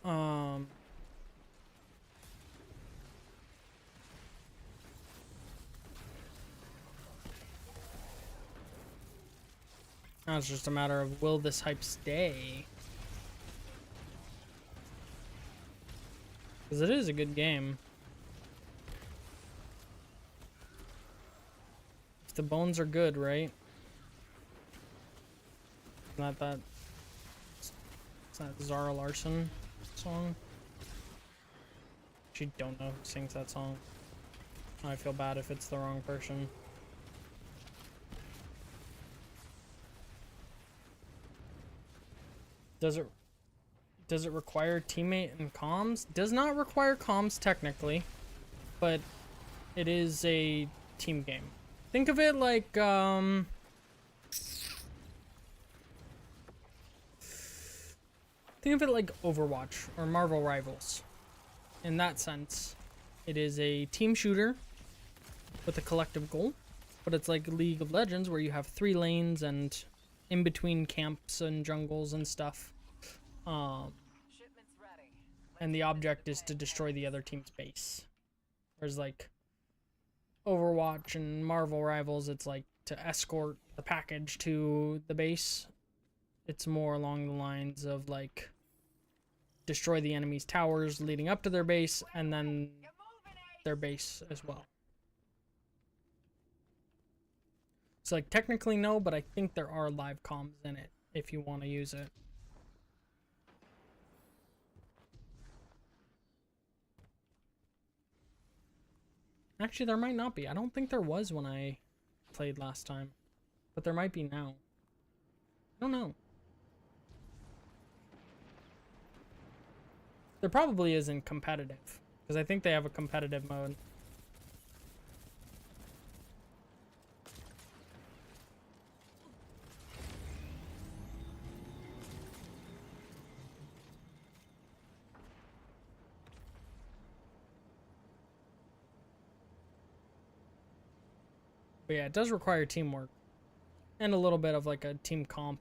Speaker 1: Now it's just a matter of, will this hype stay? Because it is a good game. If the bones are good, right? Not that... It's not Zara Larson song. Actually, don't know who sings that song. I feel bad if it's the wrong person. Does it require teammate and comms? Does not require comms technically, but it is a team game. Think of it like Overwatch or Marvel Rivals. In that sense, it is a team shooter with a collective goal, but it's like League of Legends where you have 3 lanes and in between camps and jungles and stuff. And the object is to destroy the other team's base. Whereas like Overwatch and Marvel Rivals, it's like to escort the package to the base. It's more along the lines of like destroy the enemy's towers leading up to their base, and then their base as well. So like technically no, but I think there are live comms in it if you want to use it. Actually, there might not be. I don't think there was when I played last time, but there might be now. I don't know. There probably isn't competitive, because I think they have a competitive mode. But yeah, it does require teamwork. And a little bit of like a team comp.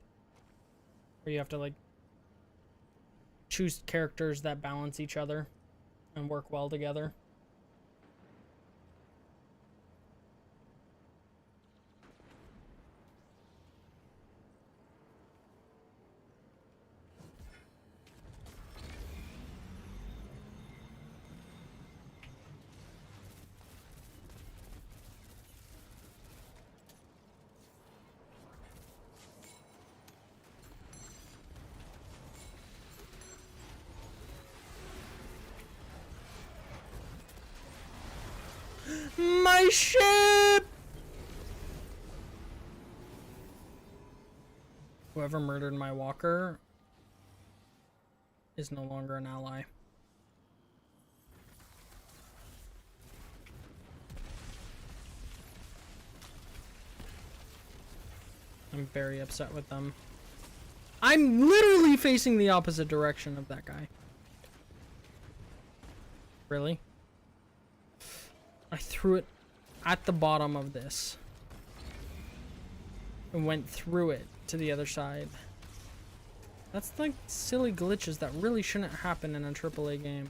Speaker 1: Where you have to like choose characters that balance each other and work well together. My ship! Whoever murdered my walker is no longer an ally. I'm very upset with them. I'm literally facing the opposite direction of that guy. Really? I threw it at the bottom of this and went through it to the other side. That's like silly glitches that really shouldn't happen in a AAA game.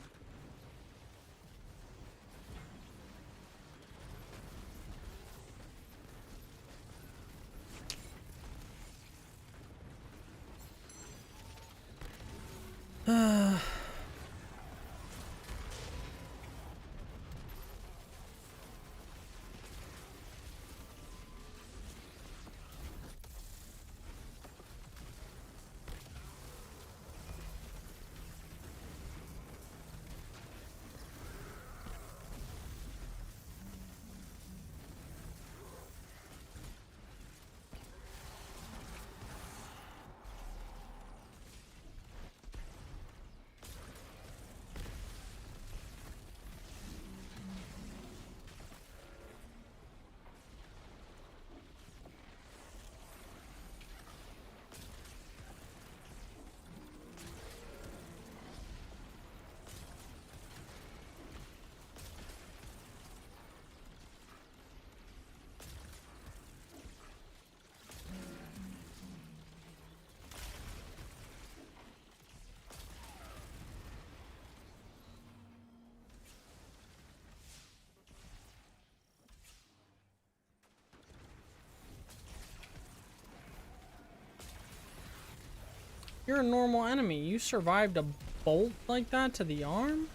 Speaker 1: You're a normal enemy. You survived a bolt like that to the arm?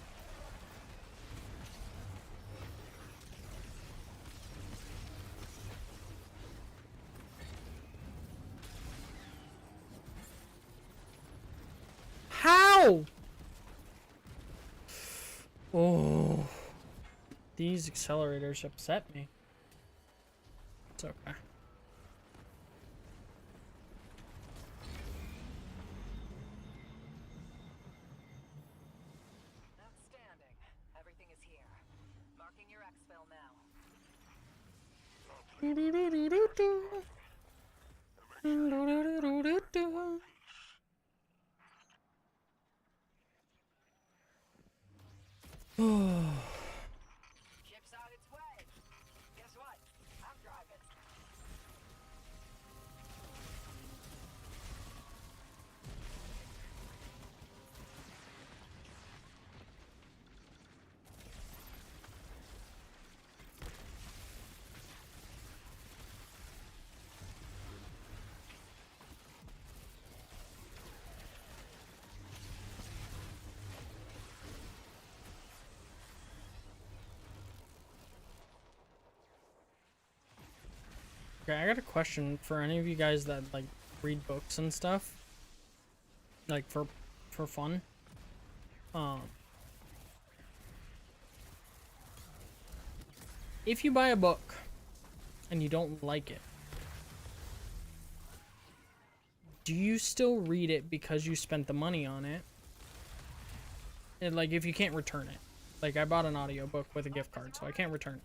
Speaker 1: How? Oh. These accelerators upset me. It's okay.
Speaker 2: Ship's on its way. Guess what? I'm driving.
Speaker 1: Okay, I got a question for any of you guys that like read books and stuff, like for fun. If you buy a book and you don't like it, do you still read it because you spent the money on it? And like if you can't return it. Like I bought an audiobook with a gift card, so I can't return it.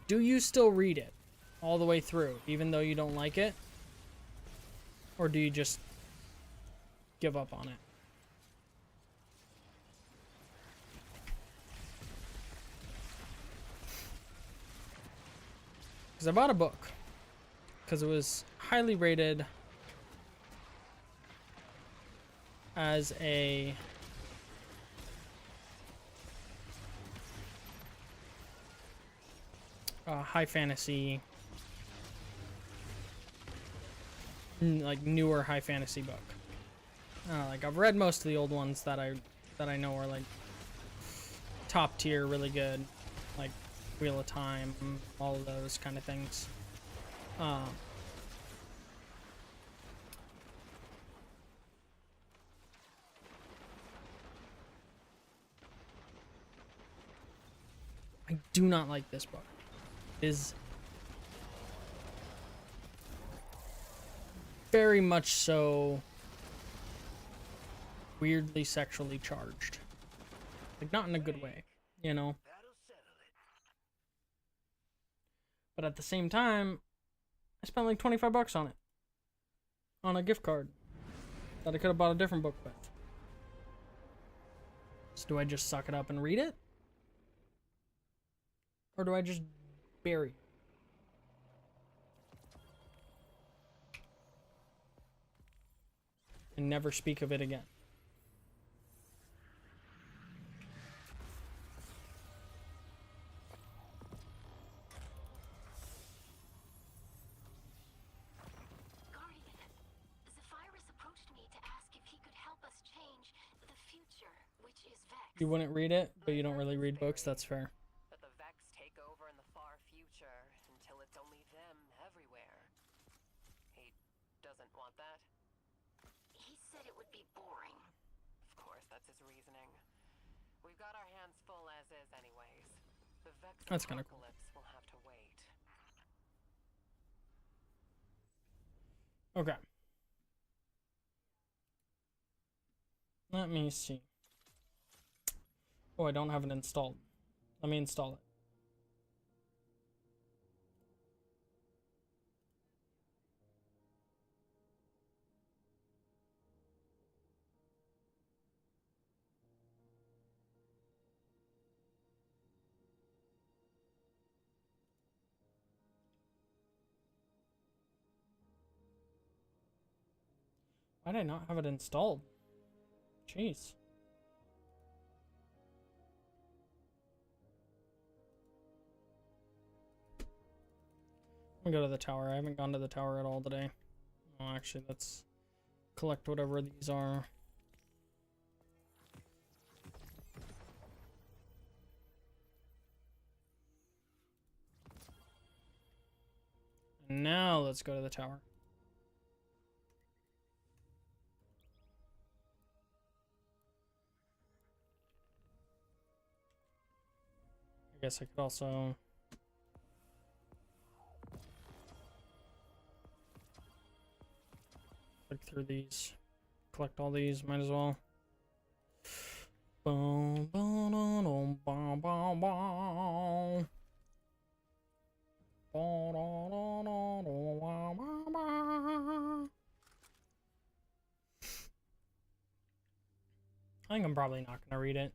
Speaker 1: Do you still read it all the way through, even though you don't like it? Or do you just give up on it? Because I bought a book. Because it was highly rated as a high fantasy, like newer high fantasy book. Like I've read most of the old ones that I know are like top tier, really good, like Wheel of Time, all of those kind of things. I do not like this book. It is very much so weirdly sexually charged. Like, not in a good way, you know? But at the same time, I spent like 25 bucks on it. On a gift card. That I could have bought a different book with. So do I just suck it up and read it? Or do I just bury it? And never speak of it again? You wouldn't read it, but you don't really read books, that's fair.
Speaker 3: But the Vex take over in the far future until it's only them everywhere. He doesn't want that?
Speaker 6: He said it would be boring.
Speaker 3: Of course, that's his reasoning. We've got our hands full as is anyways. The Vex
Speaker 1: That's kinda cool.
Speaker 3: apocalypse will have to wait.
Speaker 1: Okay. Let me see. Oh, I don't have it installed. Let me install it. Why did I not have it installed? Jeez. I'm gonna go to the tower. I haven't gone to the tower at all today. Oh, actually, let's collect whatever these are. And now let's go to the tower. I guess I could also click through these, collect all these, might as well. Boom, boom, boom, boom, boom, boom. I think I'm probably not gonna read it.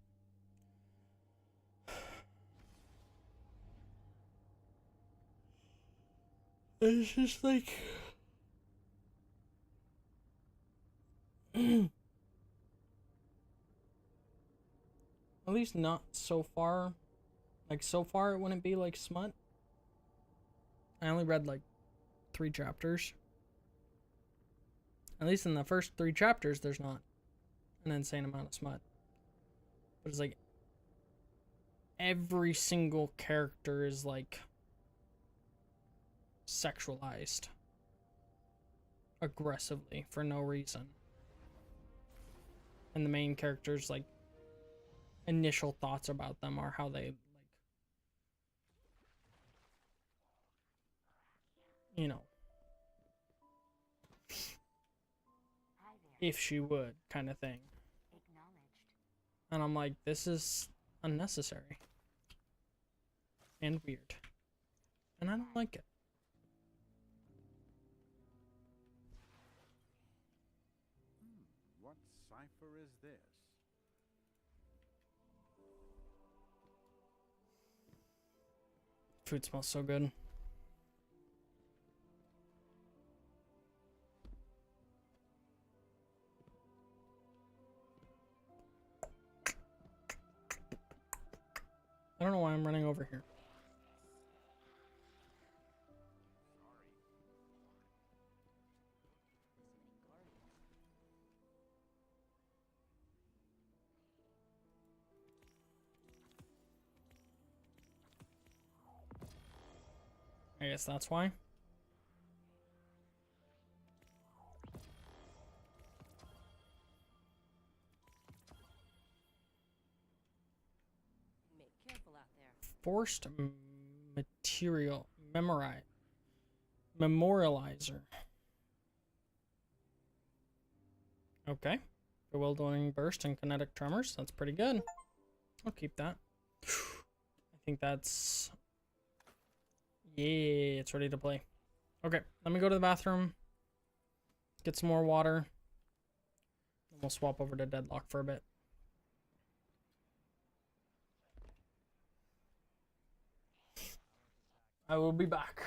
Speaker 1: It's just like at least not so far. Like so far it wouldn't be like smut. I only read like 3 chapters. At least in the first 3 chapters there's not an insane amount of smut. But it's like every single character is like sexualized aggressively for no reason. And the main characters, like, initial thoughts about them are how they, like, you know, if she would kind of thing. And I'm like, this is unnecessary and weird, and I don't like it.
Speaker 8: What cipher is this?
Speaker 1: Food smells so good. I don't know why I'm running over here. I guess that's why. Forced material memorializer. Okay. Bewildering burst and kinetic tremors. That's pretty good. I'll keep that. I think that's... Yeah, it's ready to play. Okay, let me go to the bathroom. Get some more water. And we'll swap over to Deadlock for a bit. I will be back.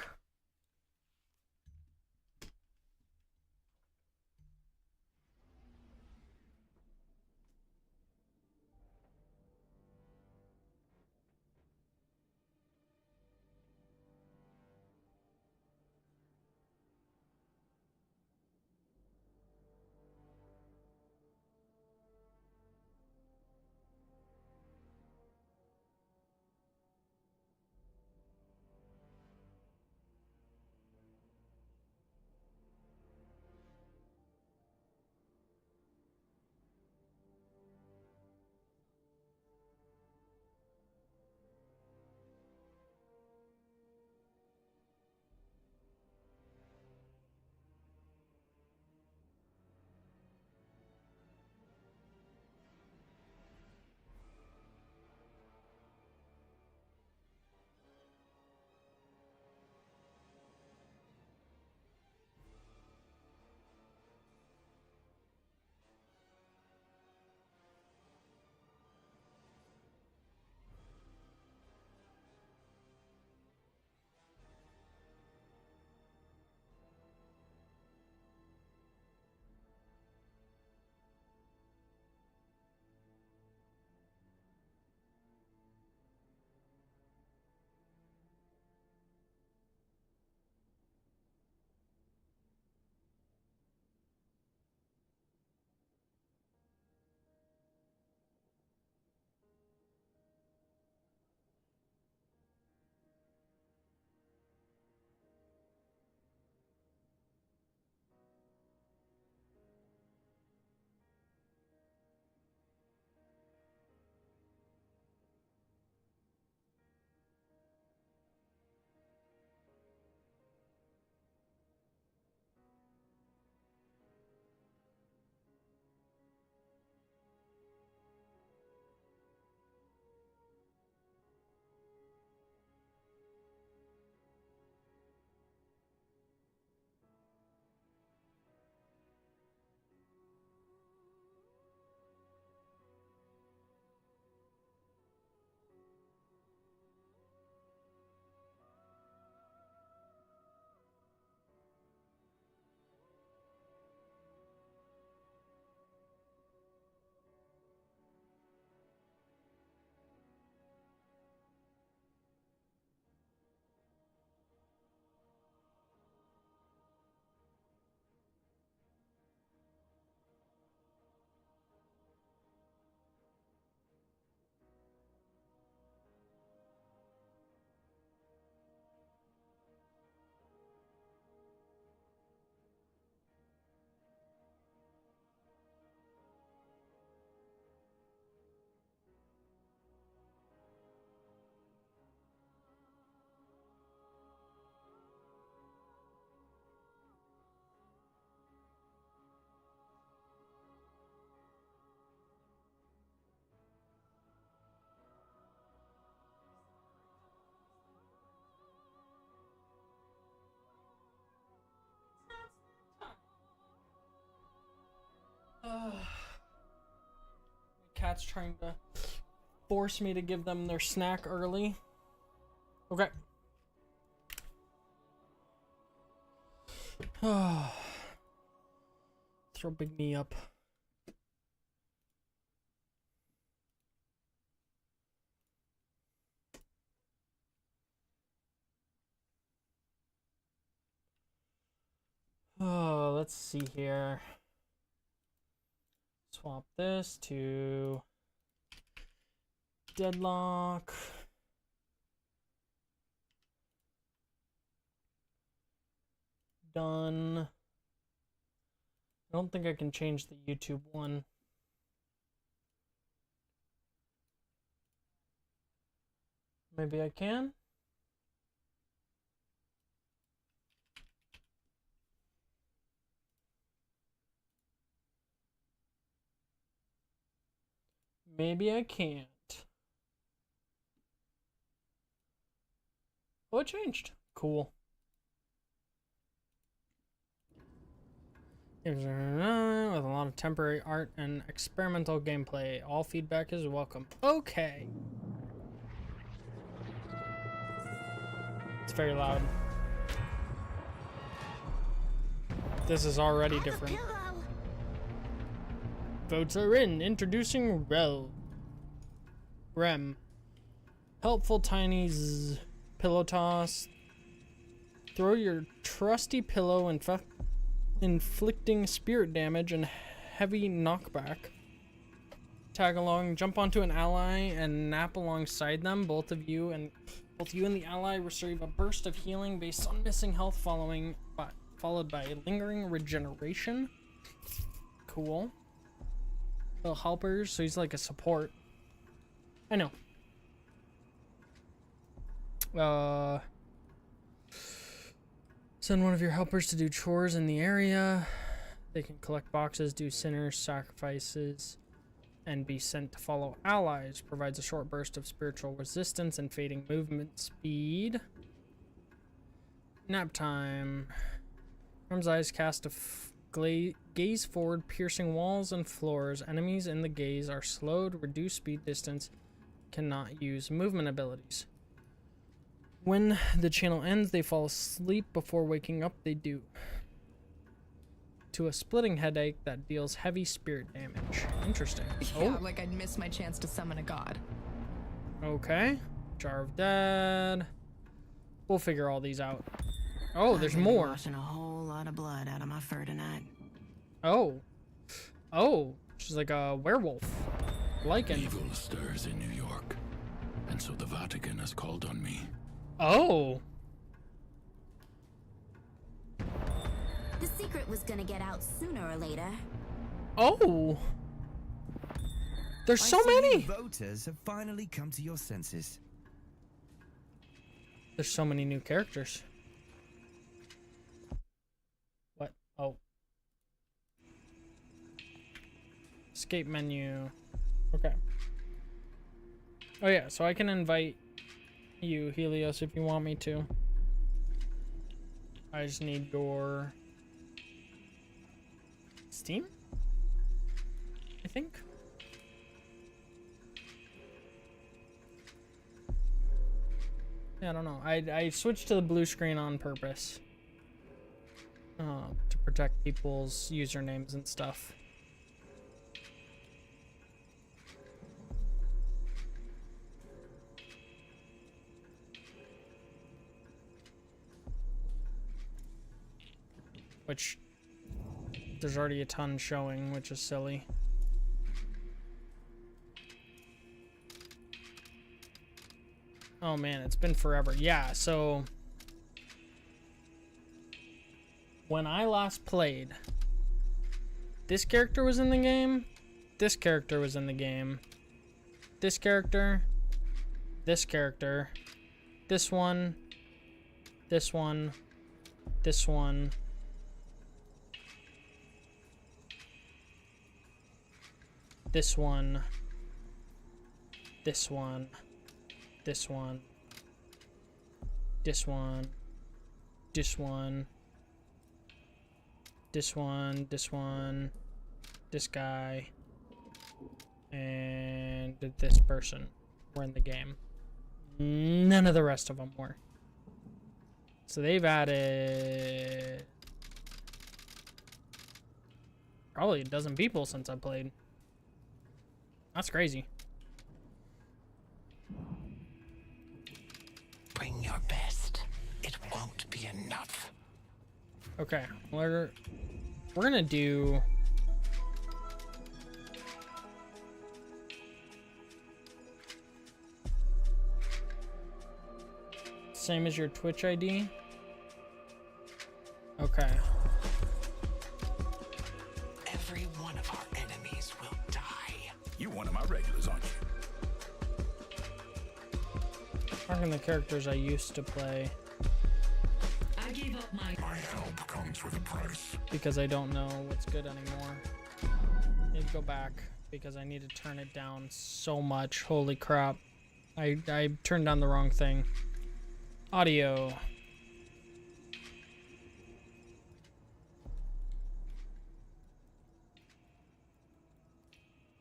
Speaker 1: My cat's trying to force me to give them their snack early. Okay. Throw Big Knee up. Oh, let's see here. Swap this to Deadlock. Done. I don't think I can change the YouTube one. Maybe I can. Maybe I can't. Oh, it changed. Cool. With a lot of temporary art and experimental gameplay. All feedback is welcome. Okay. It's very loud. This is already different. Votes are in. Introducing Rem. Helpful tiny pillow toss. Throw your trusty pillow and inflicting spirit damage and heavy knockback. Tag along, jump onto an ally and nap alongside them. Both you and the ally receive a burst of healing based on missing health, followed by lingering regeneration. Cool. Little helpers, so he's like a support. I know. Send one of your helpers to do chores in the area. They can collect boxes, do sinners, sacrifices, and be sent to follow allies. Provides a short burst of spiritual resistance and fading movement speed. Nap time. Rem's eyes cast a gaze forward, piercing walls and floors. Enemies in the gaze are slowed, reduced speed, distance, cannot use movement abilities. When the channel ends, they fall asleep. Before waking up, they do. To a splitting headache that deals heavy spirit damage. Interesting.
Speaker 9: Yeah, like I'd miss my chance to summon a god.
Speaker 1: Okay. Jar of Dead. We'll figure all these out. Oh, there's more.
Speaker 10: Washing a whole lot of blood out of my fur tonight.
Speaker 1: Oh. Oh. She's like a werewolf. Lycan.
Speaker 5: Evil stirs in New York, and so the Vatican has called on me.
Speaker 1: Oh.
Speaker 11: The secret was gonna get out sooner or later.
Speaker 1: Oh. There's so many.
Speaker 12: Voters have finally come to your senses.
Speaker 1: There's so many new characters. What? Oh. Escape menu. Okay. Oh yeah, so I can invite you, Helios, if you want me to. I just need your Steam, I think. Yeah, I don't know. I switched to the blue screen on purpose to protect people's usernames and stuff. Which there's already a ton showing, which is silly. Oh man, it's been forever. Yeah, so when I last played, this character was in the game, this character was in the game, this character, this character, this one, this one, this one, this one, this one, this one, this one, this one, this one, this one, this guy, and this person were in the game. None of the rest of them were. So they've added probably a dozen people since I played. That's crazy.
Speaker 13: Bring your best. It won't be enough.
Speaker 1: Okay, we're gonna do same as your Twitch ID. Okay.
Speaker 13: Every one of our enemies will die.
Speaker 5: You one of my regulars, aren't you?
Speaker 1: Talking the characters I used to play.
Speaker 13: I gave up my help comes with a price.
Speaker 1: Because I don't know what's good anymore. Need to go back because I need to turn it down so much. Holy crap. I turned down the wrong thing. Audio.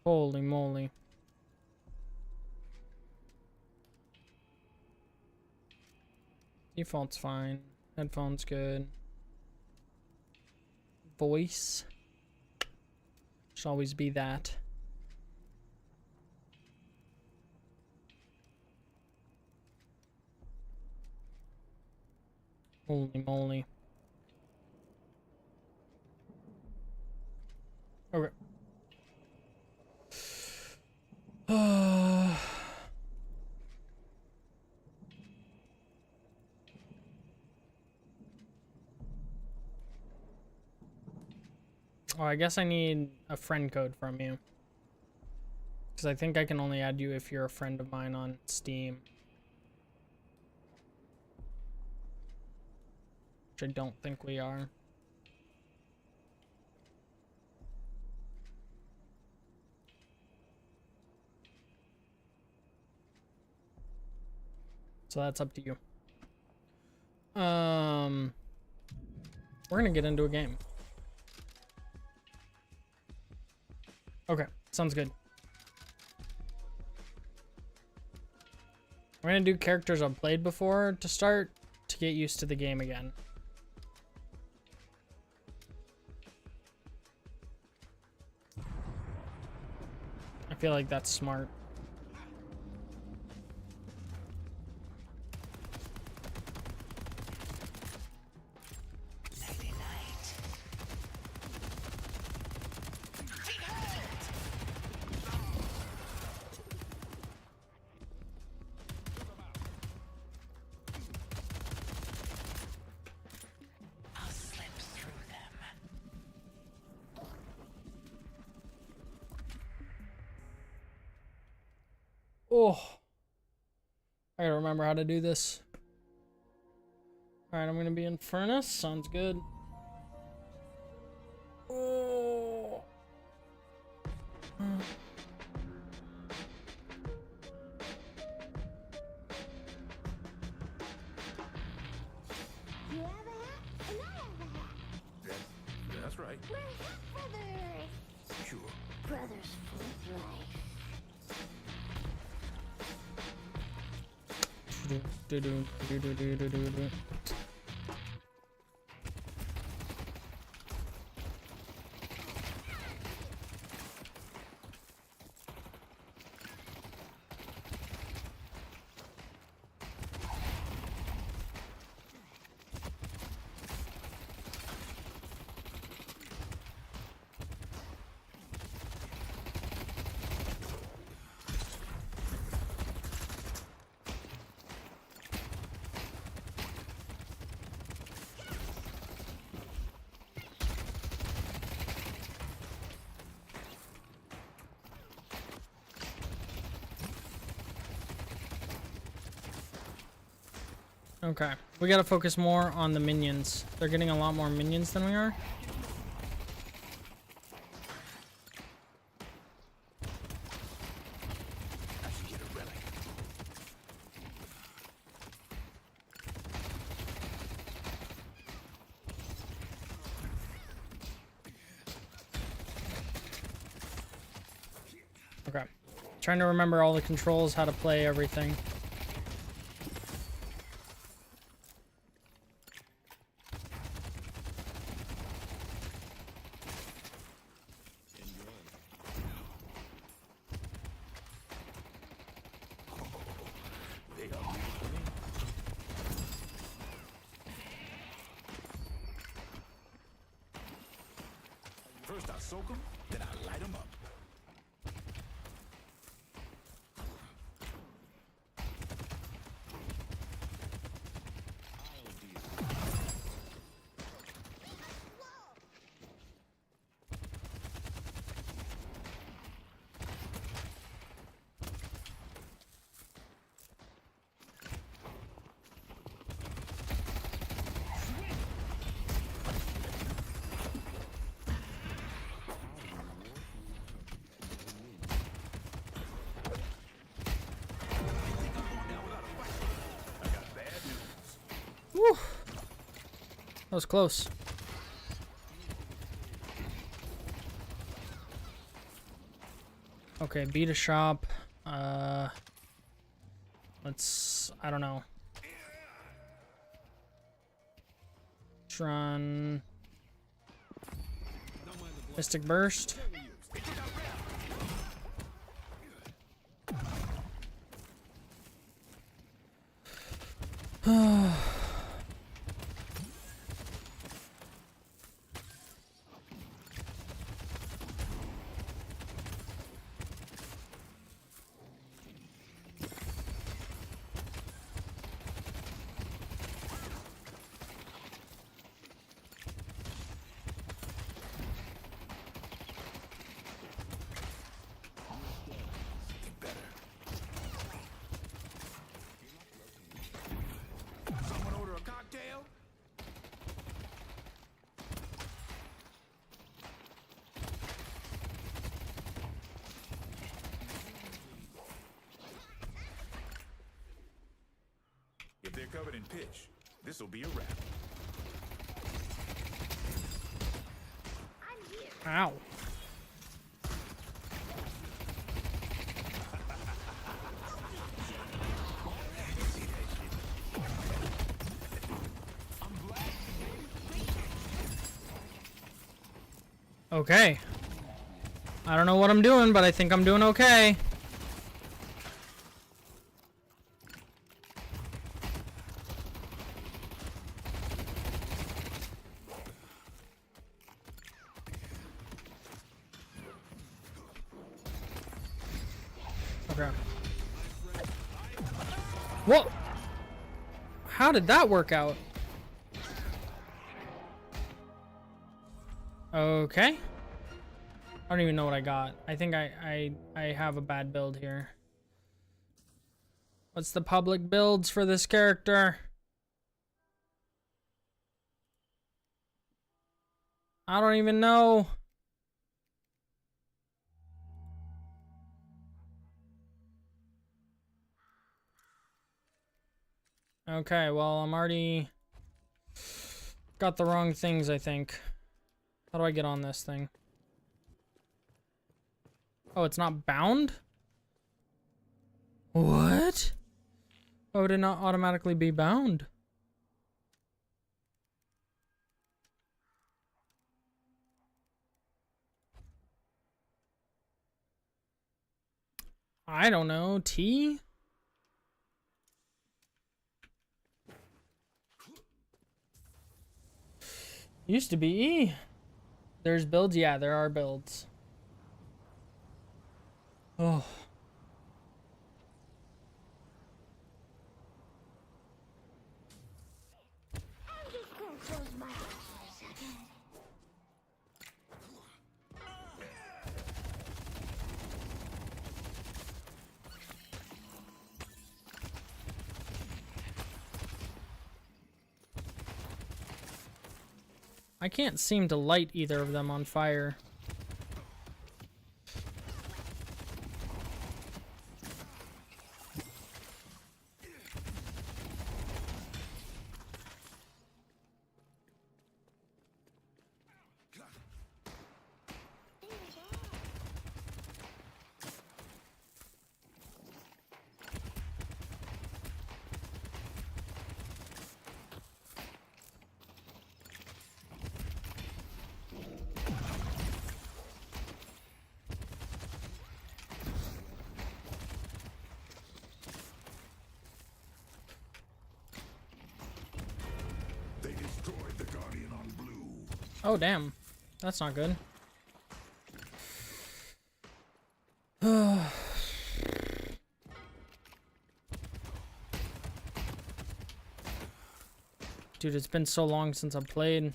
Speaker 1: Holy moly. Default's fine. Headphones good. Voice. Should always be that. Holy moly. Okay. Oh, I guess I need a friend code from you. Because I think I can only add you if you're a friend of mine on Steam. Which I don't think we are. So that's up to you. We're gonna get into a game. Okay, sounds good. We're gonna do characters I've played before to start, to get used to the game again. I feel like that's smart. Oh, I gotta remember how to do this. All right, I'm gonna be in Furnace. Sounds good. Oh.
Speaker 11: You have a hat, and I have a hat.
Speaker 5: That's right.
Speaker 11: We're hat brothers.
Speaker 5: Sure.
Speaker 11: Brothers for life.
Speaker 1: Okay, we gotta focus more on the minions. They're getting a lot more minions than we are. trying to remember all the controls, how to play everything.
Speaker 13: First I soak them, then I light them up.
Speaker 1: Whew. That was close. Okay, beat a shop. Let's, I don't know. Let's run Mystic Burst.
Speaker 13: Someone order a cocktail? If they're covered in pitch, this'll be a wrap.
Speaker 1: Ow. Okay. I don't know what I'm doing, but I think I'm doing okay. Okay. What? How did that work out? Okay. I don't even know what I got. I think I have a bad build here. What's the public builds for this character? I don't even know. Okay, well, I'm already got the wrong things, I think. How do I get on this thing? Oh, it's not bound? What? Oh, it did not automatically be bound. I don't know. T? Used to be E. There's builds? Yeah, there are builds. Oh. I can't seem to light either of them on fire. Oh, damn. That's not good. Dude, it's been so long since I've played.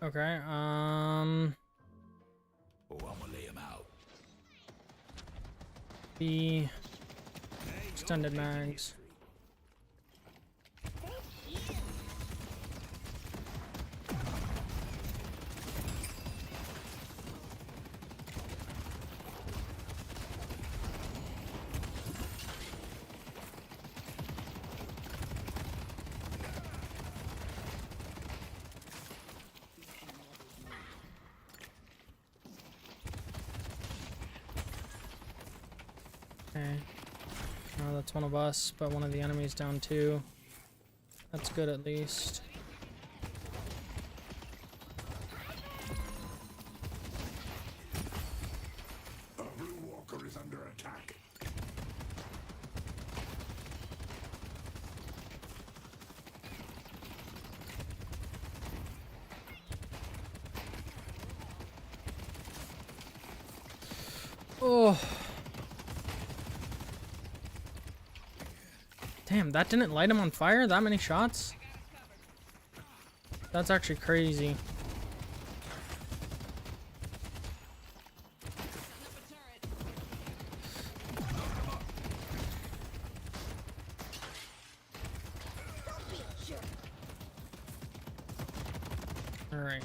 Speaker 1: Okay,
Speaker 13: Oh, I'm gonna lay him out.
Speaker 1: the extended mags. Okay. Oh, that's one of us, but one of the enemies down too. That's good at least.
Speaker 4: A blue walker is under attack.
Speaker 1: Oh. Damn, that didn't light him on fire? That many shots? That's actually crazy. Alright.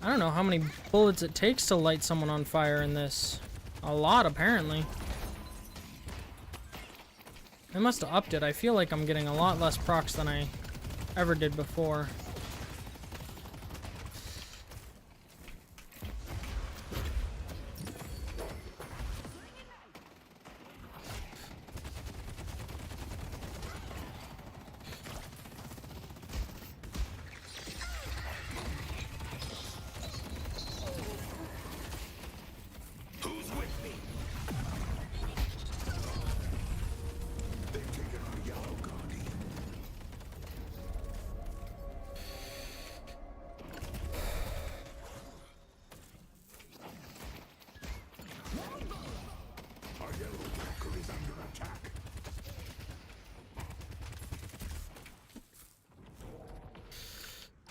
Speaker 1: I don't know how many bullets it takes to light someone on fire in this. A lot, apparently. They must have upped it. I feel like I'm getting a lot less procs than I ever did before.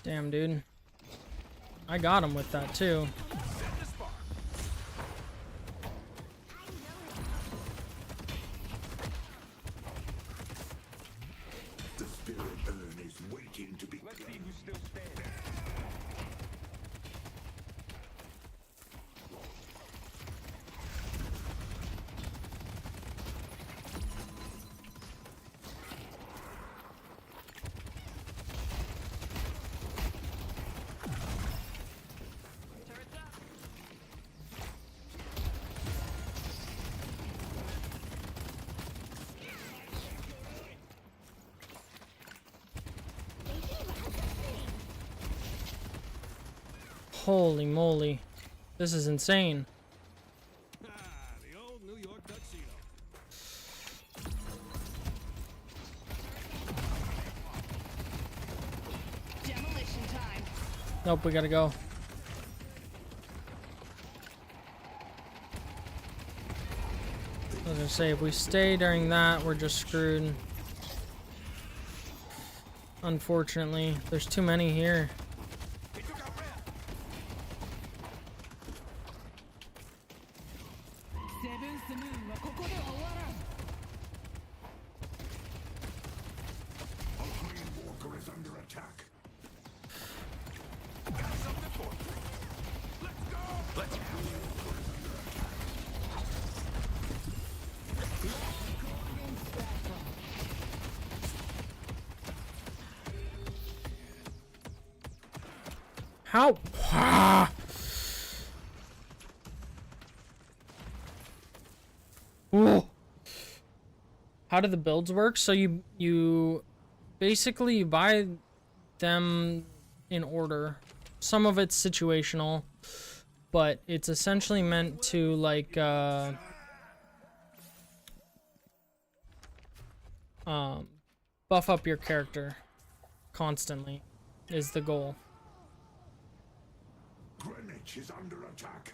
Speaker 1: Damn, dude. I got him with that, too.
Speaker 4: The spirit urn is waiting to be. Let's see who's still standing.
Speaker 1: Holy moly. This is insane.
Speaker 13: The old New York tuxedo.
Speaker 9: Demolition time.
Speaker 1: Nope, we gotta go. I was gonna say, if we stay during that, we're just screwed. Unfortunately, there's too many here. How? Ooh. How do the builds work? So you basically you buy them in order. Some of it's situational, but it's essentially meant to like buff up your character constantly is the goal.
Speaker 4: Greenwich is under attack.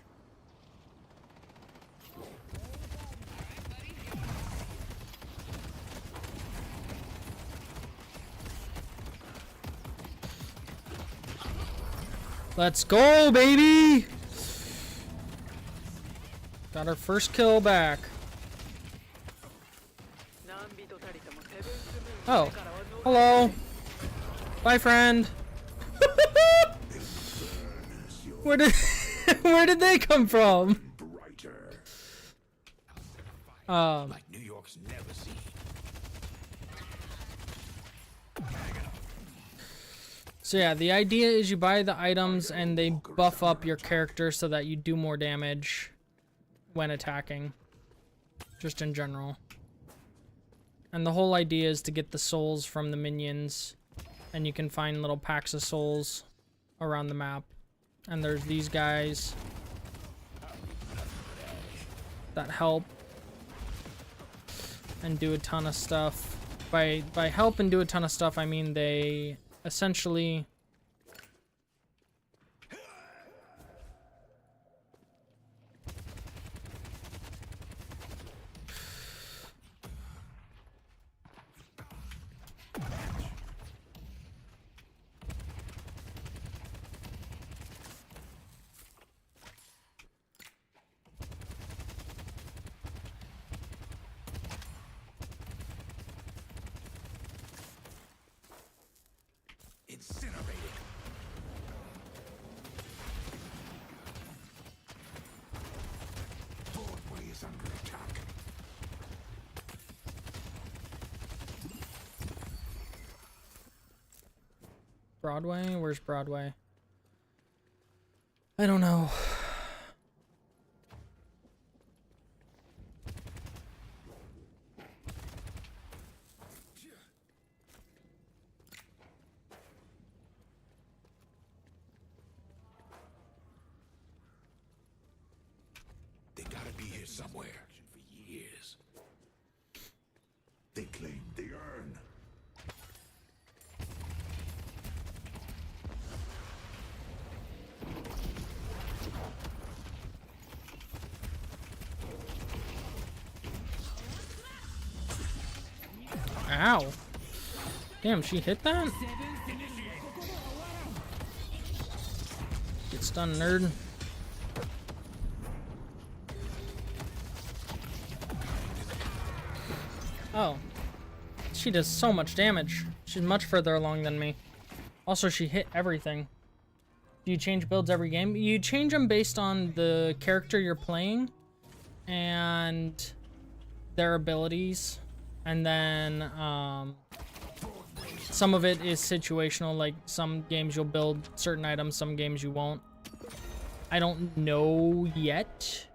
Speaker 1: Let's go, baby! Got our first kill back. Oh, hello. Bye, friend. Where did they come from?
Speaker 13: Like New York's never seen.
Speaker 1: So yeah, the idea is you buy the items and they buff up your character so that you do more damage when attacking, just in general. And the whole idea is to get the souls from the minions, and you can find little packs of souls around the map. And there's these guys that help and do a ton of stuff. By help and do a ton of stuff, I mean they essentially
Speaker 13: Incinerated.
Speaker 4: Broadway is under attack.
Speaker 1: Broadway? Where's Broadway? I don't know.
Speaker 13: They gotta be here somewhere. For years.
Speaker 4: They claim the urn.
Speaker 1: Ow. Damn, she hit that? Get stunned, nerd. Oh. She does so much damage. She's much further along than me. Also, she hit everything. Do you change builds every game? You change them based on the character you're playing and their abilities. And then some of it is situational, like some games you'll build certain items, some games you won't. I don't know yet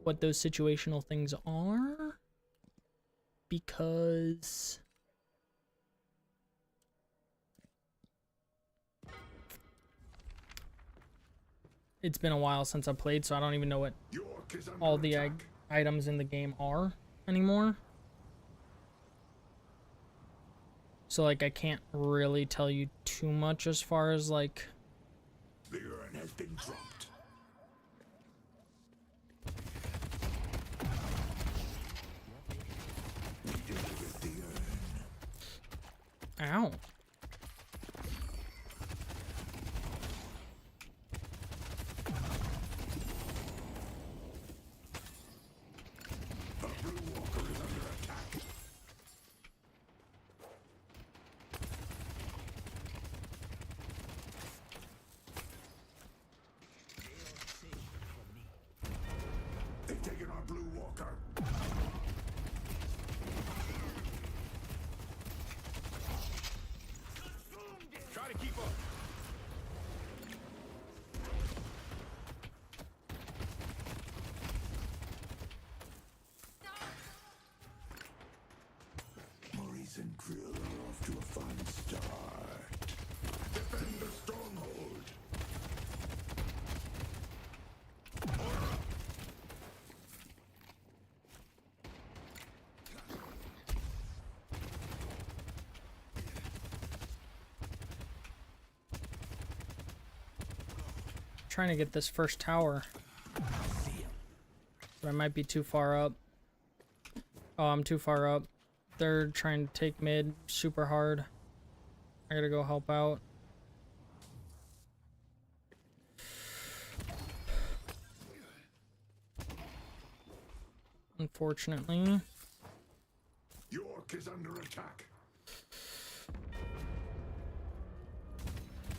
Speaker 1: what those situational things are, because it's been a while since I played, so I don't even know what all the items in the game are anymore. So, like, I can't really tell you too much as far as, like...
Speaker 4: The urn has been dropped. We delivered the urn.
Speaker 1: Ow.
Speaker 4: A blue walker is under attack. They've taken our blue walker.
Speaker 1: trying to get this first tower. But I might be too far up. Oh, I'm too far up. They're trying to take mid super hard. I gotta go help out. Unfortunately.
Speaker 4: York is under attack.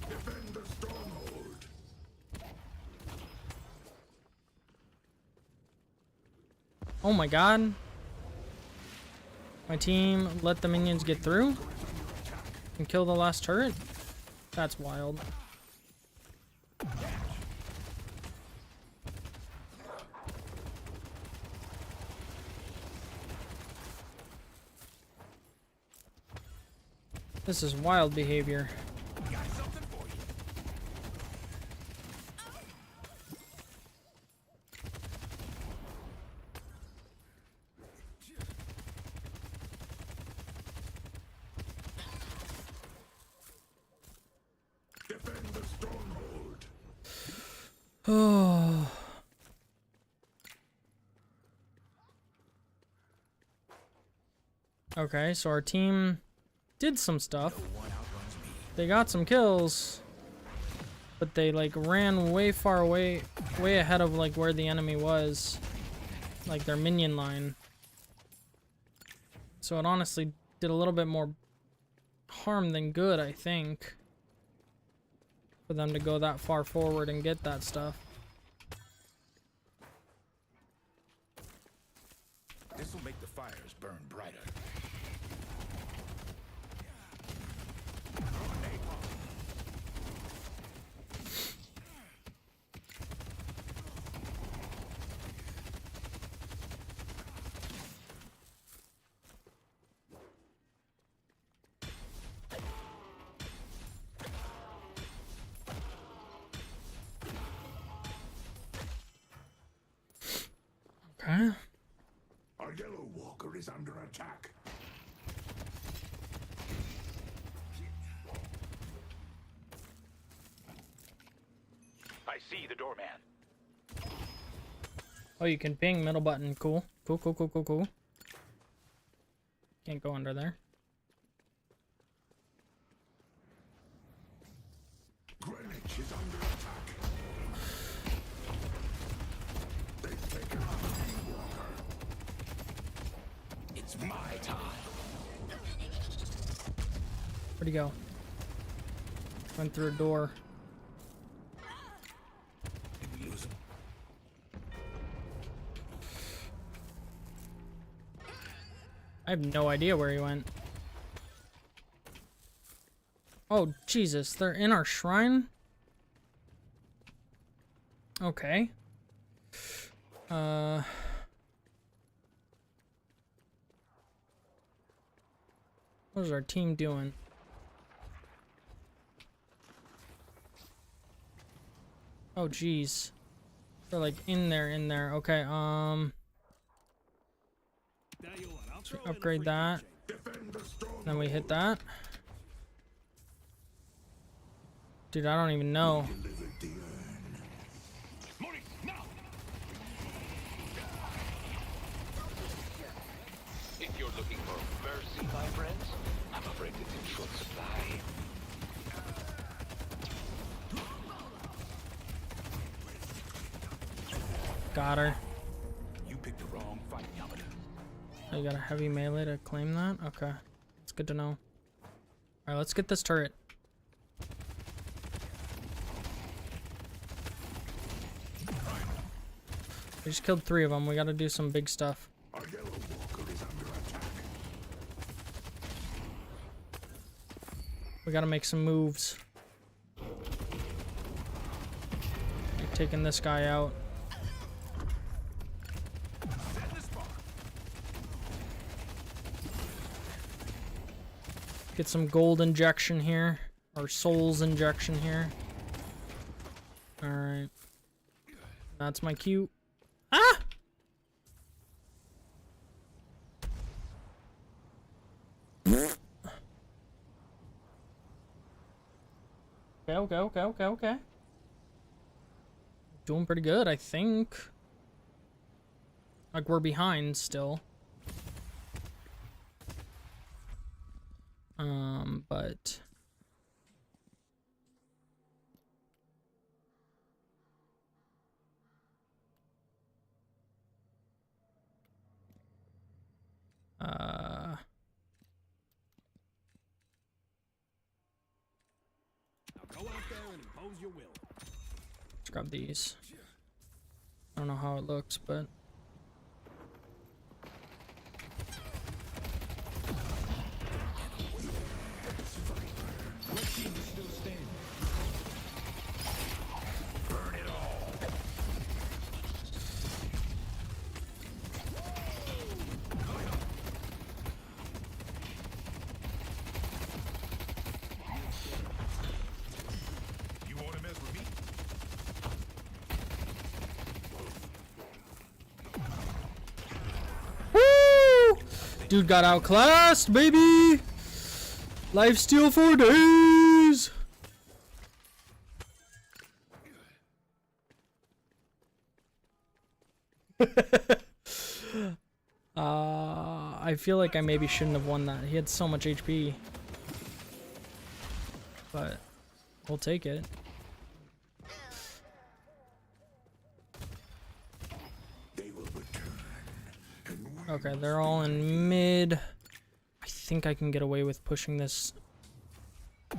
Speaker 4: Defend the stronghold.
Speaker 1: Oh my god. My team let the minions get through and kill the last turret? That's wild. This is wild behavior.
Speaker 4: Defend the stronghold.
Speaker 1: Oh. Okay, so our team did some stuff. They got some kills, but they like ran way far away, way ahead of like where the enemy was, like their minion line. So it honestly did a little bit more harm than good, I think, for them to go that far forward and get that stuff.
Speaker 13: This will make the fires burn brighter.
Speaker 1: Okay.
Speaker 4: Our yellow walker is under attack.
Speaker 13: I see the doorman.
Speaker 1: Oh, you can ping middle button. Cool. Cool, cool, cool, cool, cool. Can't go under there.
Speaker 4: Greenwich is under attack. They've taken out the walker.
Speaker 13: It's my time.
Speaker 1: Where'd he go? Went through a door.
Speaker 13: Did we lose him?
Speaker 1: I have no idea where he went. Oh, Jesus. They're in our shrine? Okay. What is our team doing? Oh, jeez. They're like in there. Okay, upgrade that. Then we hit that. Dude, I don't even know.
Speaker 13: If you're looking for mercy, my friends, I'm afraid it's in short supply.
Speaker 1: Got her.
Speaker 13: You picked the wrong fight, Yamada.
Speaker 1: Oh, you got a heavy melee to claim that? Okay. It's good to know. Alright, let's get this turret. We just killed 3 of them. We gotta do some big stuff.
Speaker 4: Our yellow walker is under attack.
Speaker 1: We gotta make some moves. Like taking this guy out. Get some gold injection here. Or souls injection here. Alright. That's my cue. Ah! Okay. doing pretty good, I think. Like, we're behind still. But...
Speaker 7: Now go out there and impose your will.
Speaker 1: Let's grab these. I don't know how it looks, but...
Speaker 4: Burn it all. You want to mess with me?
Speaker 1: Woo! Dude got outclassed, baby! Lifesteal for days! I feel like I maybe shouldn't have won that. He had so much HP. But we'll take it. Okay, they're all in mid. I think I can get away with pushing this. It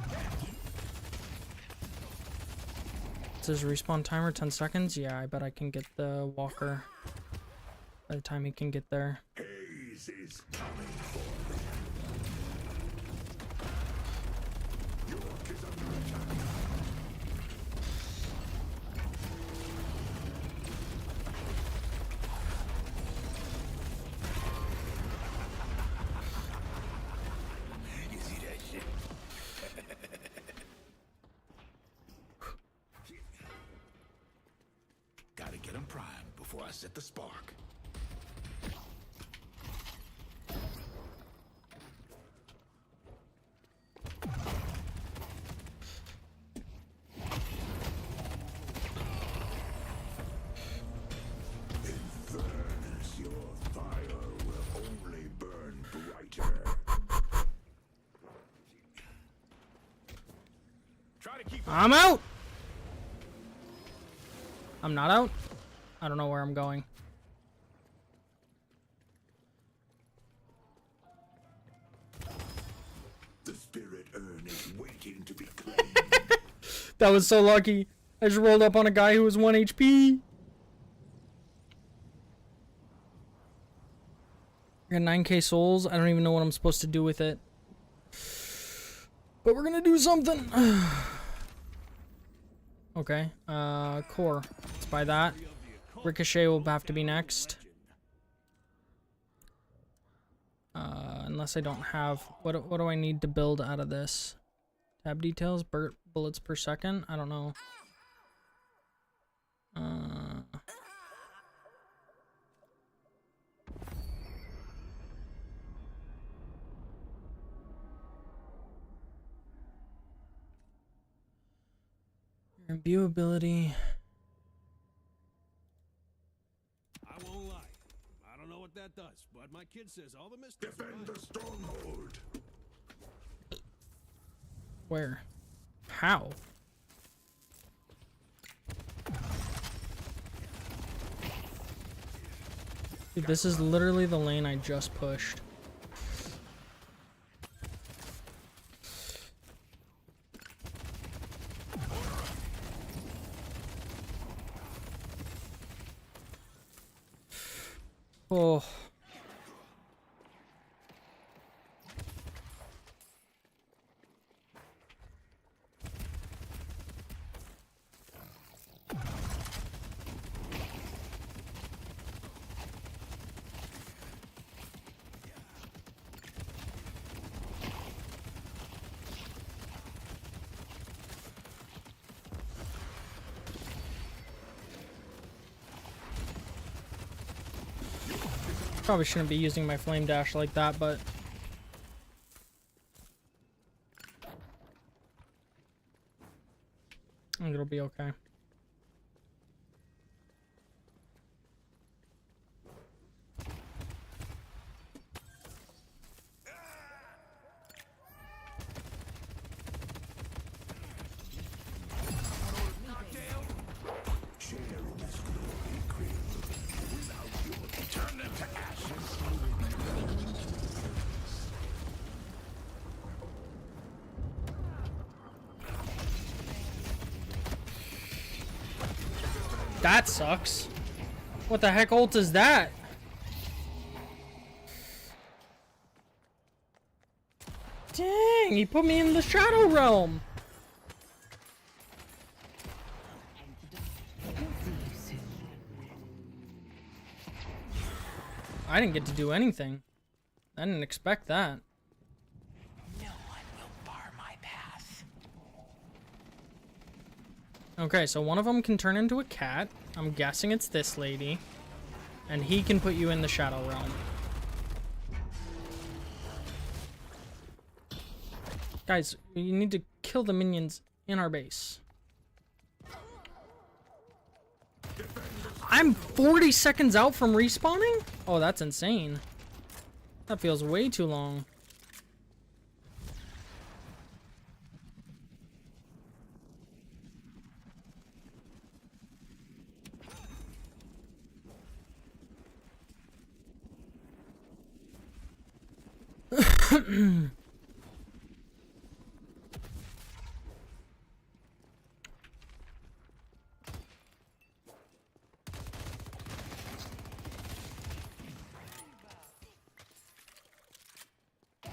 Speaker 1: says respawn timer 10 seconds. Yeah, I bet I can get the walker by the time he can get there.
Speaker 4: Haze is coming for me. York is under attack. You see that shit? Gotta get him primed before I set the spark.
Speaker 1: I'm out! I'm not out? I don't know where I'm going.
Speaker 4: The spirit urn is waiting to be claimed.
Speaker 1: That was so lucky. I just rolled up on a guy who was 1 HP. I got 9k souls. I don't even know what I'm supposed to do with it. But we're gonna do something. Okay, core. Let's buy that. Ricochet will have to be next. Unless I don't have... What do I need to build out of this? Tab details? Bullets per second? I don't know. Imbue ability.
Speaker 7: I won't lie. I don't know what that does, but my kid says all the mysteries.
Speaker 4: Defend the stronghold.
Speaker 1: Where? How? Dude, this is literally the lane I just pushed. Oh. Probably shouldn't be using my flame dash like that, but I think it'll be okay. That sucks. What the heck ult is that? Dang, he put me in the Shadow Realm. I didn't get to do anything. I didn't expect that.
Speaker 14: No one will bar my path.
Speaker 1: Okay, so one of them can turn into a cat. I'm guessing it's this lady. And he can put you in the Shadow Realm. Guys, you need to kill the minions in our base. I'm 40 seconds out from respawning? Oh, that's insane. That feels way too long.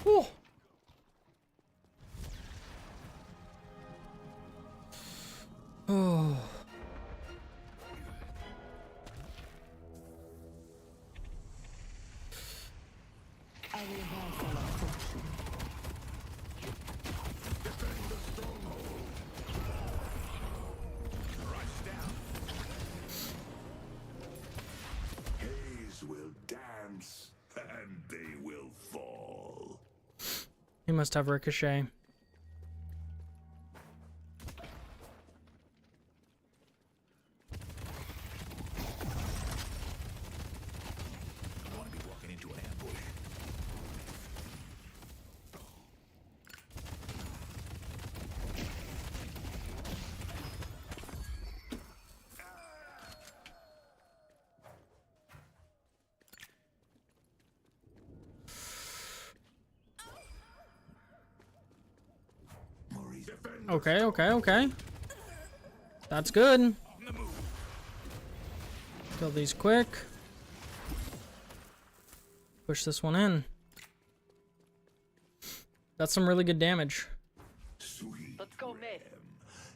Speaker 1: Oh. Oh.
Speaker 4: Haze will dance, and they will fall.
Speaker 1: He must have Ricochet.
Speaker 4: I want to be walking into an ambush.
Speaker 1: Okay, okay, okay. That's good. Kill these quick. Push this one in. That's some really good damage.
Speaker 4: Sweet
Speaker 3: Let's go mid.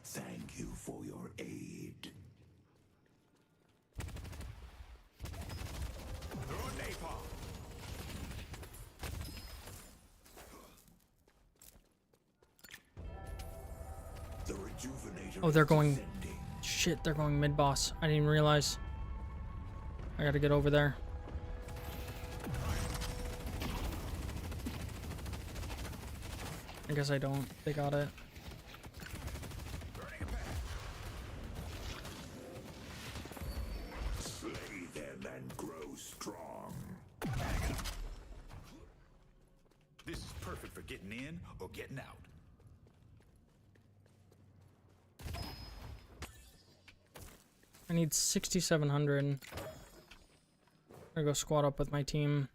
Speaker 4: thank you for your aid. The rejuvenator
Speaker 1: Oh, they're
Speaker 4: is
Speaker 1: going...
Speaker 4: descending.
Speaker 1: Shit, they're going mid-boss. I didn't even realize. I gotta get over there. I guess I don't. They got it.
Speaker 4: Slay them and grow strong.
Speaker 8: This is perfect for getting in or getting out.
Speaker 1: I need 6,700. I'm gonna go squad up with my team.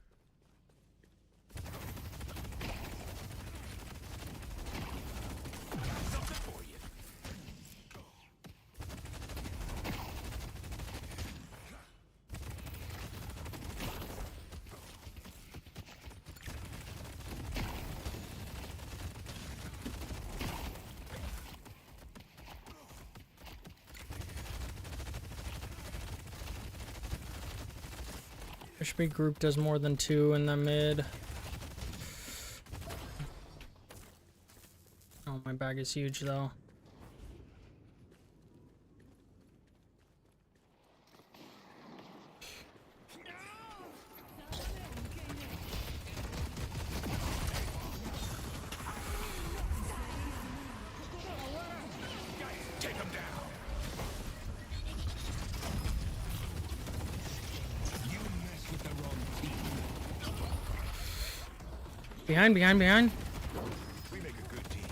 Speaker 1: There should be grouped as more than 2 in the mid. Oh, my bag is huge though.
Speaker 4: Take them down. You mess with the wrong team.
Speaker 1: Behind, behind, behind.
Speaker 4: We make a good team.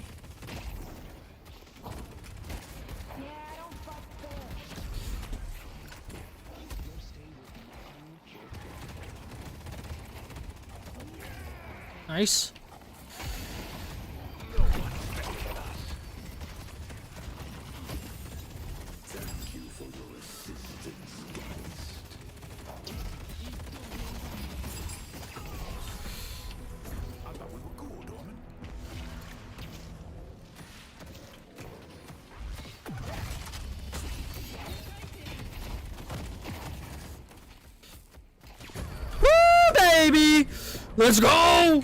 Speaker 1: Nice.
Speaker 4: Thank you for your assistance.
Speaker 1: Let's go!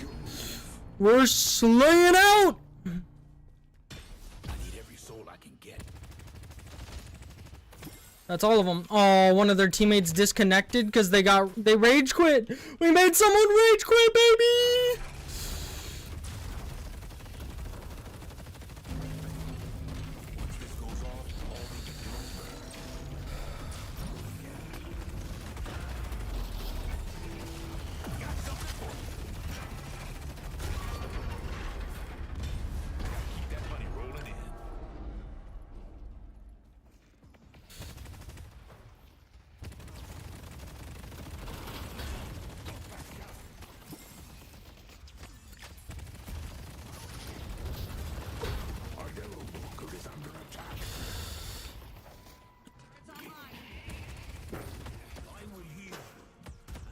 Speaker 1: We're slaying out!
Speaker 8: I need every soul I can get.
Speaker 1: That's all of them. Oh, one of their teammates disconnected because they rage quit. We made someone rage quit, baby!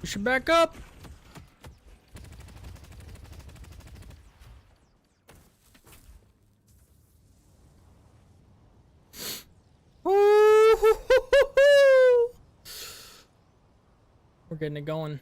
Speaker 1: We should back up. We're getting it going.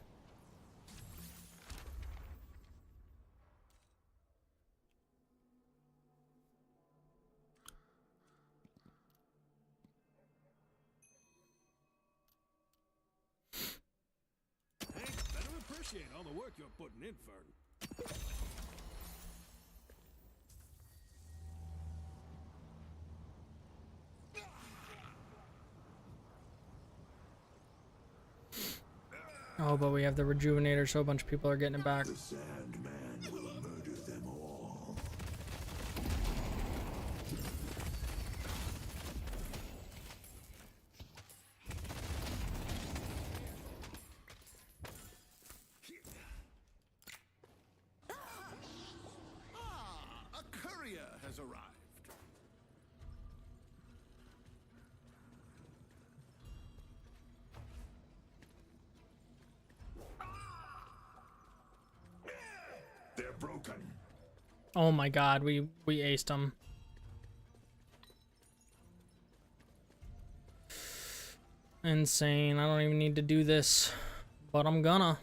Speaker 15: Appreciate all the work you're putting in, Fern.
Speaker 1: Oh, but we have the rejuvenator, so a bunch of people are getting it back.
Speaker 4: The Sandman will murder them all.
Speaker 15: A courier has arrived.
Speaker 4: They're broken.
Speaker 1: Oh my god, we aced them. Insane. I don't even need to do this, but I'm gonna.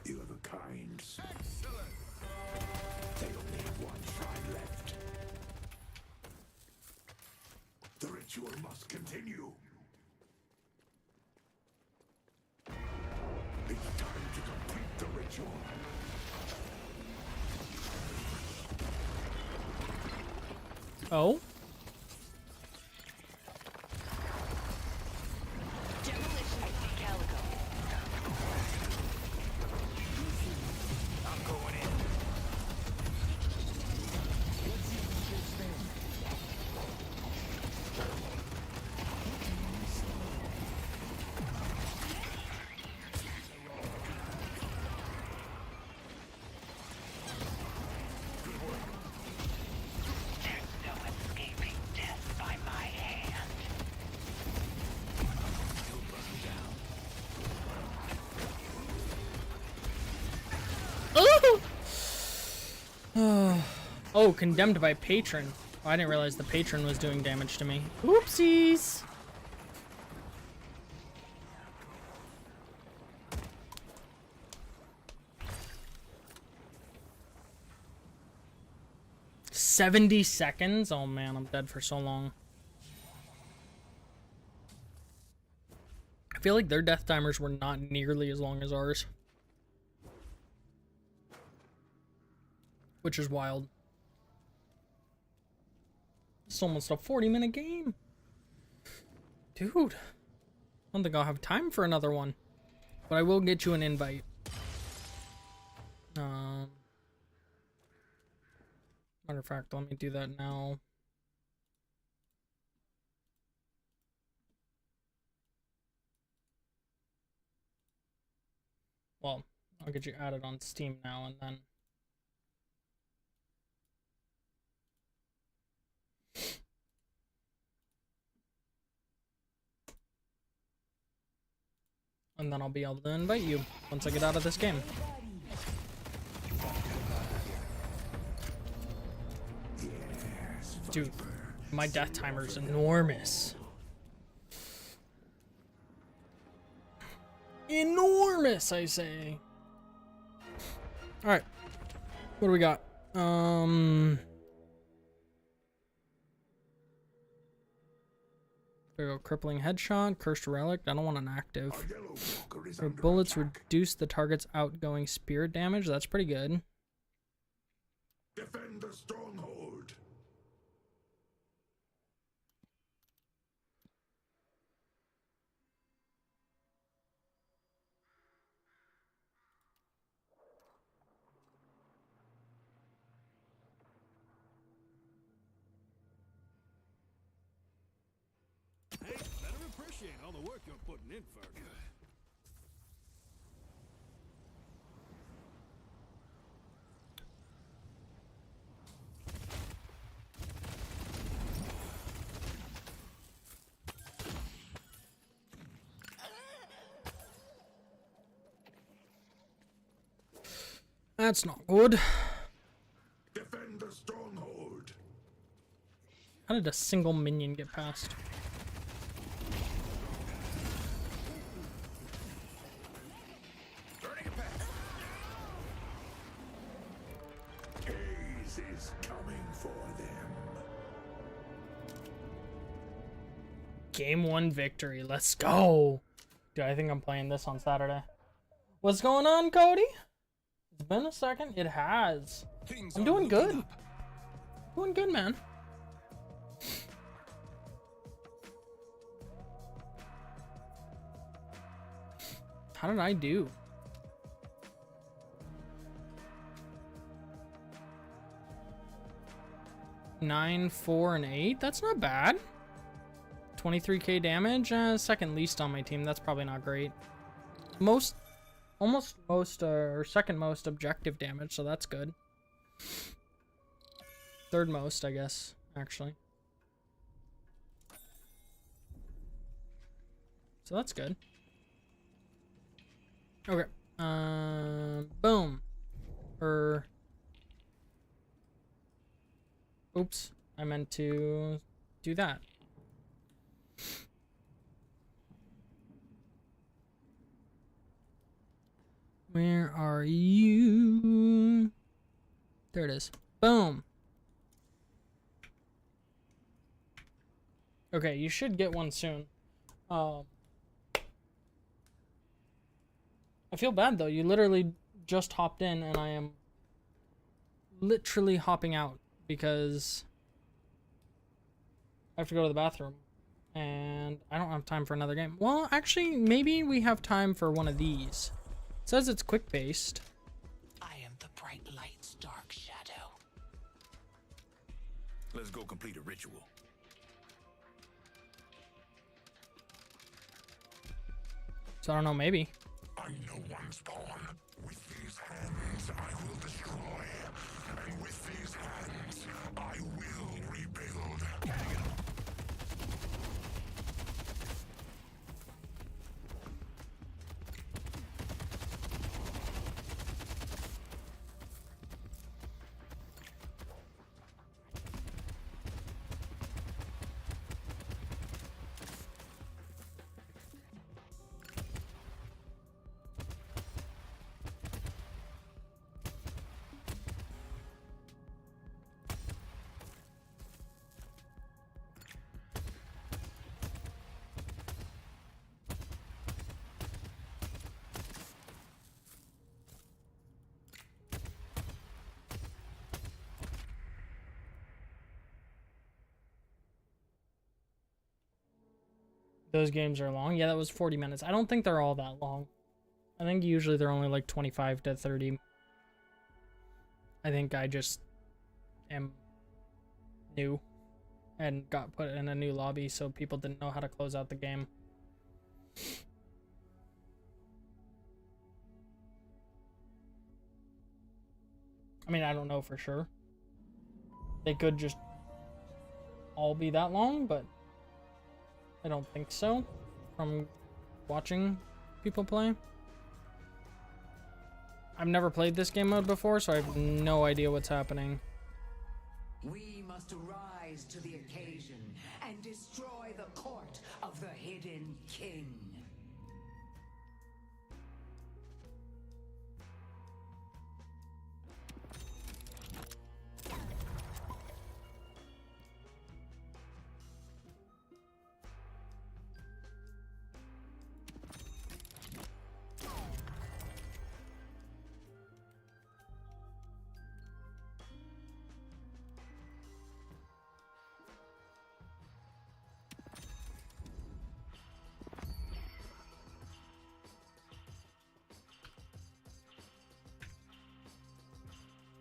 Speaker 4: You have a kind. Excellent. They only have one shrine left. The ritual must continue. It's time to complete the ritual.
Speaker 1: Oh?
Speaker 8: I'm going in.
Speaker 14: There's no escaping death by my hand.
Speaker 1: Oh! Oh, condemned by patron. Oh, I didn't realize the patron was doing damage to me. Oopsies! $70? Oh man, I'm dead for so long. I feel like their death timers were not nearly as long as ours. Which is wild. It's almost a 40-minute game. Dude. I don't think I'll have time for another one. But I will get you an invite. Matter of fact, let me do that now. Well, I'll get you added on Steam now and then. And then I'll be able to invite you once I get out of this game. Dude, my death timer's enormous. miss, I say. Alright. What do we got? There we go. Crippling headshot, cursed relic. I don't want an active. Your bullets reduce the target's outgoing spirit damage. That's pretty good.
Speaker 4: Defend the stronghold.
Speaker 15: Hey, better appreciate all the work you're putting in, Ferg.
Speaker 1: That's not good.
Speaker 4: Defend the stronghold.
Speaker 1: How did a single minion get past?
Speaker 4: Turning it back. Haze is coming for them.
Speaker 1: Game 1 victory. Let's go. Dude, I think I'm playing this on Saturday. What's going on, Cody? It's been a second. It has. I'm doing good. Doing good, man. How did I do? Nine, 4, and 8. That's not bad. 23k damage. Second least on my team. That's probably not great. Almost most or second most objective damage, so that's good. Third most, I guess, actually. So that's good. Okay. Boom. Oops. I meant to do that. Where are you? There it is. Boom. Okay, you should get one soon. I feel bad though. You literally just hopped in and I am literally hopping out because I have to go to the bathroom and I don't have time for another game. Well, actually, maybe we have time for one of these. It says it's quick-based.
Speaker 14: I am the bright light's dark shadow.
Speaker 8: Let's go complete a ritual.
Speaker 1: So I don't know, maybe.
Speaker 4: I know one spawn. With these hands, I will destroy. And with these hands, I will rebuild.
Speaker 1: Those games are long. Yeah, that was 40 minutes. I don't think they're all that long. I think usually they're only like 25 to 30. I think I just am new and got put in a new lobby, so people didn't know how to close out the game. I mean, I don't know for sure. They could just all be that long, but I don't think so from watching people play. I've never played this game mode before, so I have no idea what's happening.
Speaker 14: We must rise to the occasion and destroy the court of the Hidden King.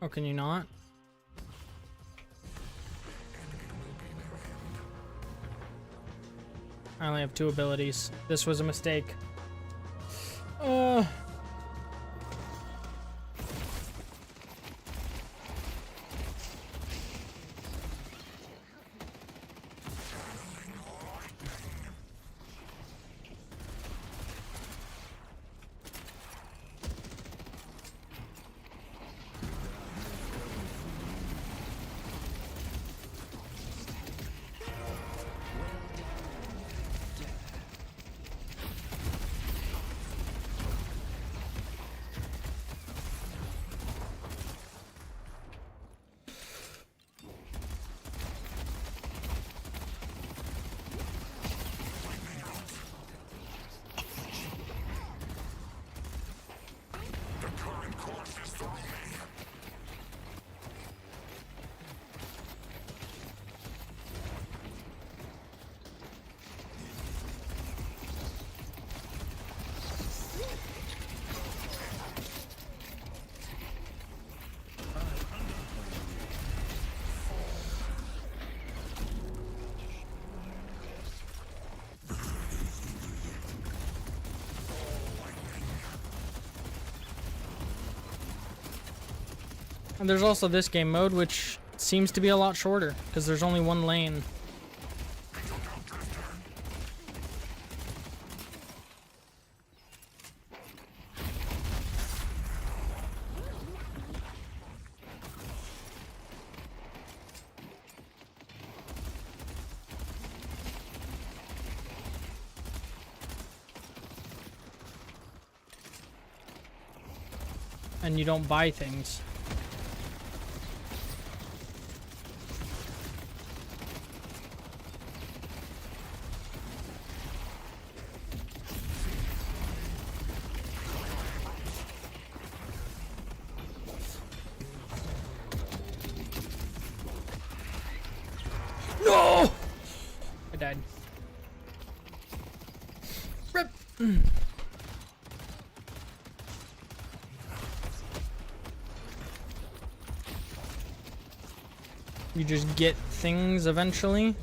Speaker 1: Oh, can you not? I only have 2 abilities. This was a mistake. And there's also this game mode, which seems to be a lot shorter, because there's only 1 lane. And you don't buy things. No! I died. Rip! You just get things eventually.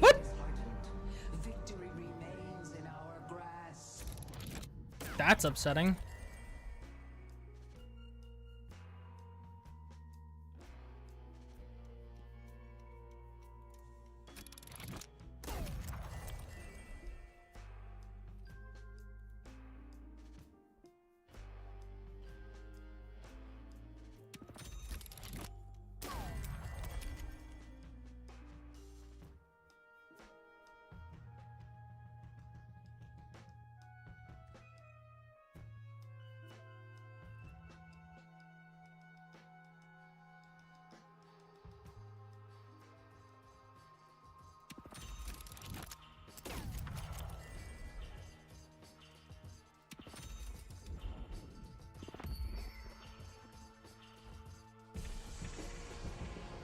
Speaker 1: What?
Speaker 14: Victory remains in our grasp.
Speaker 1: That's upsetting.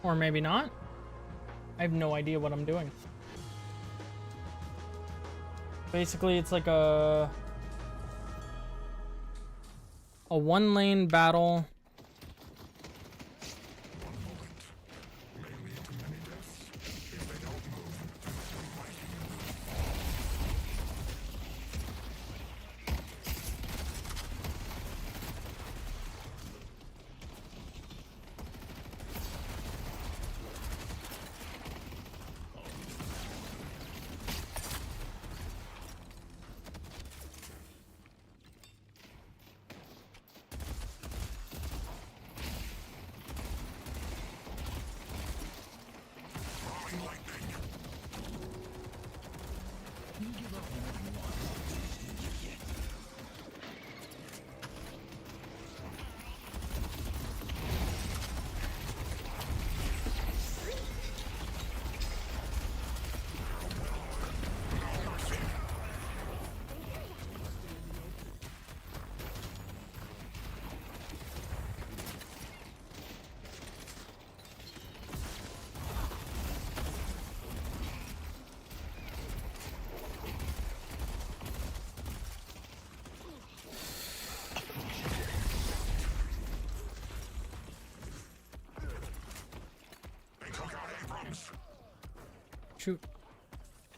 Speaker 1: Or maybe not. I have no idea what I'm doing. Basically, it's like a 1-lane battle.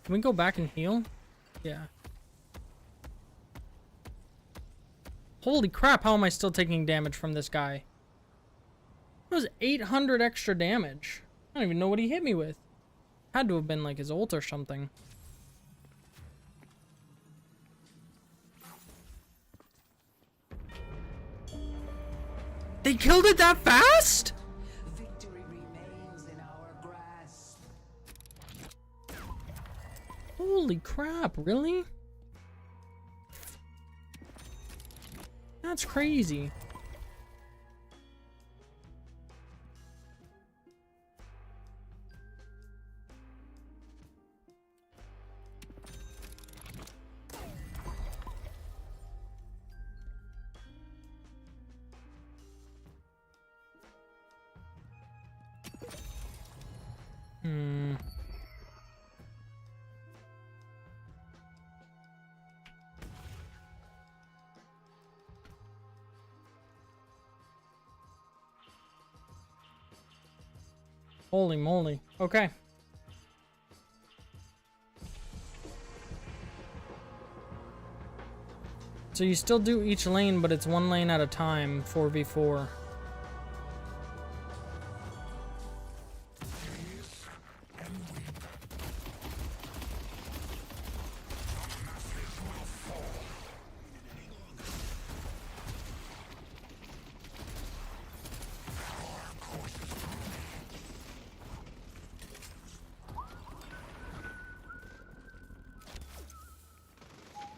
Speaker 1: Can we go back and heal? Yeah. Holy crap, how am I still taking damage from this guy? It was 800 extra damage. I don't even know what he hit me with. Had to have been like his ult or something. They killed it that fast?
Speaker 14: Victory remains in our grasp.
Speaker 1: Holy crap, really? That's crazy. Holy moly. Okay. So you still do each lane, but it's one lane at a time, 4v4.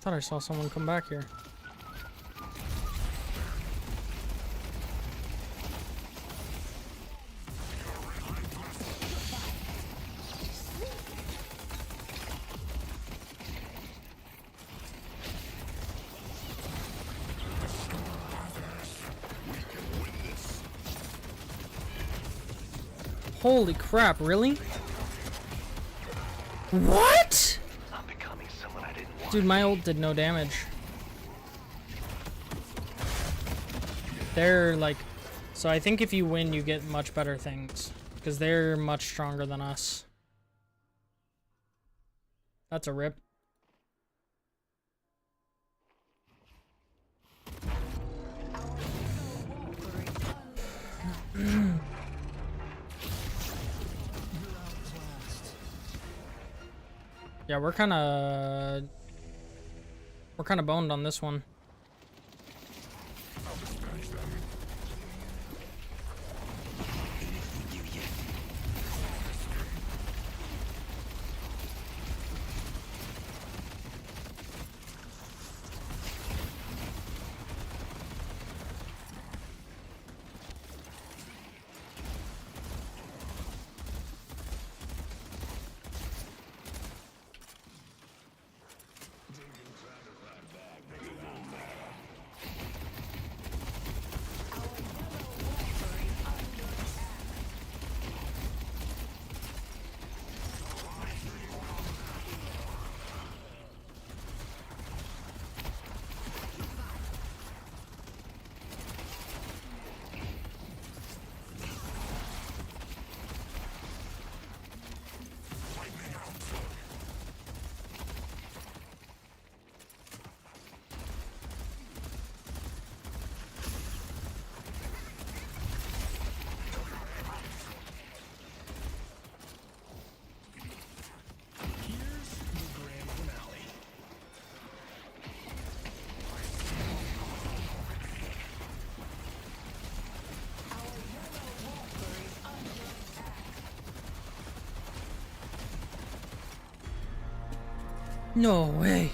Speaker 1: Thought I saw someone come back here. Holy crap, really? What? Dude, my ult did no damage. They're like... So I think if you win, you get much better things. Because they're much stronger than us. That's a rip. Yeah, we're kind of boned on this one. No way.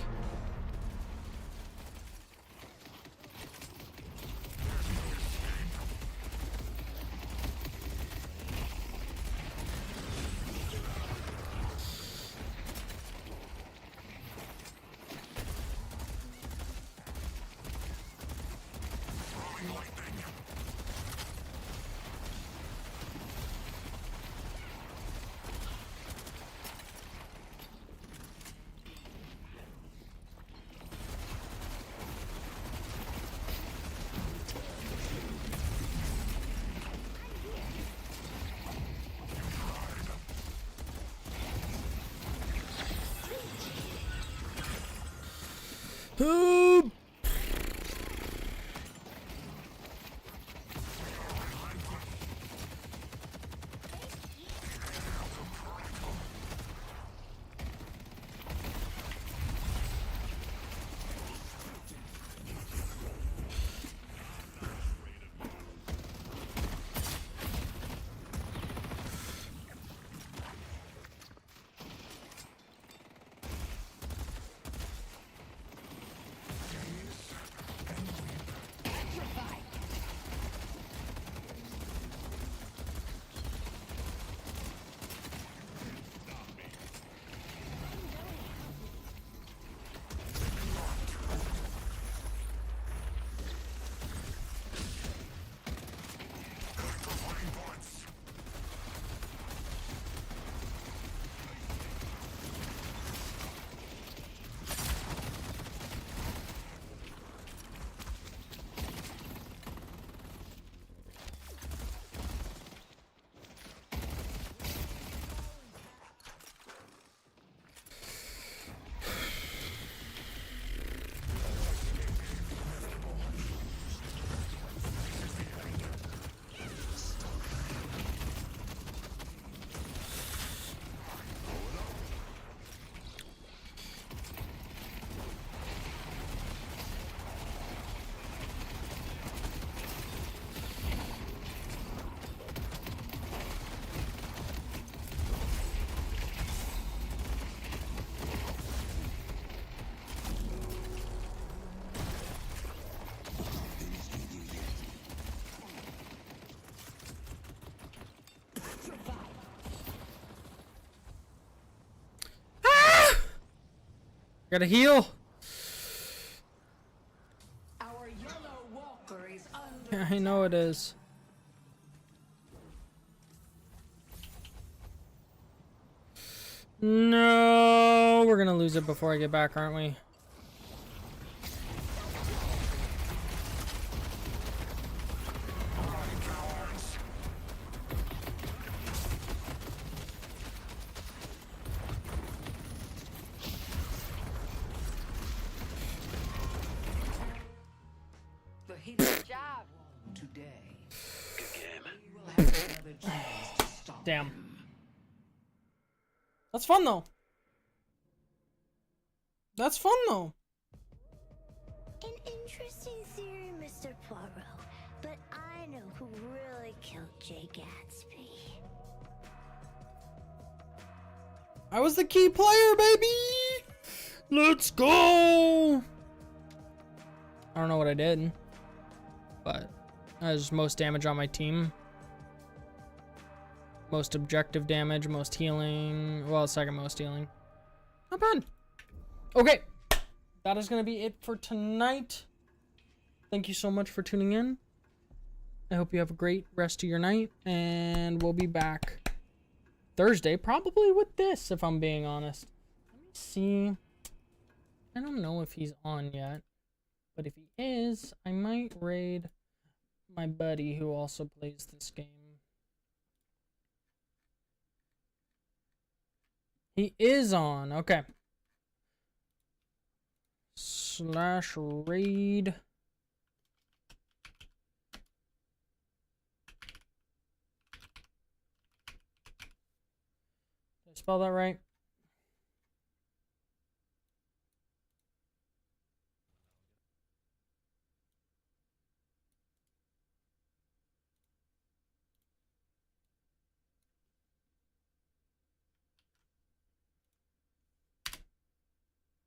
Speaker 1: Gotta heal.
Speaker 14: Our yellow walker is under
Speaker 1: I know it is. No, we're gonna lose it before I get back, aren't we?
Speaker 14: the hidden
Speaker 2: job.
Speaker 14: today.
Speaker 13: Good game.
Speaker 14: We will have another chance to stop.
Speaker 1: Damn. That's fun though. That's fun though.
Speaker 11: An interesting theory, Mr. Poirot. But I know who really killed Jay Gatsby.
Speaker 1: I was the key player, baby! Let's go! I don't know what I did, but I was most damage on my team. Most objective damage, most healing. Well, second most healing. Not bad. Okay. That is going to be it for tonight. Thank you so much for tuning in. I hope you have a great rest of your night. And we'll be back Thursday, probably with this, if I'm being honest. Let me see. I don't know if he's on yet. But if he is, I might raid my buddy who also plays this game. He is on. Okay. /raid. Did I spell that right?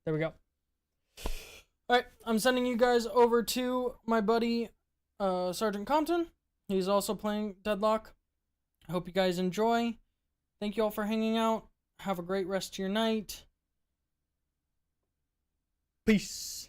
Speaker 1: There we go. Alright, I'm sending you guys over to my buddy, Sergeant Compton. He's also playing Deadlock. I hope you guys enjoy. Thank you all for hanging out. Have a great rest of your night. Peace.